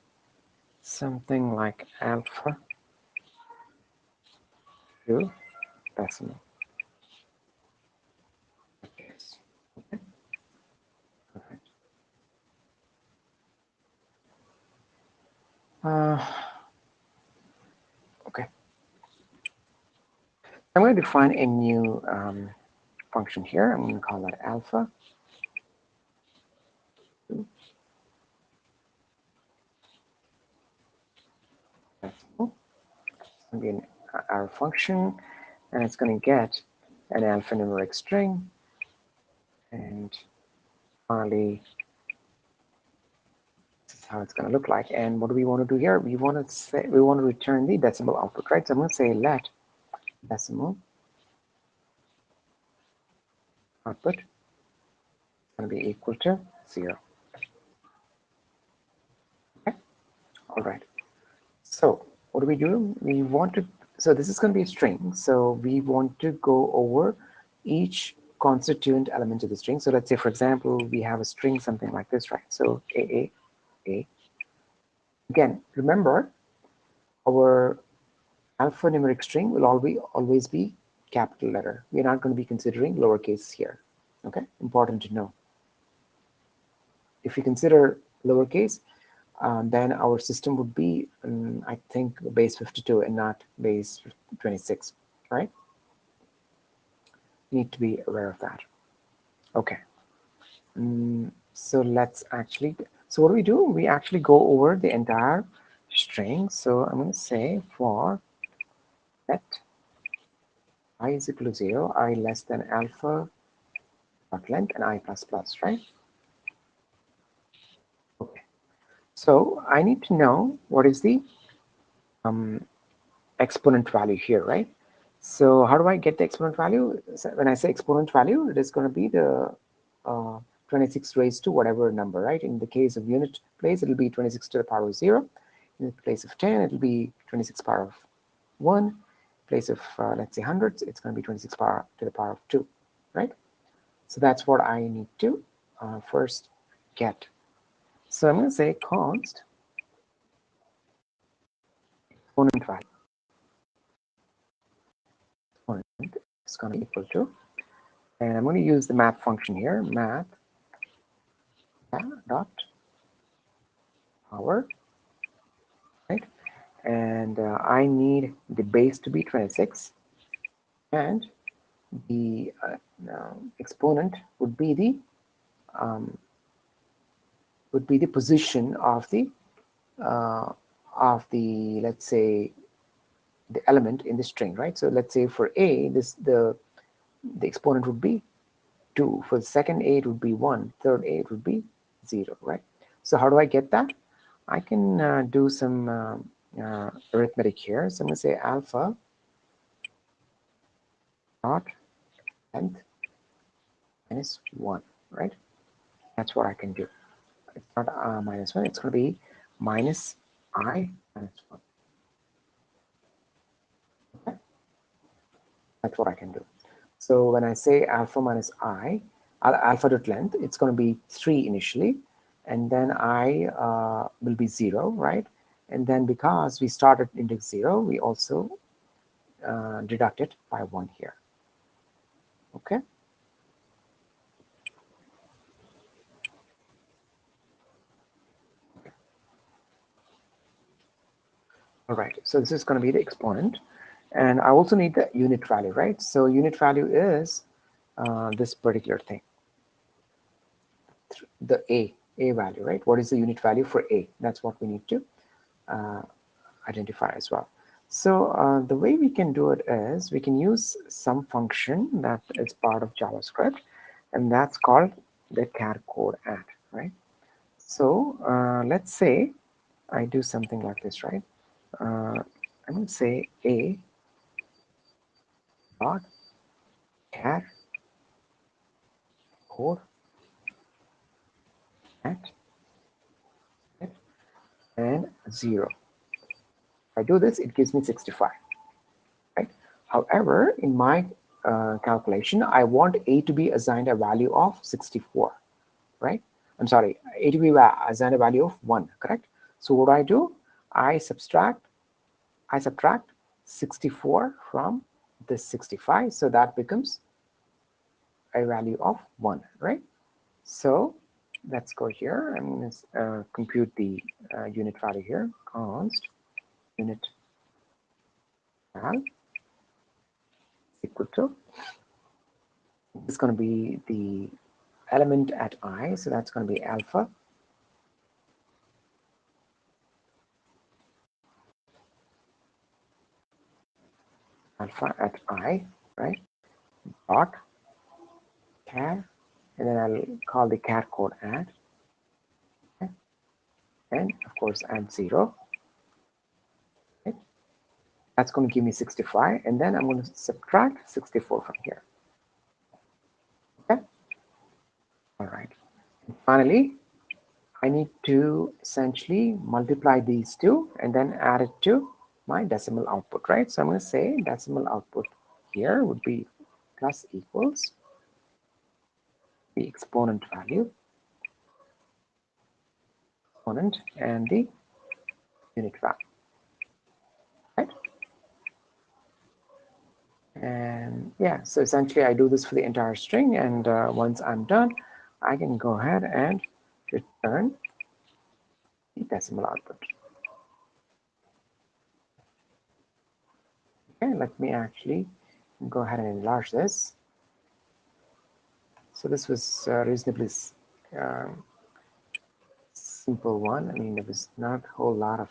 something like alpha 2 decimal. Yes. Okay. Perfect. Okay. I'm going to define a new function here. I'm going to call that alpha. Decimal. It's going to be an our function, and it's going to get an alphanumeric string, and finally this is how it's going to look like. And what do we want to do here? We want to return the decimal output, right? So I'm going to say let decimal output is going to be equal to 0. Okay. All right. So what do? We want to, so this is going to be a string. So we want to go over each constituent element of the string. So let's say, for example, we have a string, something like this, right? So A. Again, remember, our alphanumeric string will always be capital letter. We're not going to be considering lowercase here. Okay, important to know. If we consider lowercase, then our system would be, I think, base 52 and not base 26, right? Need to be aware of that. Okay. So let's actually, so what do? We actually go over the entire string. So I'm going to say for let I is equal to 0, I less than alpha dot length and I plus plus, right? Okay. So I need to know what is the exponent value here, right? So how do I get the exponent value? So when I say exponent value, it is going to be the 26 raised to whatever number, right? In the case of unit place, it will be 26 to the power of 0. In the place of 10, it will be 26 power of 1. place of let's say hundreds, it's going to be 26 power to the power of 2, right? So that's what I need to first get. So I'm going to say const exponent value. Exponent is going to be equal to, and I'm going to use the math function here, math dot power, right? And I need the base to be 26, and the exponent would be the position of the let's say the element in the string, right? So let's say for a, the exponent would be 2. For the second a, it would be 1. Third a, it would be 0, right? So how do I get that? I can do some arithmetic here. So I'm going to say alpha dot length minus 1, right? That's what I can do. It's not minus 1, it's going to be minus I minus 1. Okay? That's what I can do. So when I say alpha minus I, alpha dot length, it's going to be 3 initially, and then I will be 0, right? And then because we started index 0, we also deduct it by 1 here. Okay. All right, so this is going to be the exponent, and I also need the unit value, right? So unit value is this particular thing, the a value, right? What is the unit value for a? That's what we need to identify as well. So the way we can do it is we can use some function that is part of JavaScript, and that's called the char code add, right? So let's say I do something like this, right? I'm going to say a dot char code add and 0. If I do this, it gives me 65, right? However, in my calculation, I want a to be assigned a value of 64, right? I'm sorry, a to be assigned a value of 1, correct? So what do? I subtract 64 from this 65, so that becomes a value of 1, right? So let's go here. I'm going to compute the unit value here. Const unit val equal to, it's going to be the element at I, so that's going to be alpha at I, right? Dot char, and then I'll call the char code add, okay? And of course add 0. Okay? That's going to give me 65, and then I'm going to subtract 64 from here. Okay. All right. And finally, I need to essentially multiply these two and then add it to my decimal output, right? So I'm going to say decimal output here would be plus equals the exponent value, exponent, and the unit value, right? And yeah, so essentially I do this for the entire string, and once I'm done, I can go ahead and return the decimal output. Okay, let me actually go ahead and enlarge this. So this was reasonably simple one. I mean, there was not a whole lot of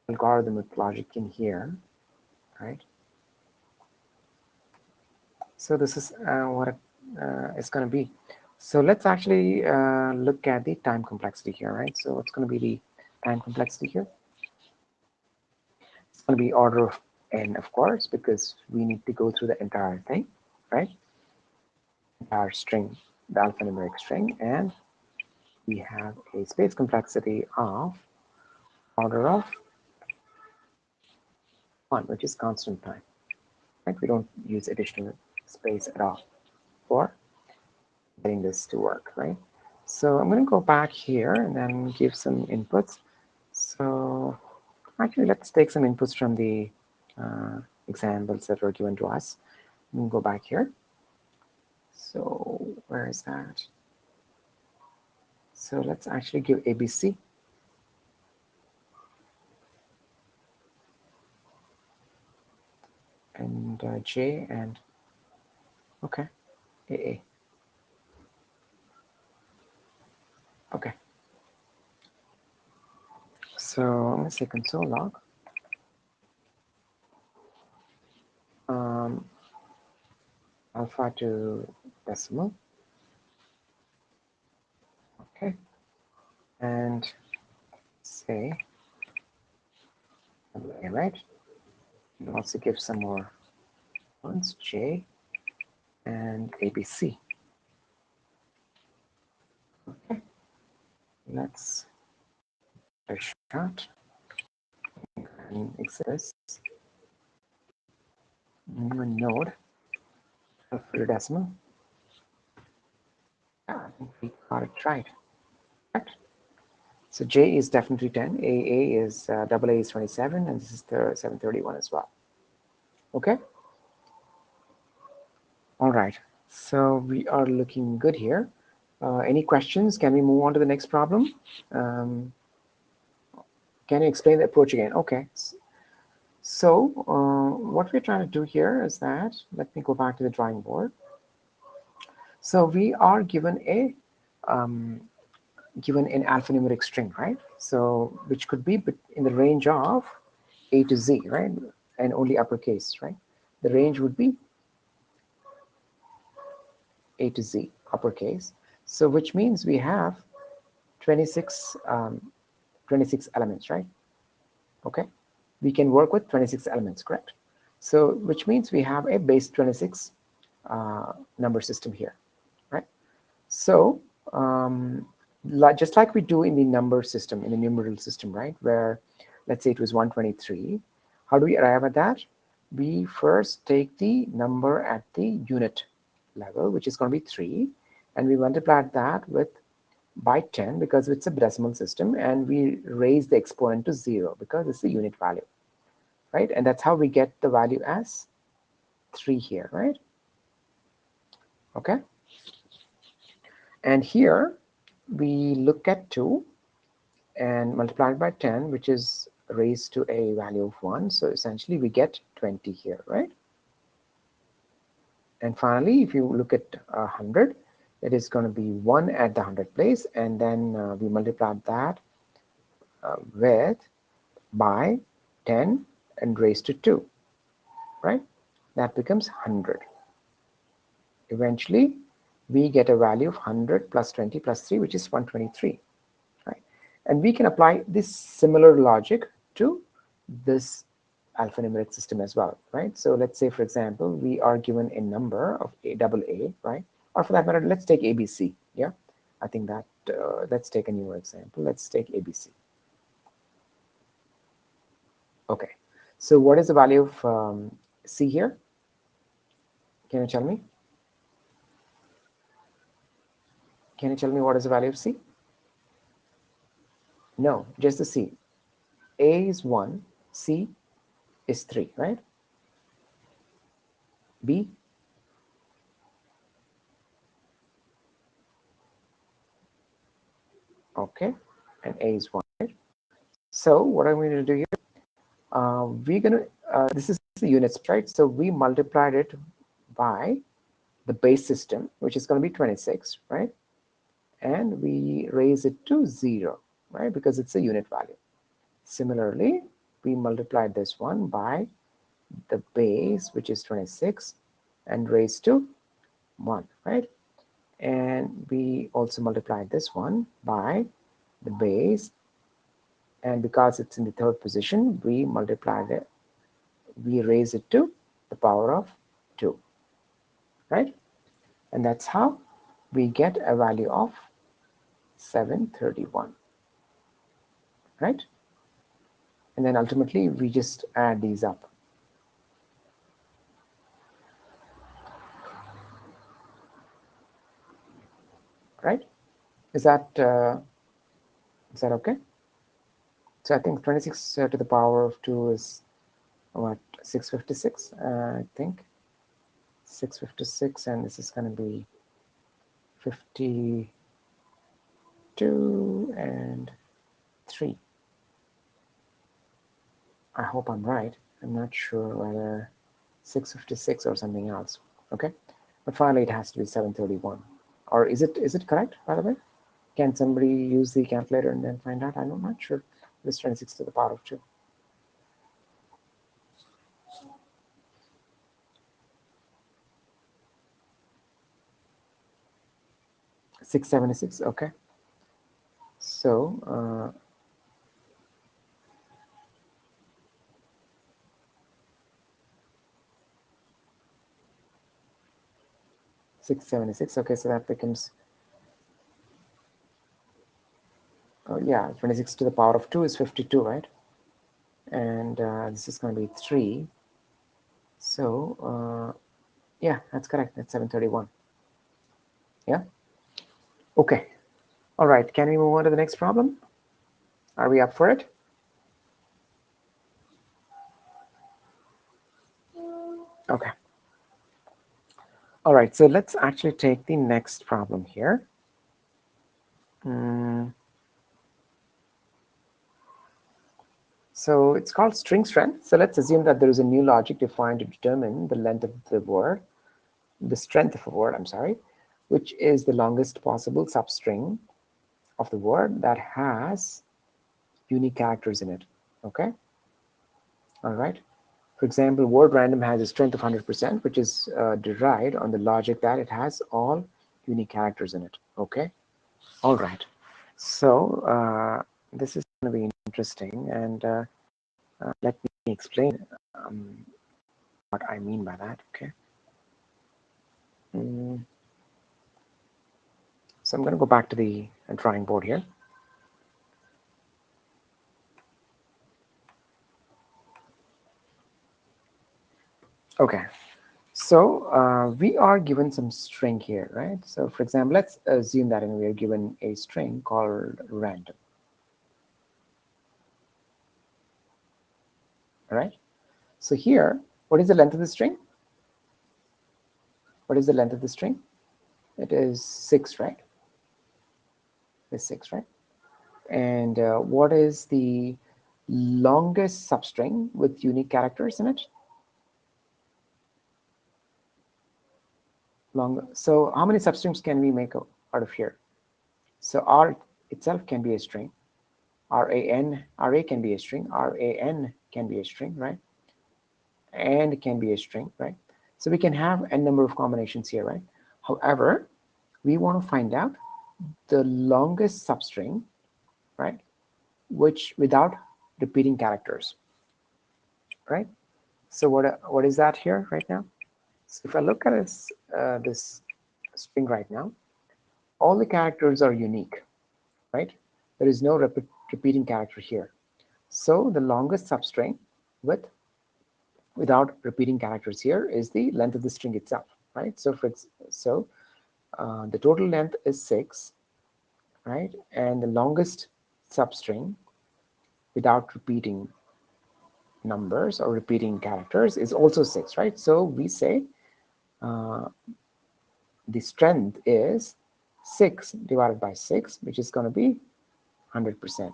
algorithmic logic in here, right? So this is what it's going to be. So let's actually look at the time complexity here, right? So what's going to be the time complexity here? It's going to be order of n, of course, because we need to go through the entire thing, right? Entire string, the alphanumeric string, and we have a space complexity of order of 1, which is constant time, right? We don't use additional space at all for getting this to work, right? So I'm going to go back here and then give some inputs. So actually, let's take some inputs from the examples that were given to us. We'll go back here. So where is that? So let's actually give ABC. And J and, okay, AA. Okay. So I'm going to say console log. Alpha to decimal. Okay. And say, AA, right? We'll also give some more ones, J and ABC. Okay. Let's a shot and exist new node for the decimal. Yeah, I think we got it right. Correct. So J is definitely 10, AA is AA is 27, and this is the 731 as well. Okay. All right. So we are looking good here. Any questions? Can we move on to the next problem? Can you explain the approach again? Okay. So what we're trying to do here is that, let me go back to the drawing board. So we are given a given an alphanumeric string, right? So which could be in the range of A to Z, right? And only uppercase, right? The range would be A to Z, uppercase. So which means we have 26, 26 elements, right? Okay, we can work with 26 elements, correct? So which means we have a base 26 number system here, right? So just like we do in the number system, in the numeral system, right? Where let's say it was 123. How do we arrive at that? We first take the number at the unit level, which is going to be 3, and we multiply that with by 10 because it's a decimal system, and we raise the exponent to 0 because it's the unit value, right? And that's how we get the value as 3 here, right? Okay. And here we look at 2 and multiply it by 10, which is raised to a value of 1. So essentially we get 20 here, right? And finally, if you look at 100, it is going to be 1 at the 100th place, and then we multiply that with by 10 and raised to 2, right? That becomes 100. Eventually, we get a value of 100 plus 20 plus 3, which is 123, right? And we can apply this similar logic to this alphanumeric system as well, right? So let's say, for example, we are given a number of AA, right? Or for that matter, let's take ABC, yeah? I think that, let's take a newer example. Let's take ABC. Okay, so what is the value of C here? Can you tell me? Can you tell me what is the value of C? No, just the C. A is 1, C is 3, right? B? Okay, and A is 1, right? So what I'm going to do here, we're going to, this is the units, right? So we multiplied it by the base system, which is going to be 26, right? And we raise it to 0, right? Because it's a unit value. Similarly, we multiplied this one by the base, which is 26, and raised to 1, right? And we also multiplied this one by the base, and because it's in the third position, we multiplied it, we raise it to the power of 2, right? And that's how we get a value of 731, right? And then ultimately we just add these up, right? Is that okay? So I think 26 to the power of 2 is what, 656, I think 656, and this is going to be 52 and 3. I hope I'm right. I'm not sure whether 656 or something else. Okay, but finally it has to be 731. Or is it correct, by the way? Can somebody use the calculator and then find out? I'm not sure. It's 26 to the power of 2. 676. Okay. So 676. Okay, so that becomes, oh yeah, 26 to the power of 2 is 52, right? And this is going to be 3. So yeah, that's correct. That's 731. Yeah. Okay. All right. Can we move on to the next problem? Are we up for it? Okay. All right. So let's actually take the next problem here. So it's called string strength. So let's assume that there is a new logic defined to determine the length of the word, the strength of a word, I'm sorry, which is the longest possible substring of the word that has unique characters in it. Okay. All right. For example, word random has a strength of 100%, which is derived on the logic that it has all unique characters in it. Okay. All right. So this is going to be interesting, and let me explain what I mean by that. Okay. So I'm going to go back to the drawing board here. Okay. So we are given some string here, right? So for example, let's assume that we are given a string called random. All right. So here, what is the length of the string? What is the length of the string? It is 6, right? It's 6, right? And what is the longest substring with unique characters in it? So how many substrings can we make out of here? So R itself can be a string. RA can be a string. RAN can be a string, right? And can be a string, right? So we can have n number of combinations here, right? However, we want to find out the longest substring, right? Which without repeating characters, right? So what is that here right now? So if I look at this string right now, all the characters are unique, right? There is no repeating character here. So the longest substring without repeating characters here is the length of the string itself, right? So the total length is 6, right? And the longest substring without repeating numbers or repeating characters is also 6, right? So we say the strength is 6 divided by 6, which is going to be 100%,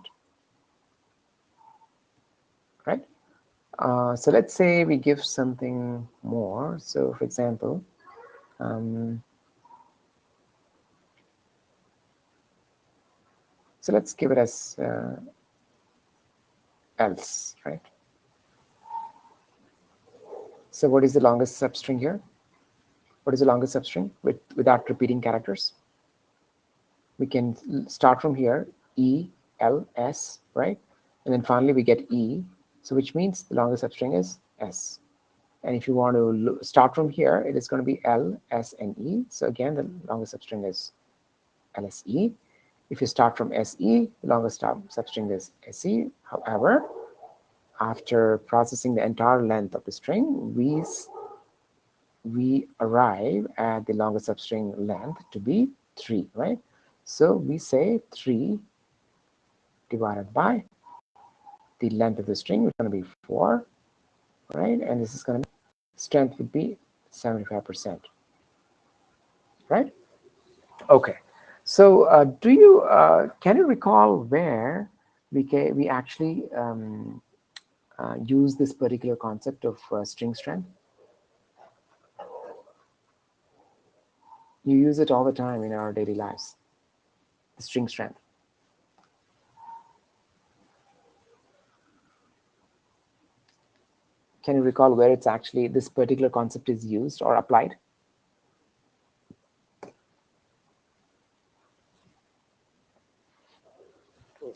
right? So let's say we give something more. So for example, so let's give it as else, right? So what is the longest substring here? What is the longest substring without repeating characters? We can start from here, E, L, S, right? And then finally we get E, so which means the longest substring is S. And if you want to start from here, it is going to be L, S, and E. So again, the longest substring is LSE. If you start from SE, the longest substring is SE. However, after processing the entire length of the string, we arrive at the longest substring length to be 3, right? So we say 3 divided by the length of the string, which is going to be 4, right? And this is going to be, strength would be 75%, right? Okay. So can you recall where we actually use this particular concept of string strength? You use it all the time in our daily lives, the string strength. Can you recall where it's actually this particular concept is used or applied?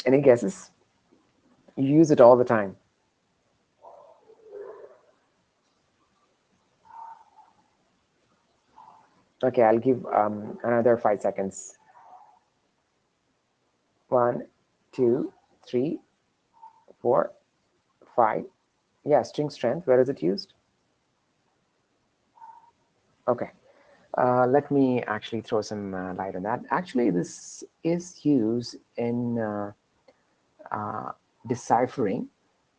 Any guesses? You use it all the time. Okay, I'll give another 5 seconds. 1, 2, 3, 4, 5. Yeah, string strength. Where is it used? Okay. Let me actually throw some light on that. Actually, this is used in deciphering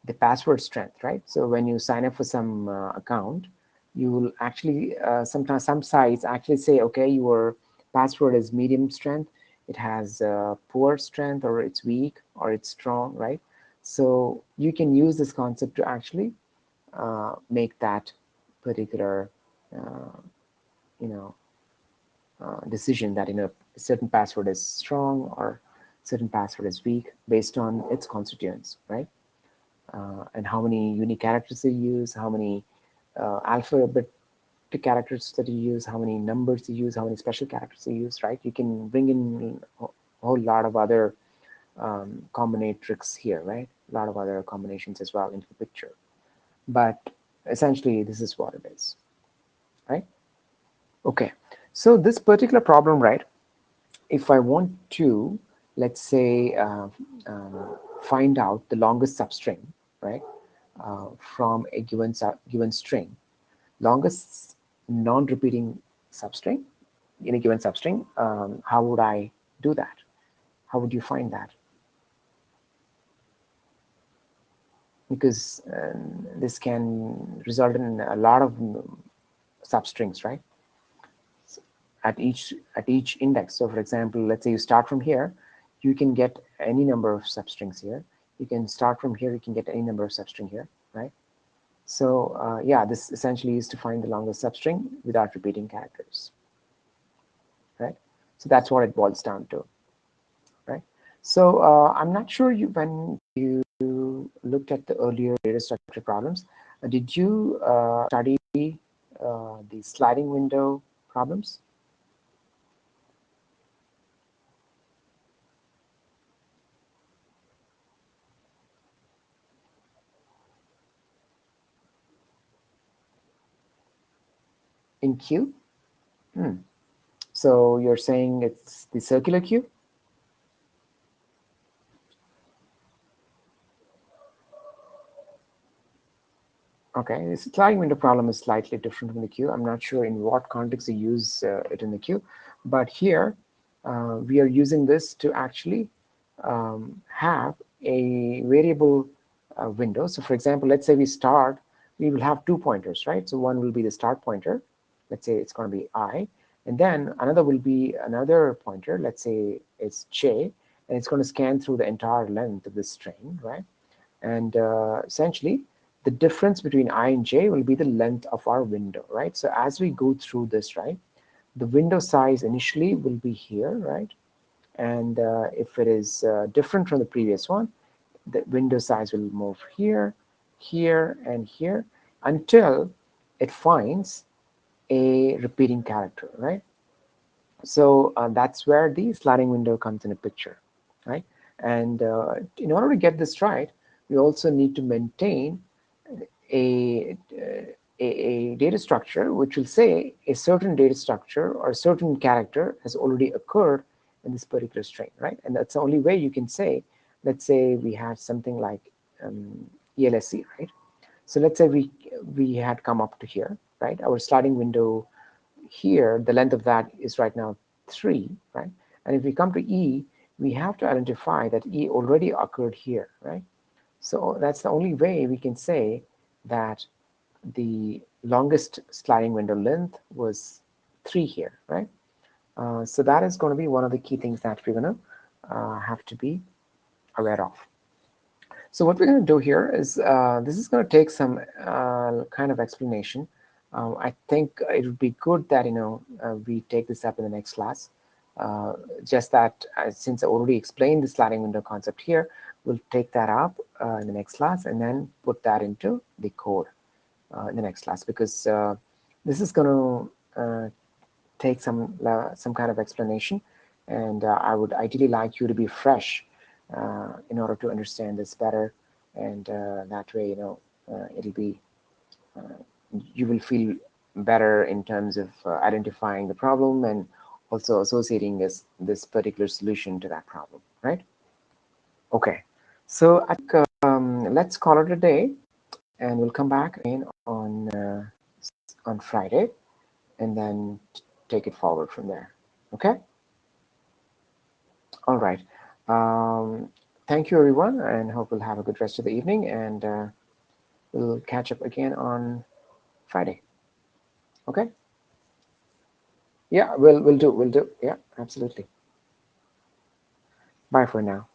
the password strength, right? So when you sign up for some account, you will actually sometimes some sites actually say, okay, your password is medium strength, it has poor strength, or it's weak, or it's strong, right? So you can use this concept to actually make that particular you know decision that a certain password is strong or certain password is weak based on its constituents, right? And how many unique characters they use, how many alphabet characters that you use, how many numbers you use, how many special characters you use, right? You can bring in a whole lot of other combinatorics here, right? A lot of other combinations as well into the picture. But essentially, this is what it is, right? Okay, so this particular problem, right? If I want to, let's say, find out the longest substring, right, from a given string, longest non-repeating substring in a given substring, how would I do that? How would you find that? Because this can result in a lot of substrings, right? At each index. So for example, let's say you start from here, you can get any number of substrings here. You can start from here, you can get any number of substring here, right? So yeah, this essentially is to find the longest substring without repeating characters, right? So that's what it boils down to, right? So I'm not sure when you looked at the earlier data structure problems, did you study the sliding window problems? In Q? Hmm. So you're saying it's the circular queue? Okay, this sliding window problem is slightly different from the queue. I'm not sure in what context you use it in the queue, but here we are using this to actually have a variable window. So for example, let's say we will have 2 pointers, right? So one will be the start pointer. Let's say it's going to be I, and then another will be another pointer. Let's say it's J, and it's going to scan through the entire length of the string, right? And essentially, the difference between I and J will be the length of our window, right? So as we go through this, right, the window size initially will be here, right? And if it is different from the previous one, the window size will move here, here, and here until it finds a repeating character, right? So that's where the sliding window comes in a picture, right? And in order to get this right, we also need to maintain a, a data structure which will say a certain data structure or a certain character has already occurred in this particular string, right? And that's the only way you can say, let's say we have something like ELSC, right? So let's say we had come up to here, right? Our sliding window here, the length of that is right now 3, right? And if we come to E, we have to identify that E already occurred here, right? So that's the only way we can say that the longest sliding window length was 3 here, right? So that is going to be one of the key things that we're going to have to be aware of. So what we're going to do here is, this is going to take some kind of explanation. I think it would be good that we take this up in the next class. Just that since I already explained the sliding window concept here, we'll take that up in the next class and then put that into the code in the next class, because this is going to take some kind of explanation, and I would ideally like you to be fresh in order to understand this better, and that way it'll be you will feel better in terms of identifying the problem and also associating this particular solution to that problem, right? Okay, so I think let's call it a day, and we'll come back again on Friday, and then take it forward from there. Okay. All right. Thank you, everyone, and hope we'll have a good rest of the evening, and we'll catch up again on Friday. Okay. Yeah, we'll do. Yeah, absolutely. Bye for now.